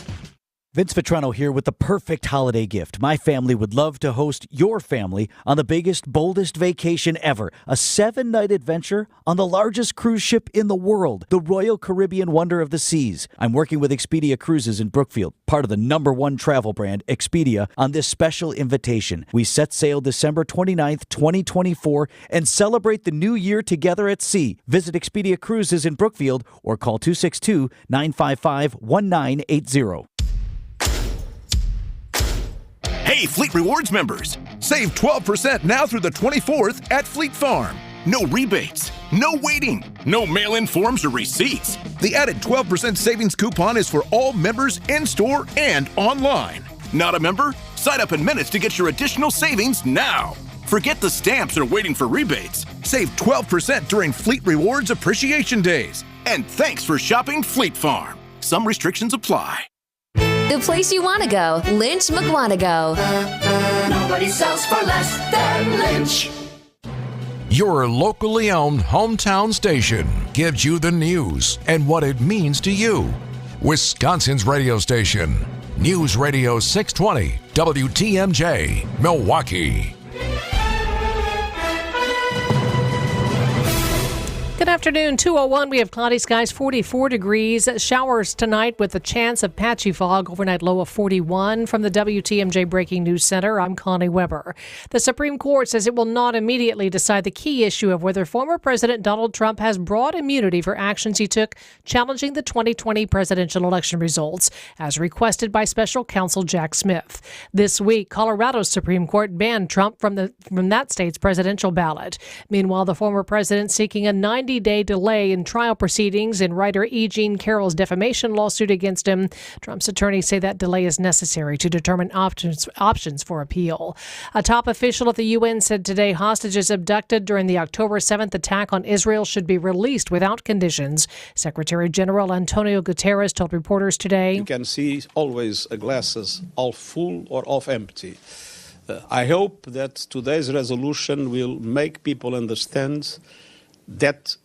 Speaker 28: Vince Vitrano here with the perfect holiday gift. My family would love to host your family on the biggest, boldest vacation ever. A 7-night adventure on the largest cruise ship in the world, the Royal Caribbean Wonder of the Seas. I'm working with Expedia Cruises in Brookfield, part of the #1 travel brand, Expedia, on this special invitation. We set sail December 29th, 2024, and celebrate the new year together at sea. Visit Expedia Cruises in Brookfield or call 262-955-1980.
Speaker 20: Hey, Fleet Rewards members! Save 12% now through the 24th at Fleet Farm. No rebates, no waiting, no mail-in forms or receipts. The added 12% savings coupon is for all members in-store and online. Not a member? Sign up in minutes to get your additional savings now. Forget the stamps or waiting for rebates. Save 12% during Fleet Rewards Appreciation Days. And thanks for shopping Fleet Farm. Some restrictions apply.
Speaker 21: The place you want to go, Lynch McWanago.
Speaker 22: Nobody sells for less than Lynch.
Speaker 17: Your locally owned hometown station gives you the news and what it means to you. Wisconsin's radio station, News Radio 620 WTMJ, Milwaukee.
Speaker 23: Good afternoon, 2:01. We have cloudy skies, 44 degrees. Showers tonight with a chance of patchy fog. Overnight low of 41. From the WTMJ Breaking News Center, I'm Connie Weber. The Supreme Court says it will not immediately decide the key issue of whether former President Donald Trump has broad immunity for actions he took challenging the 2020 presidential election results, as requested by special counsel Jack Smith. This week, Colorado's Supreme Court banned Trump from that state's presidential ballot. Meanwhile, the former president seeking a 90-day delay in trial proceedings in writer E. Jean Carroll's defamation lawsuit against him. Trump's attorneys say that delay is necessary to determine options for appeal. A top official at the UN said today hostages abducted during the October 7th attack on Israel should be released without conditions. Secretary General Antonio Guterres told reporters today,
Speaker 24: "You can see always a glass is half full or half empty. I hope that today's resolution will make people understand that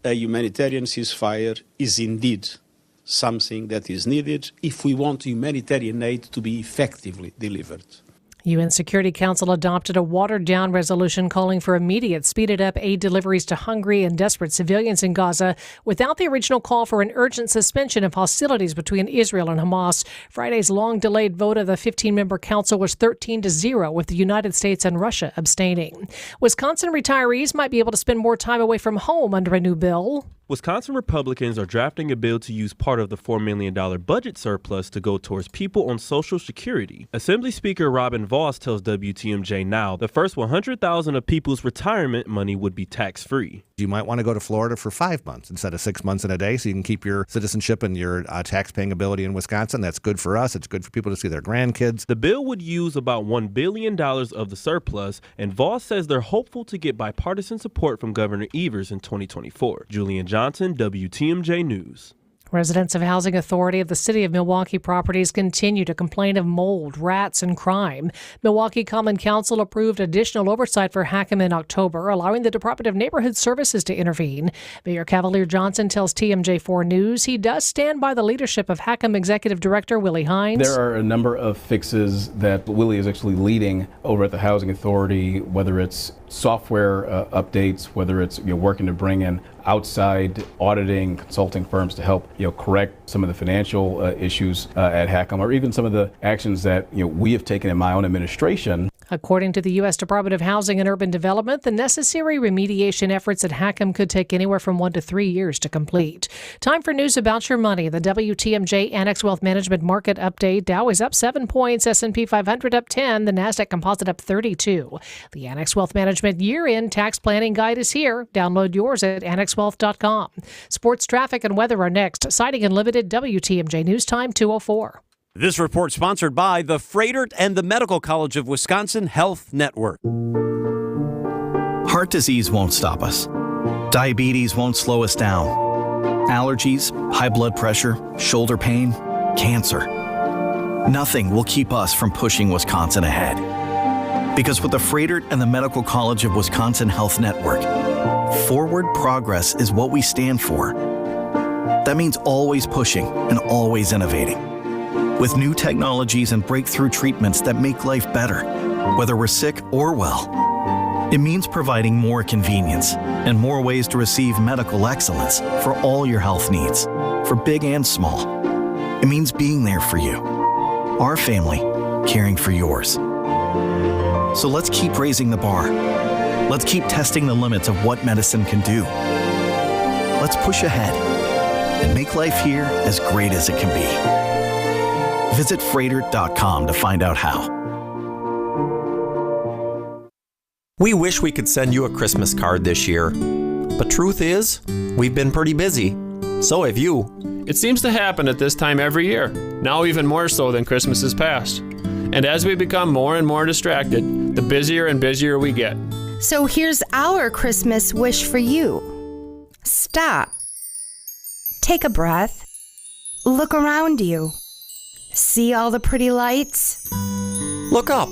Speaker 24: a humanitarian ceasefire is indeed something that is needed if we want humanitarian aid to be effectively delivered."
Speaker 23: UN Security Council adopted a watered-down resolution calling for immediate, speeded-up aid deliveries to hungry and desperate civilians in Gaza without the original call for an urgent suspension of hostilities between Israel and Hamas. Friday's long-delayed vote of the 15-member council was 13-0, with the United States and Russia abstaining. Wisconsin retirees might be able to spend more time away from home under a new bill.
Speaker 3: Wisconsin Republicans are drafting a bill to use part of the $4 million budget surplus to go towards people on Social Security. Assembly Speaker Robin Vos tells WTMJ Now the first $100,000 of people's retirement money would be tax-free.
Speaker 6: You might want to go to Florida for 5 months instead of 6 months and a day so you can keep your citizenship and your tax-paying ability in Wisconsin. That's good for us. It's good for people to see their grandkids.
Speaker 3: The bill would use about $1 billion of the surplus, and Vos says they're hopeful to get bipartisan support from Governor Evers in 2024. Julian Johnson, WTMJ News.
Speaker 23: Residents of Housing Authority of the City of Milwaukee properties continue to complain of mold, rats, and crime. Milwaukee Common Council approved additional oversight for Hackham in October, allowing the Department of Neighborhood Services to intervene. Mayor Cavalier Johnson tells TMJ4 News he does stand by the leadership of Hackham Executive Director Willie Hines.
Speaker 8: There are a number of fixes that Willie is actually leading over at the Housing Authority, whether it's software updates, whether it's working to bring in outside auditing consulting firms to help correct some of the financial issues at Hackham, or even some of the actions that we have taken in my own administration.
Speaker 23: According to the U.S. Department of Housing and Urban Development, the necessary remediation efforts at Hackham could take anywhere from 1 to 3 years to complete. Time for news about your money. The WTMJ Annex Wealth Management Market Update. Dow is up 7 points, S&P 500 up 10, the NASDAQ Composite up 32. The Annex Wealth Management Year-End Tax Planning Guide is here. Download yours at annexwealth.com. Sports, traffic, and weather are next. Sighting Unlimited, WTMJ News Time 2:04.
Speaker 9: This report sponsored by the Fredert and the Medical College of Wisconsin Health Network.
Speaker 10: Heart disease won't stop us. Diabetes won't slow us down. Allergies, high blood pressure, shoulder pain, cancer. Nothing will keep us from pushing Wisconsin ahead. Because with the Fredert and the Medical College of Wisconsin Health Network, forward progress is what we stand for. That means always pushing and always innovating. With new technologies and breakthrough treatments that make life better, whether we're sick or well. It means providing more convenience and more ways to receive medical excellence for all your health needs, for big and small. It means being there for you, our family, caring for yours. So let's keep raising the bar. Let's keep testing the limits of what medicine can do. Let's push ahead and make life here as great as it can be. Visit Fredert.com to find out how.
Speaker 25: We wish we could send you a Christmas card this year, but truth is, we've been pretty busy. So have you.
Speaker 26: It seems to happen at this time every year, now even more so than Christmas is past. And as we become more and more distracted, the busier and busier we get.
Speaker 27: So here's our Christmas wish for you. Stop. Take a breath. Look around you. See all the pretty lights?
Speaker 25: Look up.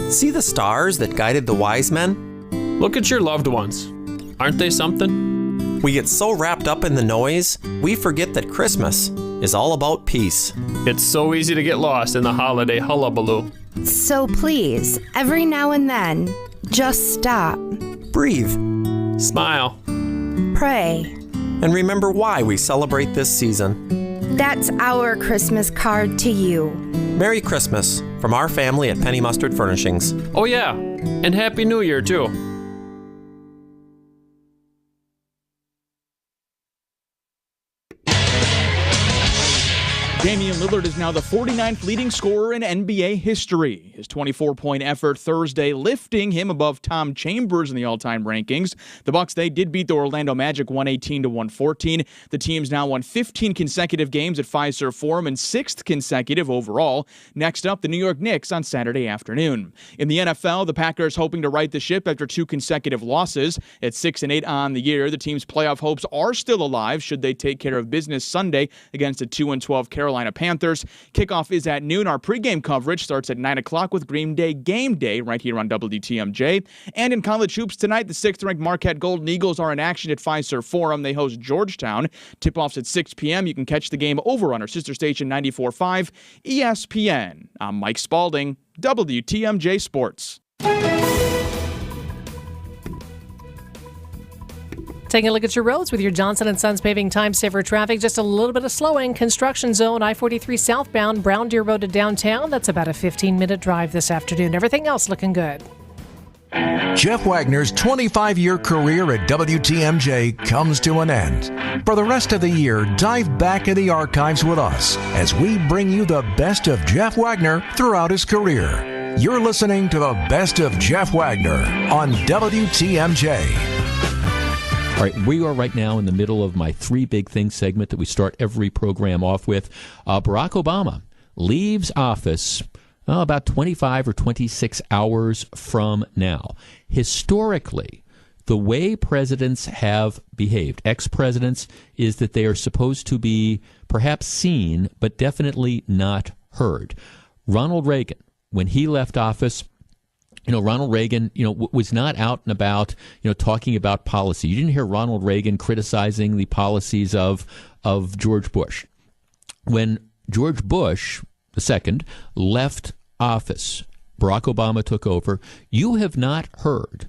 Speaker 25: See the stars that guided the wise men?
Speaker 26: Look at your loved ones. Aren't they something?
Speaker 25: We get so wrapped up in the noise, we forget that Christmas is all about peace.
Speaker 26: It's so easy to get lost in the holiday hullabaloo.
Speaker 27: So please, every now and then, just stop.
Speaker 25: Breathe.
Speaker 26: Smile.
Speaker 27: Pray.
Speaker 25: And remember why we celebrate this season.
Speaker 27: That's our Christmas card to you.
Speaker 25: Merry Christmas from our family at Penny Mustard Furnishings.
Speaker 26: Oh yeah, and Happy New Year too.
Speaker 29: Damian Lillard is now the 49th leading scorer in NBA history. His 24-point effort Thursday lifting him above Tom Chambers in the all-time rankings. The Bucks, they did beat the Orlando Magic 118-114. The team's now won 15 consecutive games at Fiserv Forum and 6th consecutive overall. Next up, the New York Knicks on Saturday afternoon. In the NFL, the Packers hoping to right the ship after 2 consecutive losses. At 6-8 on the year, the team's playoff hopes are still alive should they take care of business Sunday against a 2-12 Carolina Panthers. Kickoff is at noon. Our pregame coverage starts at 9 o'clock with Green Day Game Day right here on WTMJ. And in college hoops tonight, the 6th-ranked Marquette Golden Eagles are in action at Fiserv Forum. They host Georgetown. Tip-offs at 6 p.m. You can catch the game over on our sister station 94.5 ESPN. I'm Mike Spalding. WTMJ Sports.
Speaker 23: Taking a look at your roads with your Johnson & Sons Paving Time Saver traffic. Just a little bit of slowing. Construction zone, I-43 southbound, Brown Deer Road to downtown. That's about a 15-minute drive this afternoon. Everything else looking good.
Speaker 17: Jeff Wagner's 25-year career at WTMJ comes to an end. For the rest of the year, dive back in the archives with us as we bring you the best of Jeff Wagner throughout his career. You're listening to the Best of Jeff Wagner on WTMJ.
Speaker 2: All right, we are right now in the middle of my three big things segment that we start every program off with. Barack Obama leaves office about 25 or 26 hours from now. Historically, the way presidents have behaved, ex-presidents, is that they are supposed to be perhaps seen, but definitely not heard. Ronald Reagan, when he left office, Ronald Reagan, was not out and about, talking about policy. You didn't hear Ronald Reagan criticizing the policies of George Bush. When George Bush II left office, Barack Obama took over. You have not heard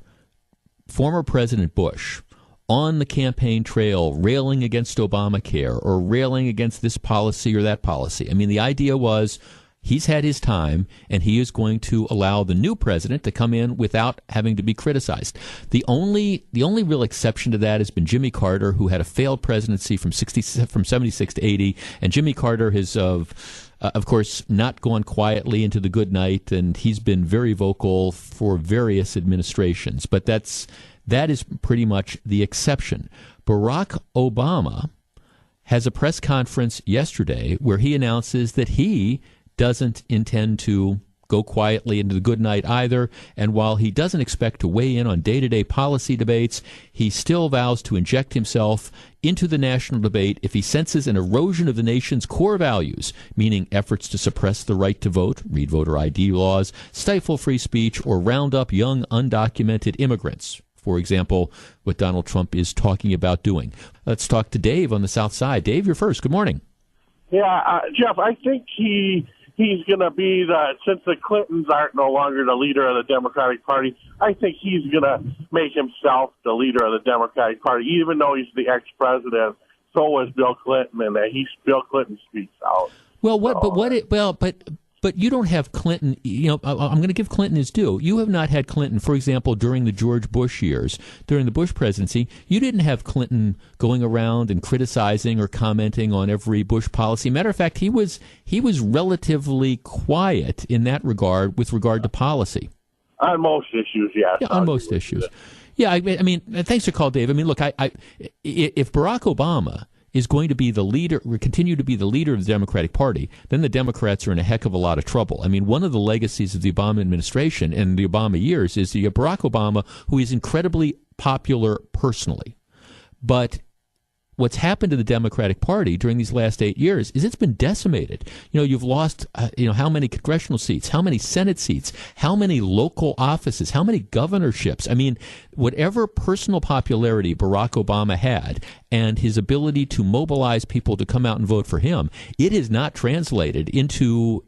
Speaker 2: former President Bush on the campaign trail railing against Obamacare or railing against this policy or that policy. I mean, the idea was, he's had his time, and he is going to allow the new president to come in without having to be criticized. The only real exception to that has been Jimmy Carter, who had a failed presidency from 76 to 80, and Jimmy Carter has, of course, not gone quietly into the good night, and he's been very vocal for various administrations. But that is pretty much the exception. Barack Obama has a press conference yesterday where he announces that he doesn't intend to go quietly into the good night either, and while he doesn't expect to weigh in on day-to-day policy debates, he still vows to inject himself into the national debate if he senses an erosion of the nation's core values, meaning efforts to suppress the right to vote, read voter ID laws, stifle free speech, or round up young undocumented immigrants. For example, what Donald Trump is talking about doing. Let's talk to Dave on the South Side. Dave, you're first. Good morning.
Speaker 4: Yeah, Jeff, I think he's going to be since the Clintons aren't no longer the leader of the Democratic Party, I think he's going to make himself the leader of the Democratic Party, even though he's the ex-president. So was Bill Clinton, and Bill Clinton speaks out.
Speaker 2: Well, but you don't have Clinton. I'm going to give Clinton his due. You have not had Clinton, for example, during the George Bush years, during the Bush presidency. You didn't have Clinton going around and criticizing or commenting on every Bush policy. Matter of fact, he was relatively quiet in that regard with regard to policy.
Speaker 4: On most issues, yes.
Speaker 2: Yeah, on most issues. Yeah, I mean, thanks for the call, Dave. I mean, look, if Barack Obama is going to be the leader, continue to be the leader of the Democratic Party, then the Democrats are in a heck of a lot of trouble. I mean, one of the legacies of the Obama administration and the Obama years is the Barack Obama, who is incredibly popular personally. But what's happened to the Democratic Party during these last 8 years is it's been decimated. You've lost, how many congressional seats, how many Senate seats, how many local offices, how many governorships. I mean, whatever personal popularity Barack Obama had and his ability to mobilize people to come out and vote for him, it is not translated into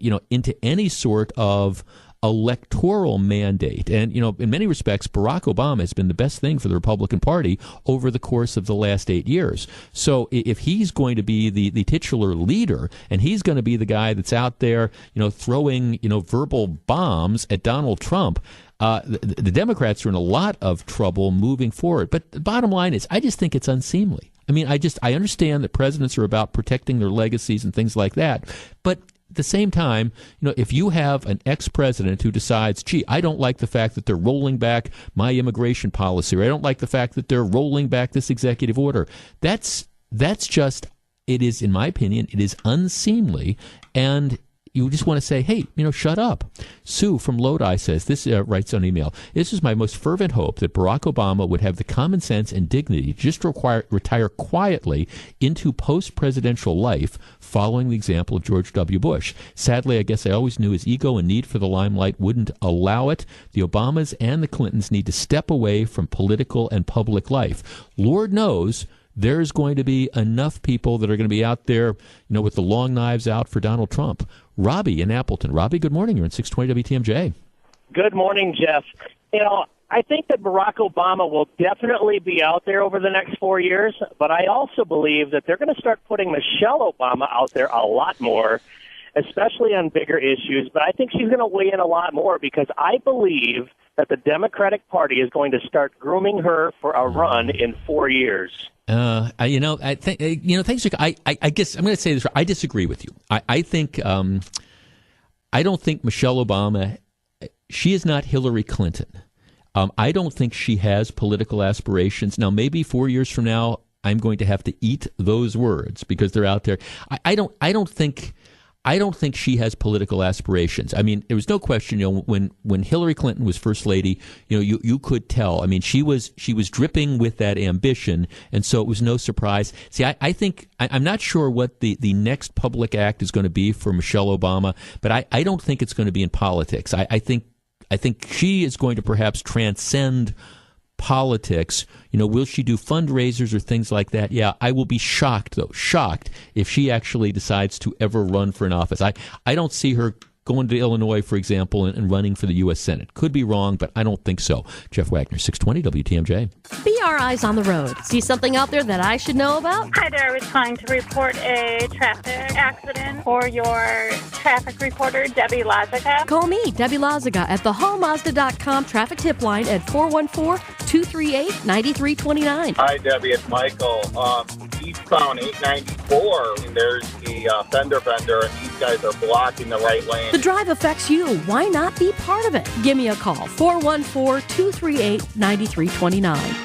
Speaker 2: any sort of electoral mandate. And, in many respects, Barack Obama has been the best thing for the Republican Party over the course of the last 8 years. So if he's going to be the titular leader and he's going to be the guy that's out there, throwing, verbal bombs at Donald Trump, the Democrats are in a lot of trouble moving forward. But the bottom line is, I just think it's unseemly. I mean, I understand that presidents are about protecting their legacies and things like that. But at the same time, if you have an ex-president who decides, gee, I don't like the fact that they're rolling back my immigration policy, or I don't like the fact that they're rolling back this executive order, that's just, it is, in my opinion, it is unseemly, and you just want to say, hey, shut up. Sue from Lodi says, writes on email, this is my most fervent hope that Barack Obama would have the common sense and dignity to just retire quietly into post-presidential life following the example of George W. Bush. Sadly, I guess I always knew his ego and need for the limelight wouldn't allow it. The Obamas and the Clintons need to step away from political and public life. Lord knows there's going to be enough people that are going to be out there, with the long knives out for Donald Trump. Robbie in Appleton. Robbie, good morning. You're in 620 WTMJ.
Speaker 5: Good morning, Jeff. I think that Barack Obama will definitely be out there over the next 4 years, but I also believe that they're going to start putting Michelle Obama out there a lot more, especially on bigger issues. But I think she's going to weigh in a lot more because I believe that the Democratic Party is going to start grooming her for a run in 4 years.
Speaker 2: Thanks. I guess I'm going to say this. I disagree with you. I think I don't think Michelle Obama. She is not Hillary Clinton. I don't think she has political aspirations. Now, maybe 4 years from now, I'm going to have to eat those words because they're out there. I don't think she has political aspirations. I mean, there was no question. When Hillary Clinton was first lady, you could tell. I mean, she was dripping with that ambition, and so it was no surprise. See, I think I'm not sure what the next public act is going to be for Michelle Obama, but I don't think it's going to be in politics. I think she is going to perhaps transcend politics. Will she do fundraisers or things like that? Yeah, I will be shocked if she actually decides to ever run for an office. I don't see her going to Illinois, for example, and running for the U.S. Senate. Could be wrong, but I don't think so. Jeff Wagner, 620 WTMJ.
Speaker 7: Be our eyes on the road. See something out there that I should know about?
Speaker 11: Hi there. I was trying to report a traffic accident for your traffic reporter, Debbie Lazica.
Speaker 7: Call me, Debbie Lazica, at thehallmazda.com traffic tip line at 414-238-9329.
Speaker 12: Hi, Debbie. It's Michael. Eastbound 894, and there's a fender bender, and these guys are blocking the right lane.
Speaker 7: The drive affects you. Why not be part of it? Give me a call, 414-238-9329.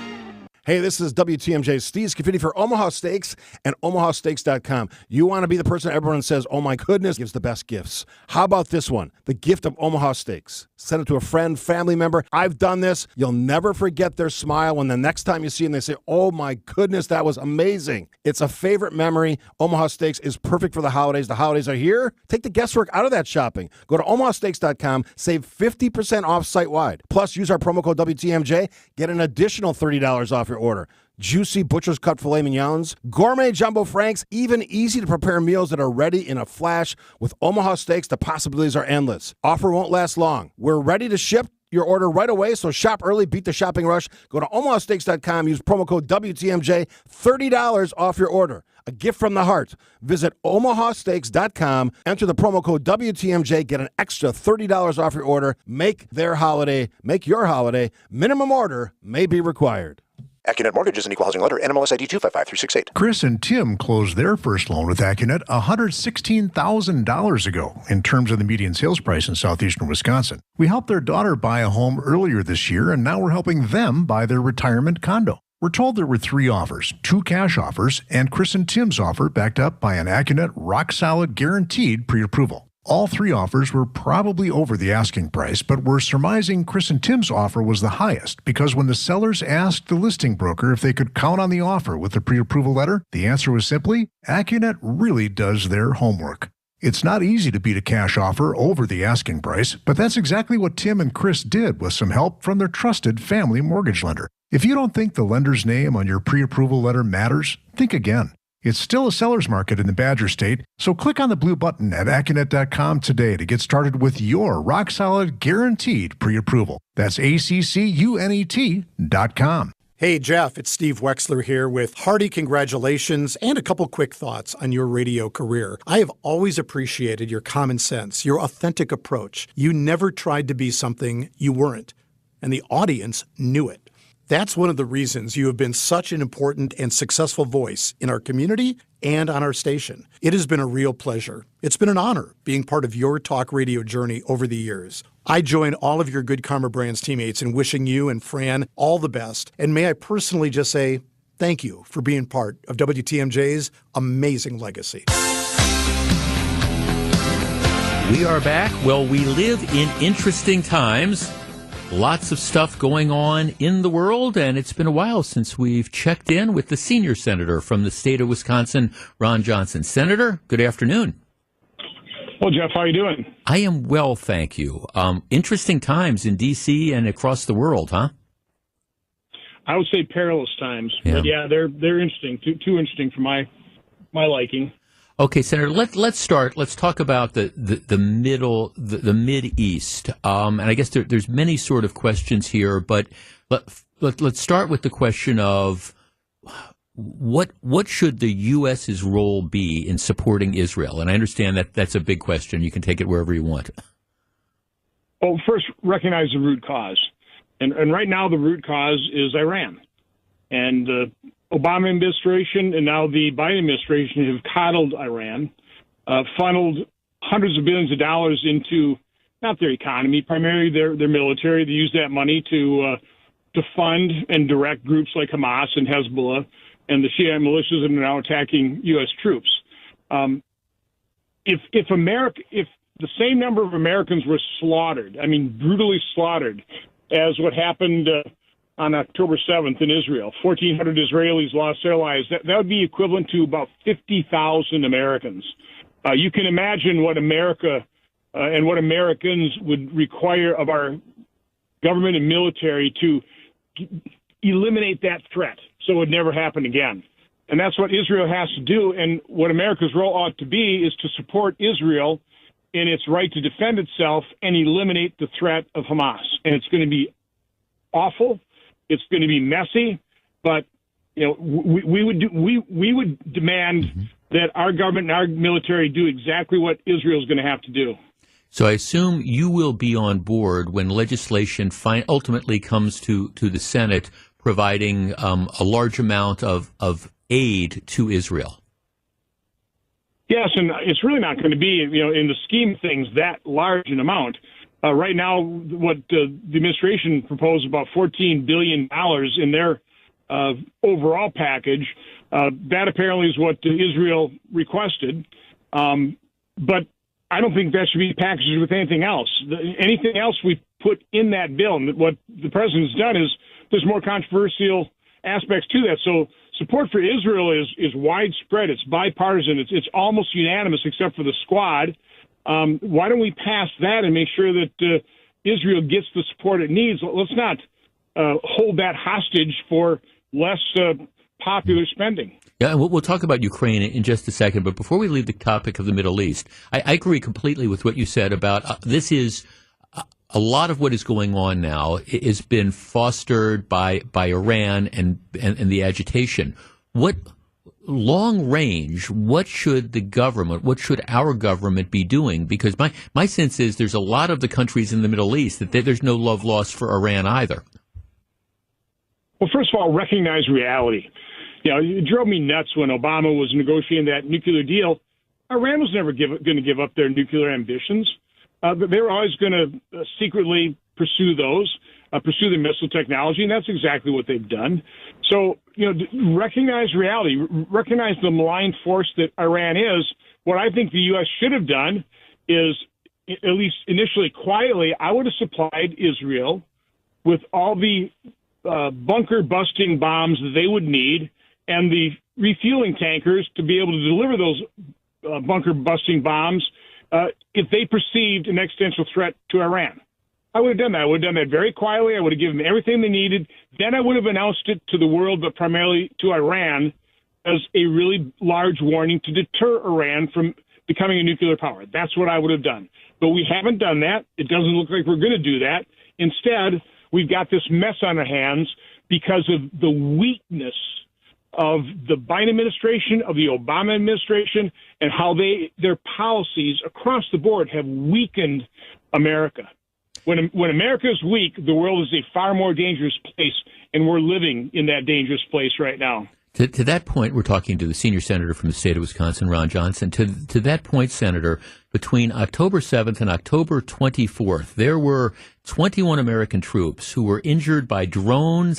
Speaker 13: Hey, this is WTMJ Steve Scafidi for Omaha Steaks and omahasteaks.com. You want to be the person everyone says, oh my goodness, gives the best gifts. How about this one? The gift of Omaha Steaks. Send it to a friend, family member. I've done this. You'll never forget their smile when the next time you see them, they say, oh my goodness, that was amazing. It's a favorite memory. Omaha Steaks is perfect for the holidays. The holidays are here. Take the guesswork out of that shopping. Go to omahasteaks.com, save 50% off site-wide. Plus, use our promo code WTMJ, get an additional $30 off your order. Juicy butcher's cut filet mignons, gourmet jumbo franks, even easy to prepare meals that are ready in a flash. With Omaha Steaks, the possibilities are endless. Offer won't last long. We're ready to ship your order right away, so shop early, beat the shopping rush. Go to omahasteaks.com, use promo code WTMJ, $30 off your order. A gift from the heart. Visit omahasteaks.com, enter the promo code WTMJ, get an extra $30 off your order. Make your holiday. Minimum order may be required.
Speaker 14: Accunet Mortgage is an equal housing lender. NMLS ID 255368.
Speaker 15: Chris and Tim closed their first loan with Accunet $116,000 ago in terms of the median sales price in southeastern Wisconsin. We helped their daughter buy a home earlier this year, and now we're helping them buy their retirement condo. We're told there were 3 offers, 2 cash offers, and Chris and Tim's offer backed up by an Accunet rock-solid guaranteed pre-approval. All 3 offers were probably over the asking price, but we're surmising Chris and Tim's offer was the highest because when the sellers asked the listing broker if they could count on the offer with the pre-approval letter, the answer was simply, Accunet really does their homework. It's not easy to beat a cash offer over the asking price, but that's exactly what Tim and Chris did with some help from their trusted family mortgage lender. If you don't think the lender's name on your pre-approval letter matters, think again. It's still a seller's market in the Badger State, so click on the blue button at Accunet.com today to get started with your rock-solid guaranteed pre-approval. That's ACCUNET.com.
Speaker 16: Hey, Jeff, it's Steve Wexler here with hearty congratulations and a couple quick thoughts on your radio career. I have always appreciated your common sense, your authentic approach. You never tried to be something you weren't, and the audience knew it. That's one of the reasons you have been such an important and successful voice in our community and on our station. It has been a real pleasure. It's been an honor being part of your talk radio journey over the years. I join all of your Good Karma Brands teammates in wishing you and Fran all the best. And may I personally just say thank you for being part of WTMJ's amazing legacy.
Speaker 2: We are back. Well, we live in interesting times. Lots of stuff going on in the world, and it's been a while since we've checked in with the senior senator from the state of Wisconsin, Ron Johnson. Senator, good afternoon.
Speaker 18: Well, Jeff, how are you doing?
Speaker 2: I am well, thank you. Interesting times in D.C. and across the world, huh?
Speaker 18: I would say perilous times.
Speaker 2: Yeah.
Speaker 18: But yeah, they're interesting. Too interesting for my liking.
Speaker 2: Okay, Senator. Let's start. Let's talk about the Mid East. And I guess there's many sort of questions here, but let's start with the question of what should the U.S.'s role be in supporting Israel? And I understand that that's a big question. You can take it wherever you want.
Speaker 18: Well, first, recognize the root cause. And right now, the root cause is Iran. And the Obama administration and now the Biden administration have coddled Iran, funneled hundreds of billions of dollars into not their economy, primarily their military. They use that money to fund and direct groups like Hamas and Hezbollah and the Shiite militias that are now attacking U.S. troops. If the same number of Americans were slaughtered, I mean brutally slaughtered, as what happened on October 7th in Israel, 1,400 Israelis lost their lives, that would be equivalent to about 50,000 Americans. You can imagine what America and what Americans would require of our government and military to eliminate that threat so it would never happen again. And that's what Israel has to do. And what America's role ought to be is to support Israel in its right to defend itself and eliminate the threat of Hamas. And it's going to be awful. It's going to be messy. But we would demand that our government and our military do exactly what Israel's going to have to do.
Speaker 2: So I assume you will be on board when legislation ultimately comes to the Senate, providing a large amount of aid to Israel.
Speaker 18: Yes, and it's really not going to be, in the scheme of things, that large an amount. Right now, what the administration proposed, about $14 billion in their overall package. That apparently is what Israel requested. But I don't think that should be packaged with anything else. Anything else we put in that bill, and what the president's done is there's more controversial aspects to that. So support for Israel is widespread. It's bipartisan. It's almost unanimous except for the squad. Why don't we pass that and make sure that Israel gets the support it needs? Let's not hold that hostage for less popular spending.
Speaker 2: Yeah, and we'll talk about Ukraine in just a second. But before we leave the topic of the Middle East, I agree completely with what you said about this is a lot of what is going on now has been fostered by Iran and the agitation. What long range, what should our government be doing? Because my sense is there's a lot of the countries in the Middle East that there's no love lost for Iran either.
Speaker 18: Well, first of all, recognize reality. It drove me nuts when Obama was negotiating that nuclear deal. Iran was never going to give up their nuclear ambitions. They were always going to secretly pursue pursue the missile technology, and that's exactly what they've done. So, recognize reality, recognize the malign force that Iran is. What I think the U.S. should have done is, at least initially quietly, I would have supplied Israel with all the bunker-busting bombs that they would need and the refueling tankers to be able to deliver those bunker-busting bombs if they perceived an existential threat to Iran. I would have done that. I would have done that very quietly. I would have given them everything they needed. Then I would have announced it to the world, but primarily to Iran, as a really large warning to deter Iran from becoming a nuclear power. That's what I would have done. But we haven't done that. It doesn't look like we're going to do that. Instead, we've got this mess on our hands because of the weakness of the Biden administration, of the Obama administration, and how their policies across the board have weakened America. When America is weak, the world is a far more dangerous place, and we're living in that dangerous place right now.
Speaker 2: To that point, we're talking to the senior senator from the state of Wisconsin, Ron Johnson. To that point, Senator, between October 7th and October 24th, there were 21 American troops who were injured by drone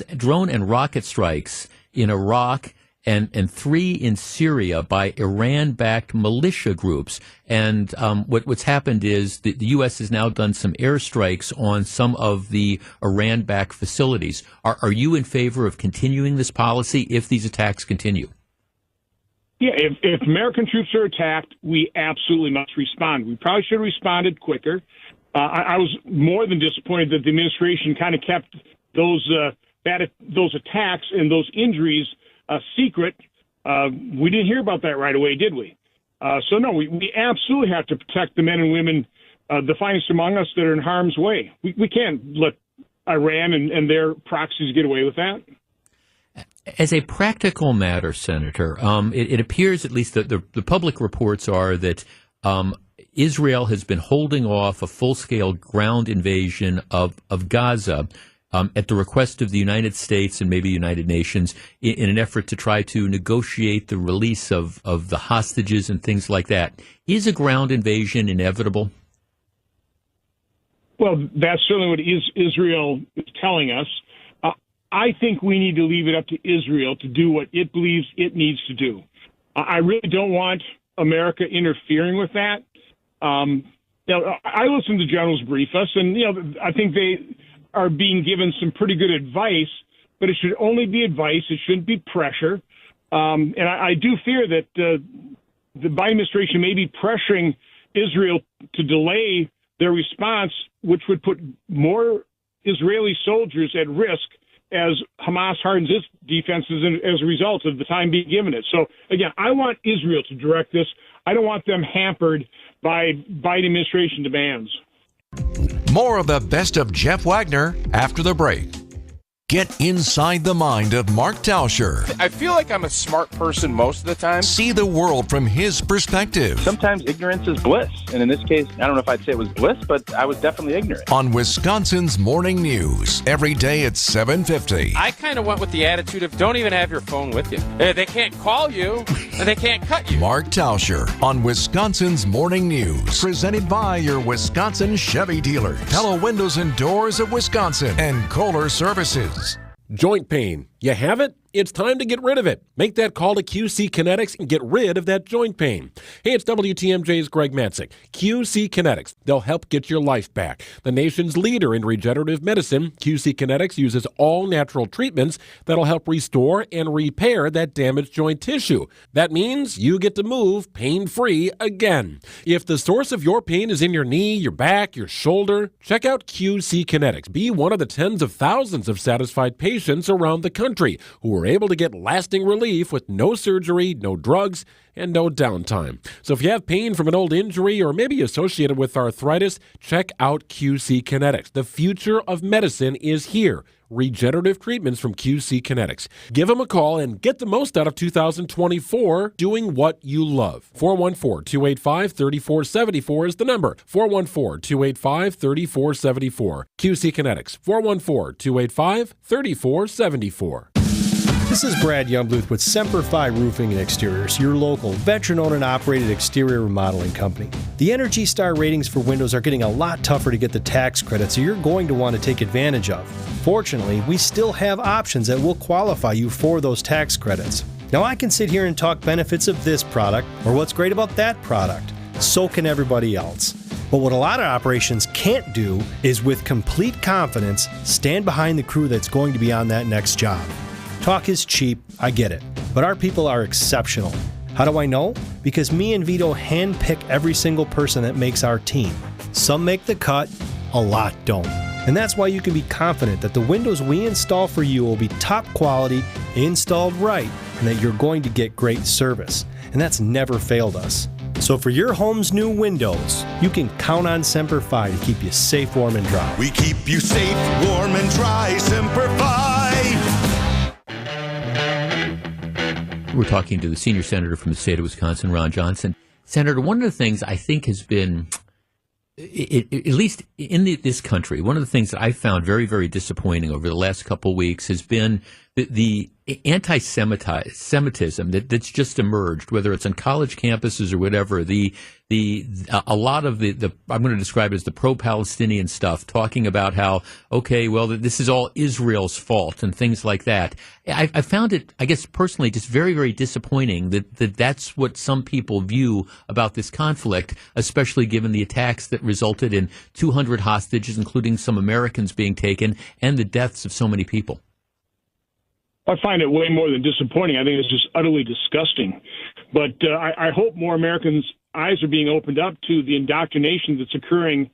Speaker 2: and rocket strikes in Iraq and 3 in Syria by Iran-backed militia groups. And what's happened is the U.S. has now done some airstrikes on some of the Iran-backed facilities. Are you in favor of continuing this policy if these attacks continue?
Speaker 18: Yeah, if American troops are attacked, we absolutely must respond. We probably should have responded quicker. I was more than disappointed that the administration kind of kept those those attacks and those injuries secret. We didn't hear about that right away, did we? So, no, we absolutely have to protect the men and women, the finest among us, that are in harm's way. We can't let Iran and their proxies get away with that.
Speaker 2: As a practical matter, Senator, it appears, at least the public reports are, that Israel has been holding off a full-scale ground invasion of Gaza at the request of the United States and maybe the United Nations in an effort to try to negotiate the release of the hostages and things like that. Is a ground invasion inevitable?
Speaker 18: Well, that's certainly what Israel is telling us. I think we need to leave it up to Israel to do what it believes it needs to do. I really don't want America interfering with that. I listened to Generals brief us, and I think they are being given some pretty good advice, but it should only be advice. It shouldn't be pressure. And I do fear that the Biden administration may be pressuring Israel to delay their response, which would put more Israeli soldiers at risk as Hamas hardens its defenses as a result of the time being given it. So, again, I want Israel to direct this. I don't want them hampered by Biden administration demands.
Speaker 17: More of the best of Jeff Wagner after the break. Get inside the mind of Mark Tauscher.
Speaker 1: I feel like I'm a smart person most of the time.
Speaker 17: See the world from his perspective.
Speaker 1: Sometimes ignorance is bliss. And in this case, I don't know if I'd say it was bliss, but I was definitely ignorant.
Speaker 17: On Wisconsin's Morning News, every day at 7:50.
Speaker 1: I kind of went with the attitude of don't even have your phone with you. They can't call you, and they can't cut you.
Speaker 17: Mark Tauscher on Wisconsin's Morning News. Presented by your Wisconsin Chevy dealer. Pella Windows and Doors of Wisconsin and Kohler Services.
Speaker 3: Joint pain. You have it? It's time to get rid of it. Make that call to QC Kinetics and get rid of that joint pain. Hey, it's WTMJ's Greg Matzik. QC Kinetics. They'll help get your life back. The nation's leader in regenerative medicine, QC Kinetics uses all natural treatments that'll help restore and repair that damaged joint tissue. That means you get to move pain-free again. If the source of your pain is in your knee, your back, your shoulder, check out QC Kinetics. Be one of the tens of thousands of satisfied patients around the country who are able to get lasting relief with no surgery, no drugs, and no downtime. So if you have pain from an old injury or maybe associated with arthritis, check out QC Kinetics. The future of medicine is here. Regenerative treatments from QC Kinetics. Give them a call and get the most out of 2024 doing what you love. 414-285-3474 is the number. 414-285-3474. QC Kinetics. 414-285-3474.
Speaker 6: This is Brad Youngbluth with Semper Fi Roofing and Exteriors, your local veteran-owned and operated exterior remodeling company. The Energy Star ratings for windows are getting a lot tougher to get the tax credit, so you're going to want to take advantage of. Fortunately, we still have options that will qualify you for those tax credits. Now, I can sit here and talk benefits of this product or what's great about that product. So can everybody else. But what a lot of operations can't do is, with complete confidence, stand behind the crew that's going to be on that next job. Talk is cheap, I get it, but our people are exceptional. How do I know? Because me and Vito handpick every single person that makes our team. Some make the cut, a lot don't. And that's why you can be confident that the windows we install for you will be top quality, installed right, and that you're going to get great service. And that's never failed us. So for your home's new windows, you can count on Semper Fi to keep you safe, warm, and dry.
Speaker 19: We keep you safe, warm, and dry. Semper Fi.
Speaker 2: We're talking to the senior senator from the state of Wisconsin, Ron Johnson. Senator, one of the things I think has been, at least in this country, one of the things that I found very, very disappointing over the last couple of weeks has been the anti-Semitism that's just emerged, whether it's on college campuses or whatever. A lot of the I'm going to describe it as the pro-Palestinian stuff, talking about how, okay, well, this is all Israel's fault and things like that. I found it, I guess personally, just very, very disappointing that that's what some people view about this conflict, especially given the attacks that resulted in 200 hostages, including some Americans being taken, and the deaths of so many people.
Speaker 18: I find it way more than disappointing. I think it's just utterly disgusting. But I hope more Americans' eyes are being opened up to the indoctrination that's occurring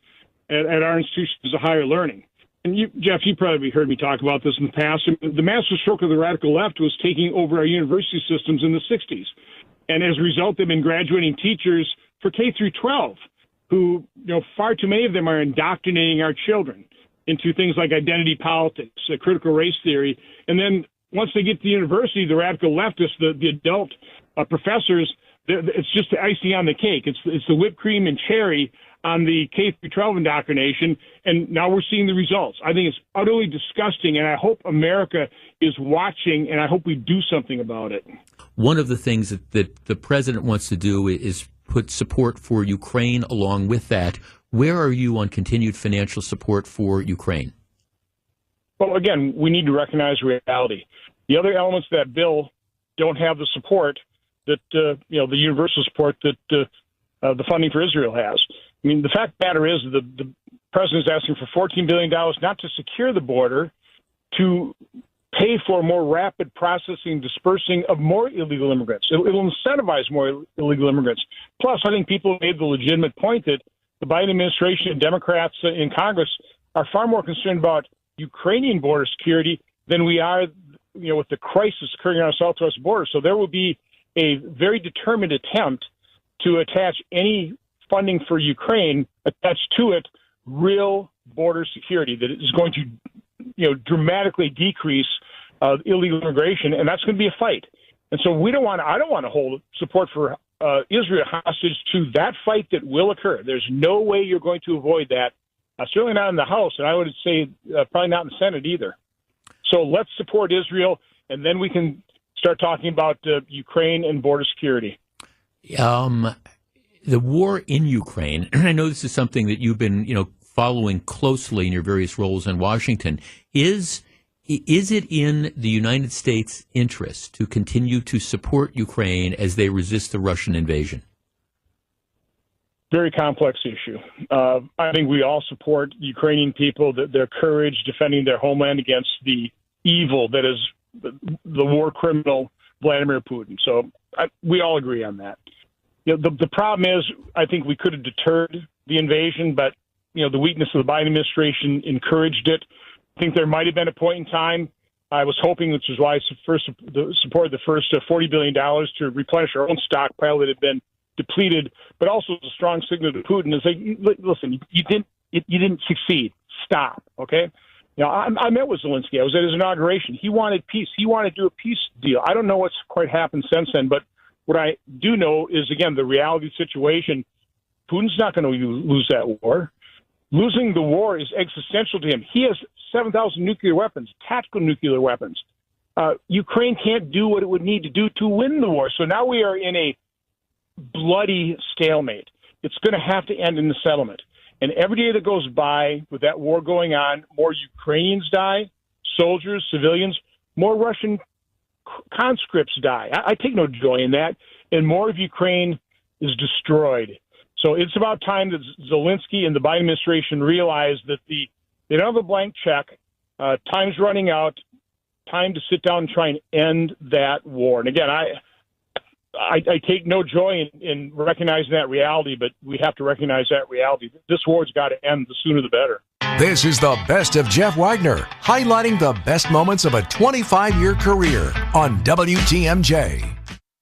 Speaker 18: at our institutions of higher learning. and Jeff, you probably heard me talk about this in the past. The masterstroke of the radical left was taking over our university systems in the 60s. And as a result, they've been graduating teachers for K through 12 who, far too many of them are indoctrinating our children into things like identity politics, critical race theory. And then once they get to the university, the radical leftists, the adult professors, it's just the icing on the cake. It's the whipped cream and cherry on the K through 12 indoctrination, and now we're seeing the results. I think it's utterly disgusting, and I hope America is watching, and I hope we do something about it.
Speaker 2: One of the things that the president wants to do is put support for Ukraine along with that. Where are you on continued financial support for Ukraine?
Speaker 18: Well, again, we need to recognize reality. The other elements of that bill don't have the support that, the universal support that the funding for Israel has. I mean, the fact of the matter is the president is asking for $14 billion not to secure the border, to pay for more rapid processing, dispersing of more illegal immigrants. It will incentivize more illegal immigrants. Plus, I think people made the legitimate point that the Biden administration and Democrats in Congress are far more concerned about Ukrainian border security than we are, with the crisis occurring on our southwest border. So there will be a very determined attempt to attach any funding for Ukraine, attached to it real border security that is going to, dramatically decrease illegal immigration, and that's going to be a fight. And so I don't want to hold support for Israel hostage to that fight that will occur. There's no way you're going to avoid that. Certainly not in the House, and I would say probably not in the Senate either. So let's support Israel, and then we can start talking about Ukraine and border security.
Speaker 2: The war in Ukraine, and I know this is something that you've been, following closely in your various roles in Washington. Is it in the United States' interest to continue to support Ukraine as they resist the Russian invasion?
Speaker 18: Very complex issue. I think we all support Ukrainian people, their courage defending their homeland against the evil that is the war criminal Vladimir Putin. So we all agree on that. The problem is, I think we could have deterred the invasion, but the weakness of the Biden administration encouraged it. I think there might have been a point in time I was hoping, which is why I supported the first $40 billion to replenish our own stockpile that had been depleted, but also as a strong signal to Putin is like, listen, you didn't succeed. Stop, okay? I met with Zelensky. I was at his inauguration. He wanted peace. He wanted to do a peace deal. I don't know what's quite happened since then, but what I do know is, again, the reality of the situation. Putin's not going to lose that war. Losing the war is existential to him. He has 7,000 nuclear weapons, tactical nuclear weapons. Ukraine can't do what it would need to do to win the war. So now we are in a bloody stalemate. It's going to have to end in the settlement. And every day that goes by with that war going on, more Ukrainians die, soldiers, civilians, more Russian conscripts die. I take no joy in that. And more of Ukraine is destroyed. So it's about time that Zelensky and the Biden administration realize that they don't have a blank check. Time's running out. Time to sit down and try and end that war. And again, I take no joy in recognizing that reality, but we have to recognize that reality. This war's got to end. The sooner the better.
Speaker 17: This is the Best of Jeff Wagner, highlighting the best moments of a 25-year career on WTMJ.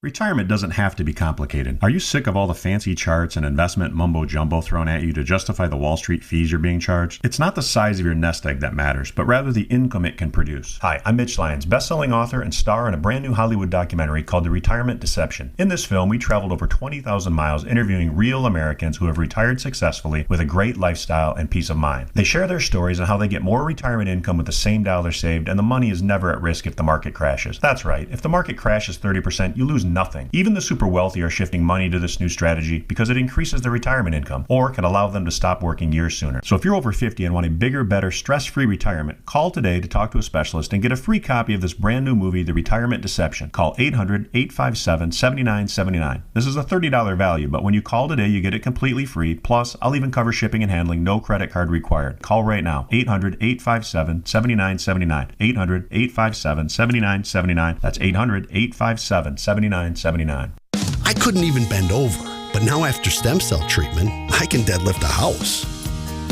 Speaker 8: Retirement doesn't have to be complicated. Are you sick of all the fancy charts and investment mumbo-jumbo thrown at you to justify the Wall Street fees you're being charged? It's not the size of your nest egg that matters, but rather the income it can produce. Hi, I'm Mitch Lyons, best-selling author and star in a brand new Hollywood documentary called The Retirement Deception. In this film, we traveled over 20,000 miles interviewing real Americans who have retired successfully with a great lifestyle and peace of mind. They share their stories on how they get more retirement income with the same dollar saved, and the money is never at risk if the market crashes. That's right, if the market crashes 30%, you lose nothing. Even the super wealthy are shifting money to this new strategy because it increases their retirement income or can allow them to stop working years sooner. So if you're over 50 and want a bigger, better, stress-free retirement, call today to talk to a specialist and get a free copy of this brand new movie, The Retirement Deception. Call 800-857-7979. This is a $30 value, but when you call today, you get it completely free. Plus, I'll even cover shipping and handling, no credit card required. Call right now, 800-857-7979. 800-857-7979. That's 800-857-7979.
Speaker 9: I couldn't even bend over, but now after stem cell treatment, I can deadlift a house.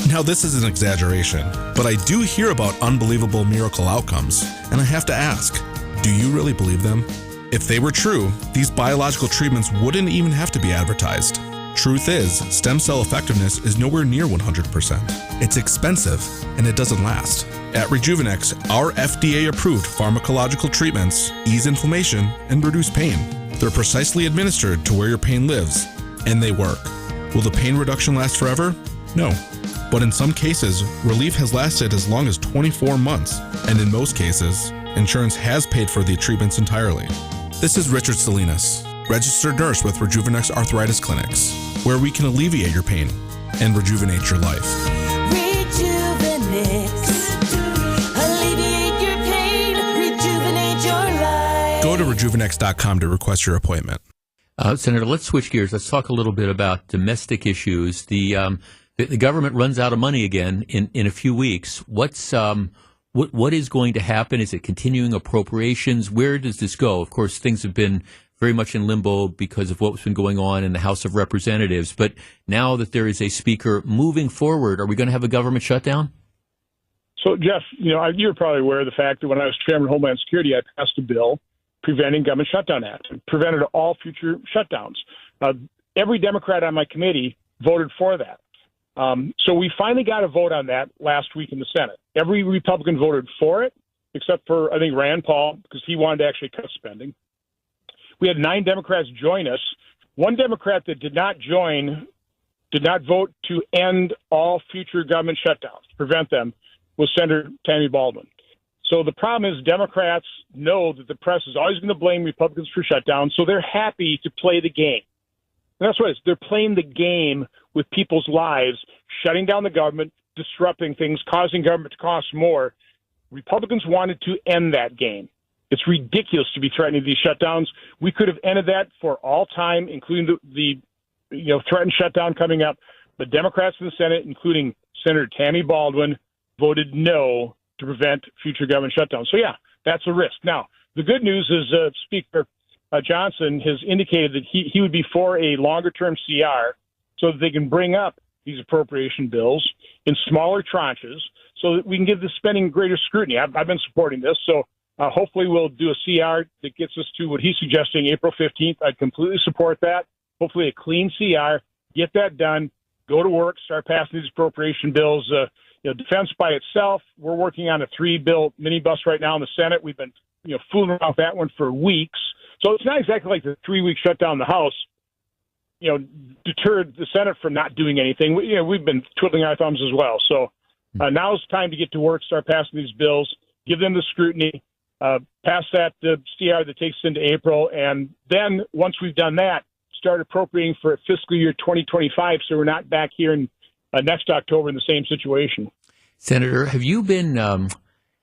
Speaker 9: Now, this is an exaggeration, but I do hear about unbelievable miracle outcomes, and I have to ask, do you really believe them? If they were true, these biological treatments wouldn't even have to be advertised. Truth is, stem cell effectiveness is nowhere near 100%. It's expensive, and it doesn't last. At Rejuvenex, our FDA-approved pharmacological treatments ease inflammation and reduce pain. They're precisely administered to where your pain lives, and they work. Will the pain reduction last forever? No. But in some cases, relief has lasted as long as 24 months, and in most cases, insurance has paid for the treatments entirely. This is Richard Salinas, registered nurse with Rejuvenex Arthritis Clinics, where we can alleviate your pain and rejuvenate your life.
Speaker 10: Alleviate your pain, rejuvenate your life.
Speaker 9: Go to rejuvenex.com to request your appointment.
Speaker 2: Senator, let's switch gears. Let's talk a little bit about domestic issues. The government runs out of money again in a few weeks. What is going to happen? Is it continuing appropriations? Where does this go? Of course, things have been very much in limbo because of what's been going on in the House of Representatives. But now that there is a speaker moving forward, are we going to have a government shutdown?
Speaker 18: So, Jeff, you're probably aware of the fact that when I was chairman of Homeland Security, I passed a bill preventing Government Shutdown Act. It prevented all future shutdowns. Every Democrat on my committee voted for that. So we finally got a vote on that last week in the Senate. Every Republican voted for it, except for, I think, Rand Paul, because he wanted to actually cut spending. We had 9 Democrats join us. One Democrat that did not vote to end all future government shutdowns, to prevent them, was Senator Tammy Baldwin. So the problem is Democrats know that the press is always going to blame Republicans for shutdowns, so they're happy to play the game. And that's what it is. They're playing the game with people's lives, shutting down the government, disrupting things, causing government to cost more. Republicans wanted to end that game. It's ridiculous to be threatening these shutdowns. We could have ended that for all time, including the threatened shutdown coming up. But Democrats in the Senate, including Senator Tammy Baldwin, voted no to prevent future government shutdowns. So, yeah, that's a risk. Now, the good news is Speaker Johnson has indicated that he would be for a longer-term CR so that they can bring up these appropriation bills in smaller tranches so that we can give the spending greater scrutiny. I've been supporting this, so hopefully we'll do a CR that gets us to what he's suggesting, April 15th. I'd completely support that. Hopefully a clean CR, get that done, go to work, start passing these appropriation bills. Defense by itself, we're working on a 3-bill minibus right now in the Senate. We've been fooling around with that one for weeks. So it's not exactly like the 3-week shutdown in the House, deterred the Senate from not doing anything. We've been twiddling our thumbs as well. So now it's time to get to work, start passing these bills, give them the scrutiny, pass that CR that takes us into April, and then once we've done that, start appropriating for fiscal year 2025 so we're not back here in next October in the same situation.
Speaker 2: Senator, have you been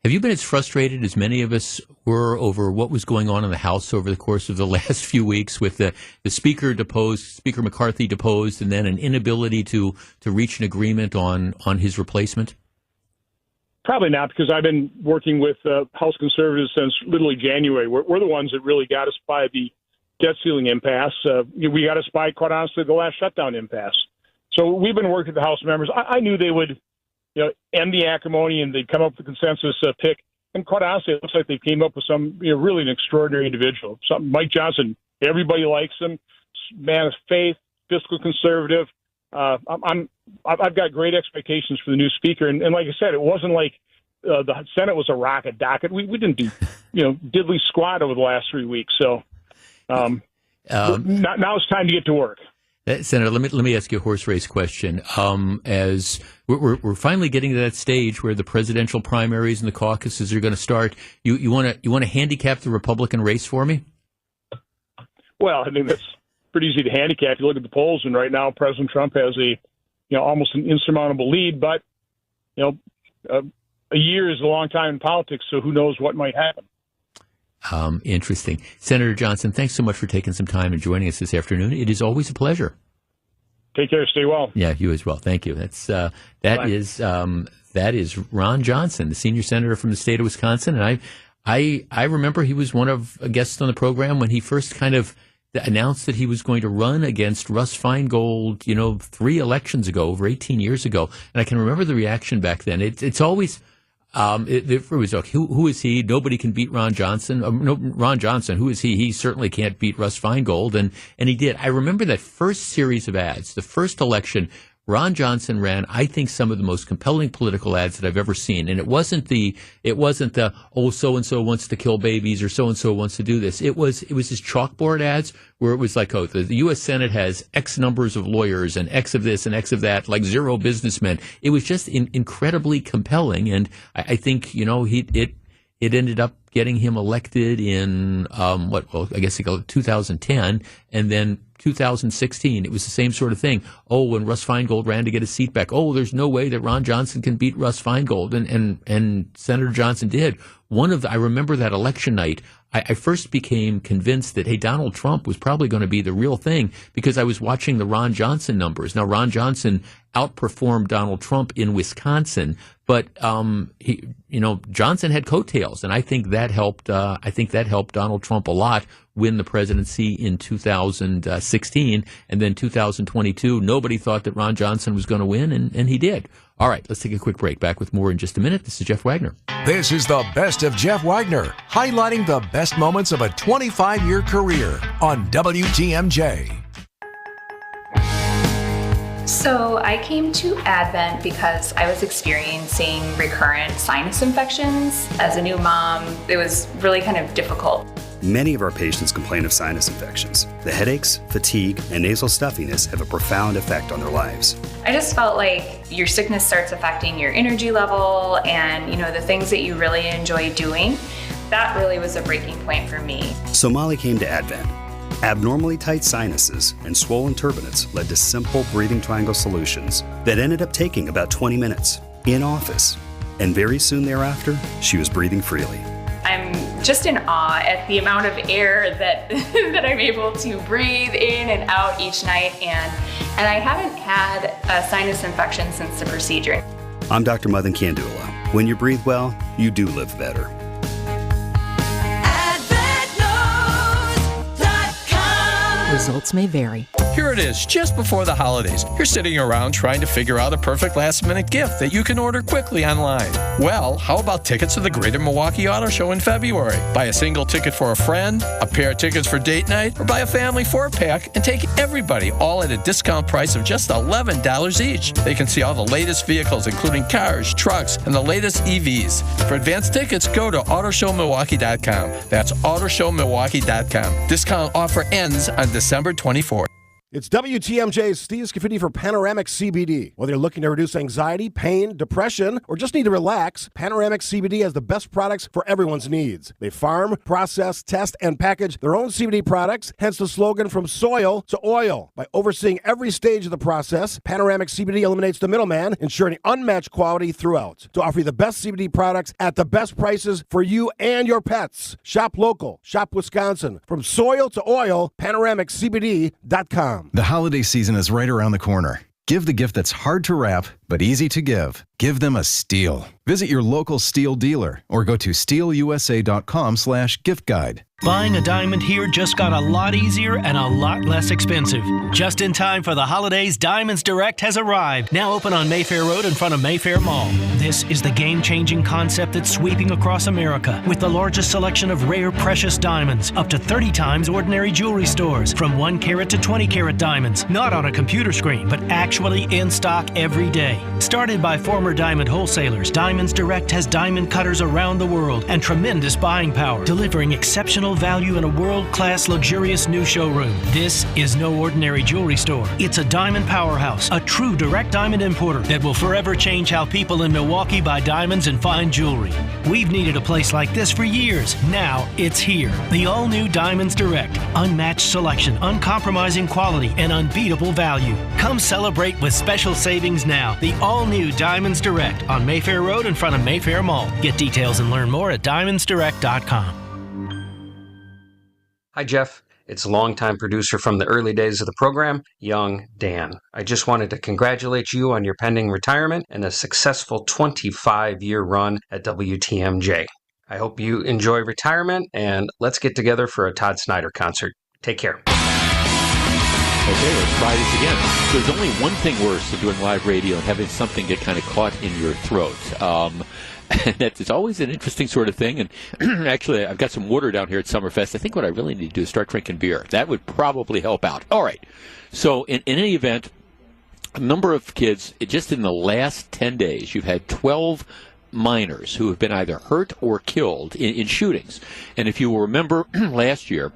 Speaker 2: as frustrated as many of us were over what was going on in the House over the course of the last few weeks with the Speaker deposed, Speaker McCarthy deposed, and then an inability to reach an agreement on his replacement?
Speaker 18: Probably not, because I've been working with House conservatives since literally January. We're the ones that really got us by the debt ceiling impasse. We got us by, quite honestly, the last shutdown impasse. So we've been working with the House members. I knew they would end the acrimony and they'd come up with a consensus pick. And quite honestly, it looks like they came up with some really an extraordinary individual. Mike Johnson, everybody likes him. Man of faith, fiscal conservative. I've got great expectations for the new speaker. And like I said, it wasn't like the Senate was a rocket docket. We didn't do diddly squat over the last 3 weeks. So now it's time to get to work.
Speaker 2: Senator, let me ask you a horse race question. As we're finally getting to that stage where the presidential primaries and the caucuses are going to start, you want to handicap the Republican race for me?
Speaker 18: Well, I think that's pretty easy to handicap. You look at the polls, and right now President Trump has almost an insurmountable lead. But a year is a long time in politics, so who knows what might happen.
Speaker 2: Interesting. Senator Johnson, thanks so much for taking some time and joining us this afternoon. It is always a pleasure.
Speaker 18: Take care. Stay well.
Speaker 2: Yeah, you as well. Thank you. That is Ron Johnson, the senior senator from the state of Wisconsin. And I remember he was one of a guest on the program when he first kind of that announced that he was going to run against Russ Feingold, 3 elections ago, over 18 years ago. And I can remember the reaction back then. It's always, it was like, who is he? Nobody can beat Ron Johnson. No, Ron Johnson, who is he? He certainly can't beat Russ Feingold. And he did. I remember that first series of ads, the first election. Ron Johnson ran, I think, some of the most compelling political ads that I've ever seen. And it wasn't the, oh, so-and-so wants to kill babies or so-and-so wants to do this. It was his chalkboard ads where it was like, oh, the U.S. Senate has X numbers of lawyers and X of this and X of that, like 0 businessmen. It was just incredibly compelling. And I think, it ended up getting him elected in, I guess 2010, and then 2016, it was the same sort of thing. Oh, when Russ Feingold ran to get his seat back, oh, there's no way that Ron Johnson can beat Russ Feingold, and Senator Johnson did. I remember that election night, I first became convinced that, hey, Donald Trump was probably going to be the real thing because I was watching the Ron Johnson numbers. Now, Ron Johnson outperformed Donald Trump in Wisconsin, but Johnson had coattails, and I think that helped. Donald Trump a lot win the presidency in 2016, and then 2022. Nobody thought that Ron Johnson was going to win, and he did. All right, let's take a quick break. Back with more in just a minute. This is Jeff Wagner.
Speaker 17: This is the best of Jeff Wagner, highlighting the best moments of a 25-year career on WTMJ.
Speaker 20: So I came to Advent because I was experiencing recurrent sinus infections. As a new mom, it was really kind of difficult.
Speaker 21: Many of our patients complain of sinus infections. The headaches, fatigue, and nasal stuffiness have a profound effect on their lives.
Speaker 20: I just felt like your sickness starts affecting your energy level and, the things that you really enjoy doing. That really was a breaking point for me.
Speaker 21: So Molly came to Advent. Abnormally tight sinuses and swollen turbinates led to simple breathing triangle solutions that ended up taking about 20 minutes in office. And very soon thereafter, she was breathing freely.
Speaker 20: I'm just in awe at the amount of air that that I'm able to breathe in and out each night, and I haven't had a sinus infection since the procedure.
Speaker 21: I'm Dr. Madan Kandula. When you breathe well, you do live better.
Speaker 7: Results may vary.
Speaker 22: Here it is, just before the holidays. You're sitting around trying to figure out a perfect last-minute gift that you can order quickly online. Well, how about tickets to the Greater Milwaukee Auto Show in February? Buy a single ticket for a friend, a pair of tickets for date night, or buy a family 4-pack and take everybody all at a discount price of just $11 each. They can see all the latest vehicles, including cars, trucks, and the latest EVs. For advanced tickets, go to autoshowmilwaukee.com. That's autoshowmilwaukee.com. Discount offer ends on December 24th.
Speaker 13: It's WTMJ's Steve Scafidi for Panoramic CBD. Whether you're looking to reduce anxiety, pain, depression, or just need to relax, Panoramic CBD has the best products for everyone's needs. They farm, process, test, and package their own CBD products, hence the slogan from soil to oil. By overseeing every stage of the process, Panoramic CBD eliminates the middleman, ensuring unmatched quality throughout. To offer you the best CBD products at the best prices for you and your pets. Shop local. Shop Wisconsin. From soil to oil, PanoramicCBD.com.
Speaker 24: The holiday season is right around the corner. Give the gift that's hard to wrap, but easy to give. Give them a Steel. Visit your local Steel dealer or go to steelusa.com/gift guide.
Speaker 25: Buying a diamond here just got a lot easier and a lot less expensive. Just in time for the holidays, Diamonds Direct has arrived. Now open on Mayfair Road in front of Mayfair Mall. This is the game-changing concept that's sweeping across America with the largest selection of rare, precious diamonds, up to 30 times ordinary jewelry stores, from 1 carat to 20 carat diamonds, not on a computer screen, but actually in stock every day. Started by former diamond wholesalers, Diamonds Direct has diamond cutters around the world and tremendous buying power, delivering exceptional value in a world-class, luxurious new showroom. This is no ordinary jewelry store. It's a diamond powerhouse, a true direct diamond importer that will forever change how people in Milwaukee buy diamonds and fine jewelry. We've needed a place like this for years. Now it's here. The all-new Diamonds Direct. Unmatched selection, uncompromising quality, and unbeatable value. Come celebrate with special savings now. The all-new Diamonds Direct on Mayfair Road in front of Mayfair Mall. Get details and learn more at diamondsdirect.com.
Speaker 26: Hi, Jeff. It's longtime producer from the early days of the program, Young Dan. I just wanted to congratulate you on your pending retirement and a successful 25-year run at WTMJ. I hope you enjoy retirement, and let's get together for a Todd Snyder concert. Take care.
Speaker 2: Okay, let's try this again. There's only one thing worse than doing live radio and having something get kind of caught in your throat. It's always an interesting sort of thing. And actually, I've got some water down here at Summerfest. I think what I really need to do is start drinking beer. That would probably help out. All right. So in any event, a number of kids, just in the last 10 days, you've had 12 minors who have been either hurt or killed in shootings. And if you will remember last year,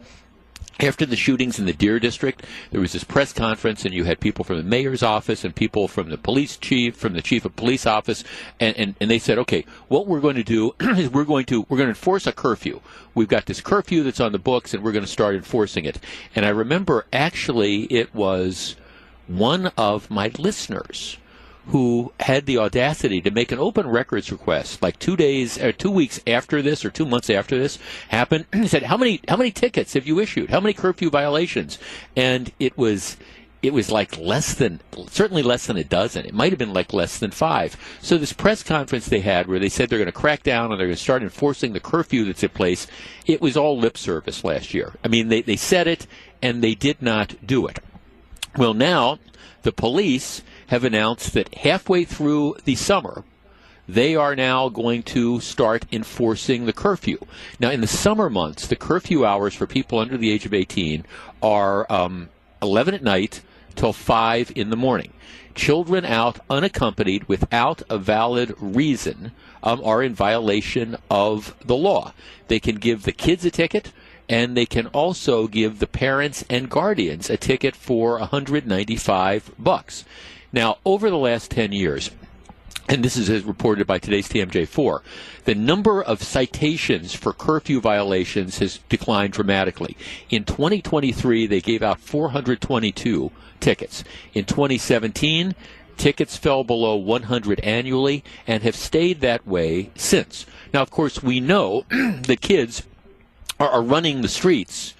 Speaker 2: after the shootings in the Deer District, there was this press conference, and you had people from the mayor's office and people from the police chief, from the chief of police office, and they said, okay, what we're going to do is we're going to enforce a curfew. We've got this curfew that's on the books, and we're going to start enforcing it. And I remember actually it was one of my listeners who had the audacity to make an open records request like 2 weeks after this, or 2 months after this happened. He said, how many tickets have you issued? How many curfew violations? And it was like certainly less than a dozen. It might have been like less than 5. So this press conference they had where they said they're going to crack down and they're going to start enforcing the curfew that's in place, it was all lip service last year. I mean, they said it and they did not do it. Well, now the police have announced that halfway through the summer, they are now going to start enforcing the curfew. Now, in the summer months, the curfew hours for people under the age of 18 are 11 at night till 5 in the morning. Children out unaccompanied without a valid reason are in violation of the law. They can give the kids a ticket, and they can also give the parents and guardians a ticket for $195. Now, over the last 10 years, and this is as reported by today's TMJ4, the number of citations for curfew violations has declined dramatically. In 2023, they gave out 422 tickets. In 2017, tickets fell below 100 annually and have stayed that way since. Now, of course, we know that kids are running the streets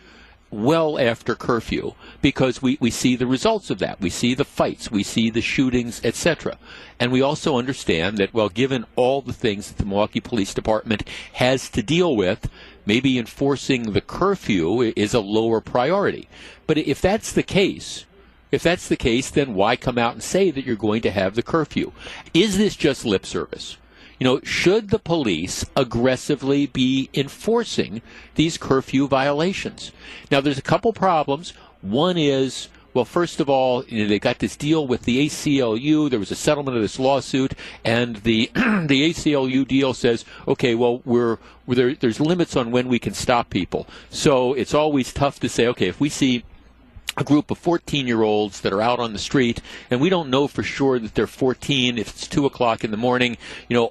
Speaker 2: well after curfew because we see the results of that. We see the fights, we see the shootings, etc. And we also understand that, well, given all the things that the Milwaukee Police Department has to deal with, maybe enforcing the curfew is a lower priority. But if that's the case, then why come out and say that you're going to have the curfew? Is this just lip service? Should the police aggressively be enforcing these curfew violations? Now, there's a couple problems. One is, well, first of all, they got this deal with the ACLU. There was a settlement of this lawsuit, and the the ACLU deal says, okay, well, there's limits on when we can stop people. So it's always tough to say, okay, if we see a group of 14-year-olds that are out on the street, and we don't know for sure that they're 14 if it's 2 o'clock in the morning,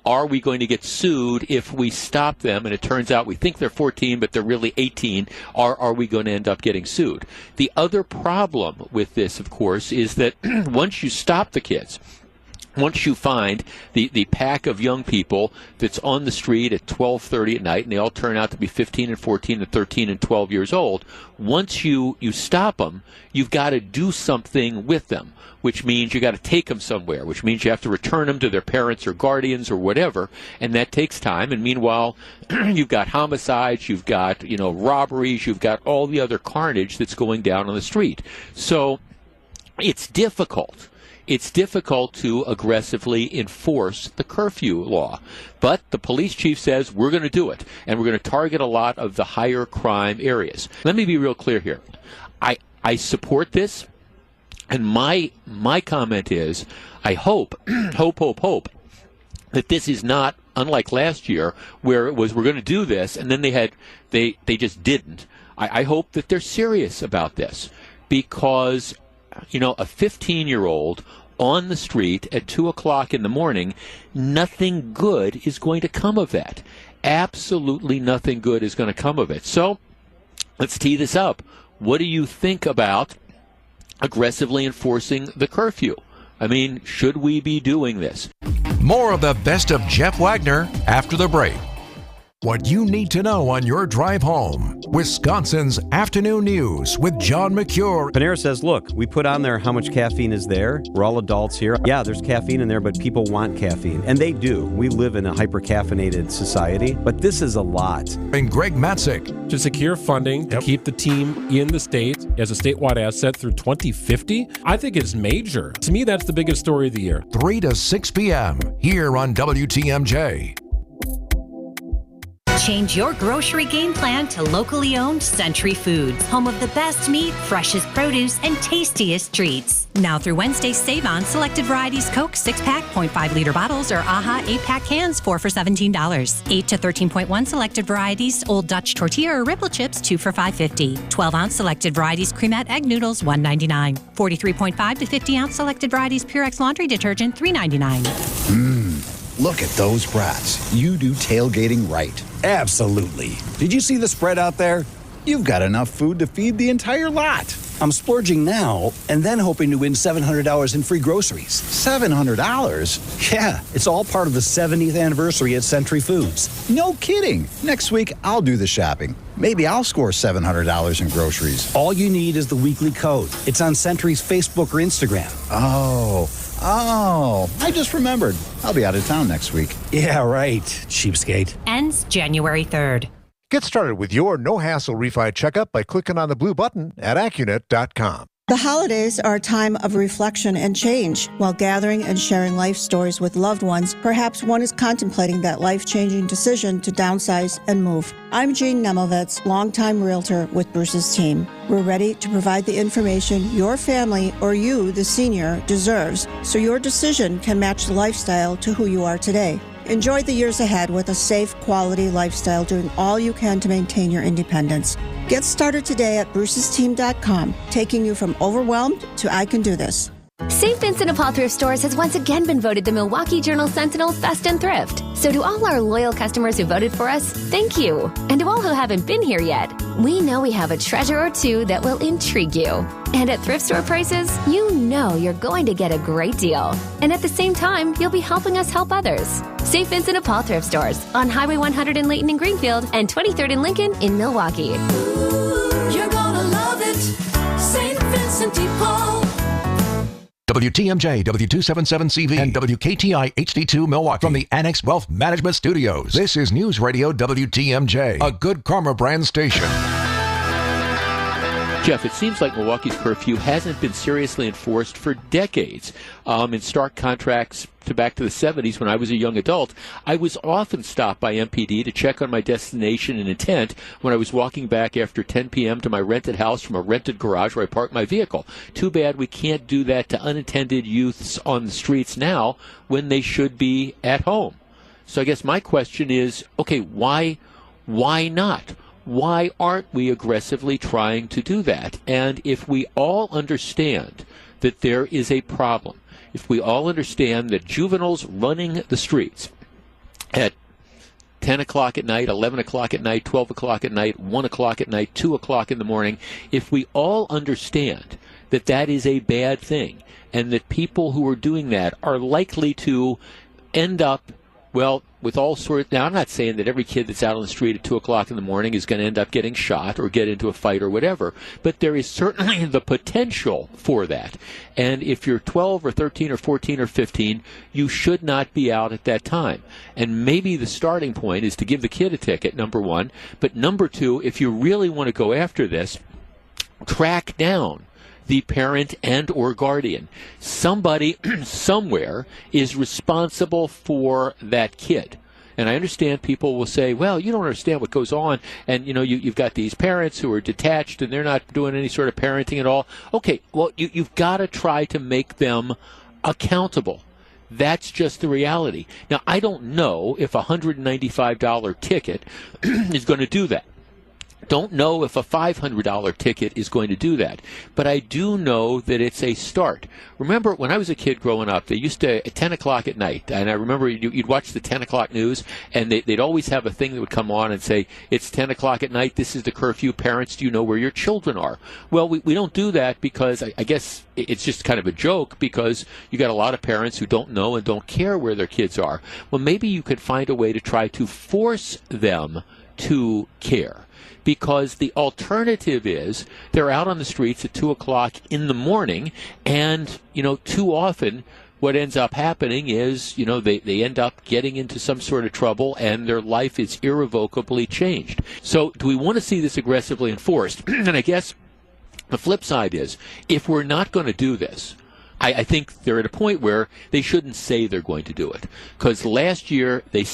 Speaker 2: are we going to get sued if we stop them? And it turns out we think they're 14, but they're really 18. Are we going to end up getting sued? The other problem with this, of course, is that once you stop the kids, once you find the pack of young people that's on the street at 12:30 at night, and they all turn out to be 15 and 14 and 13 and 12 years old, once you stop them, you've got to do something with them, which means you got to take them somewhere, which means you have to return them to their parents or guardians or whatever, and that takes time. And meanwhile, you've got homicides, you've got robberies, you've got all the other carnage that's going down on the street. So it's difficult. It's difficult to aggressively enforce the curfew law. But the police chief says we're going to do it, and we're going to target a lot of the higher crime areas. Let me be real clear here. I support this, and my comment is I hope that this is not unlike last year where it was we're going to do this, and then they just didn't. I hope that they're serious about this because a 15-year-old on the street at 2 o'clock in the morning, nothing good is going to come of that. Absolutely nothing good is going to come of it. So let's tee this up. What do you think about aggressively enforcing the curfew? I mean, should we be doing this?
Speaker 17: More of the best of Jeff Wagner after the break. What you need to know on your drive home. Wisconsin's Afternoon News with John McCure.
Speaker 4: Panera says, look, we put on there how much caffeine is there. We're all adults here. Yeah, there's caffeine in there, but people want caffeine. And they do. We live in a hyper-caffeinated society, but this is a lot.
Speaker 17: And Greg Matzik.
Speaker 3: To secure funding to keep the team in the state as a statewide asset through 2050, I think it's major. To me, that's the biggest story of the year.
Speaker 17: 3 to 6 p.m. here on WTMJ.
Speaker 5: Change your grocery game plan to locally owned Century Foods, home of the best meat, freshest produce, and tastiest treats. Now through Wednesday, save on selected varieties Coke 6-pack, 0.5-liter bottles, or AHA 8-pack cans, 4 for $17. 8 to 13.1 selected varieties Old Dutch tortilla or Ripple chips, 2 for $5.50. 12-ounce selected varieties Cremette egg noodles, $1.99. 43.5 to 50-ounce selected varieties Purex laundry detergent, $3.99.
Speaker 11: Look at those brats. You do tailgating right. Absolutely. Did you see the spread out there? You've got enough food to feed the entire lot. I'm splurging now and then hoping to win $700 in free groceries. $700? Yeah, it's all part of the 70th anniversary at Century Foods. No kidding. Next week, I'll do the shopping. Maybe I'll score $700 in groceries. All you need is the weekly code. It's on Century's Facebook or Instagram. Oh, I just remembered. I'll be out of town next week. Yeah, right, cheapskate.
Speaker 5: Ends January 3rd.
Speaker 15: Get started with your no-hassle refi checkup by clicking on the blue button at Accunet.com.
Speaker 12: The holidays are a time of reflection and change. While gathering and sharing life stories with loved ones, perhaps one is contemplating that life-changing decision to downsize and move. I'm Jean Nemovitz, longtime realtor with Bruce's team. We're ready to provide the information your family or you, the senior, deserves so your decision can match the lifestyle to who you are today. Enjoy the years ahead with a safe, quality lifestyle, doing all you can to maintain your independence. Get started today at brucesteam.com, taking you from overwhelmed to I can do this.
Speaker 14: St. Vincent de Paul Thrift Stores has once again been voted the Milwaukee Journal Sentinel's Best in Thrift. So to all our loyal customers who voted for us, thank you. And to all who haven't been here yet, we know we have a treasure or two that will intrigue you. And at thrift store prices, you know you're going to get a great deal. And at the same time, you'll be helping us help others. St. Vincent de Paul Thrift Stores on Highway 100 in Layton and Greenfield and 23rd and Lincoln in Milwaukee.
Speaker 10: Ooh, you're gonna love it. St. Vincent de Paul.
Speaker 17: WTMJ, W277CV, and WKTI HD2 Milwaukee. From the Annex Wealth Management Studios, this is News Radio WTMJ, a Good Karma brand station.
Speaker 2: Jeff, it seems like Milwaukee's curfew hasn't been seriously enforced for decades. In stark contrast to back to the 70s when I was a young adult, I was often stopped by MPD to check on my destination and intent when I was walking back after 10 p.m. to my rented house from a rented garage where I parked my vehicle. Too bad we can't do that to unattended youths on the streets now when they should be at home. So I guess my question is, okay, why not? Why aren't we aggressively trying to do that? And if we all understand that there is a problem, if we all understand that juveniles running the streets at 10 o'clock at night, 11 o'clock at night, 12 o'clock at night, 1 o'clock at night, 2 o'clock in the morning, if we all understand that that is a bad thing and that people who are doing that are likely to end up, well, with all sorts. Now, I'm not saying that every kid that's out on the street at 2 o'clock in the morning is going to end up getting shot or get into a fight or whatever, but there is certainly the potential for that. And if you're 12 or 13 or 14 or 15, you should not be out at that time. And maybe the starting point is to give the kid a ticket, number one. But number two, if you really want to go after this, track down the parent and or guardian. Somebody somewhere is responsible for that kid. And I understand people will say, well, you don't understand what goes on. And, you've got these parents who are detached and they're not doing any sort of parenting at all. Okay, well, you've got to try to make them accountable. That's just the reality. Now, I don't know if a $195 ticket is going to do that. Don't know if a $500 ticket is going to do that, but I do know that it's a start. Remember, when I was a kid growing up, they used to, at 10 o'clock at night, and I remember you'd watch the 10 o'clock news, and they'd always have a thing that would come on and say, it's 10 o'clock at night, this is the curfew, parents, do you know where your children are? Well, we don't do that because I guess it's just kind of a joke, because you got a lot of parents who don't know and don't care where their kids are. Well, maybe you could find a way to try to force them to care. Because the alternative is they're out on the streets at 2 o'clock in the morning, and, too often what ends up happening is, they end up getting into some sort of trouble, and their life is irrevocably changed. So do we want to see this aggressively enforced? And I guess the flip side is, if we're not going to do this, I think they're at a point where they shouldn't say they're going to do it. Because last year they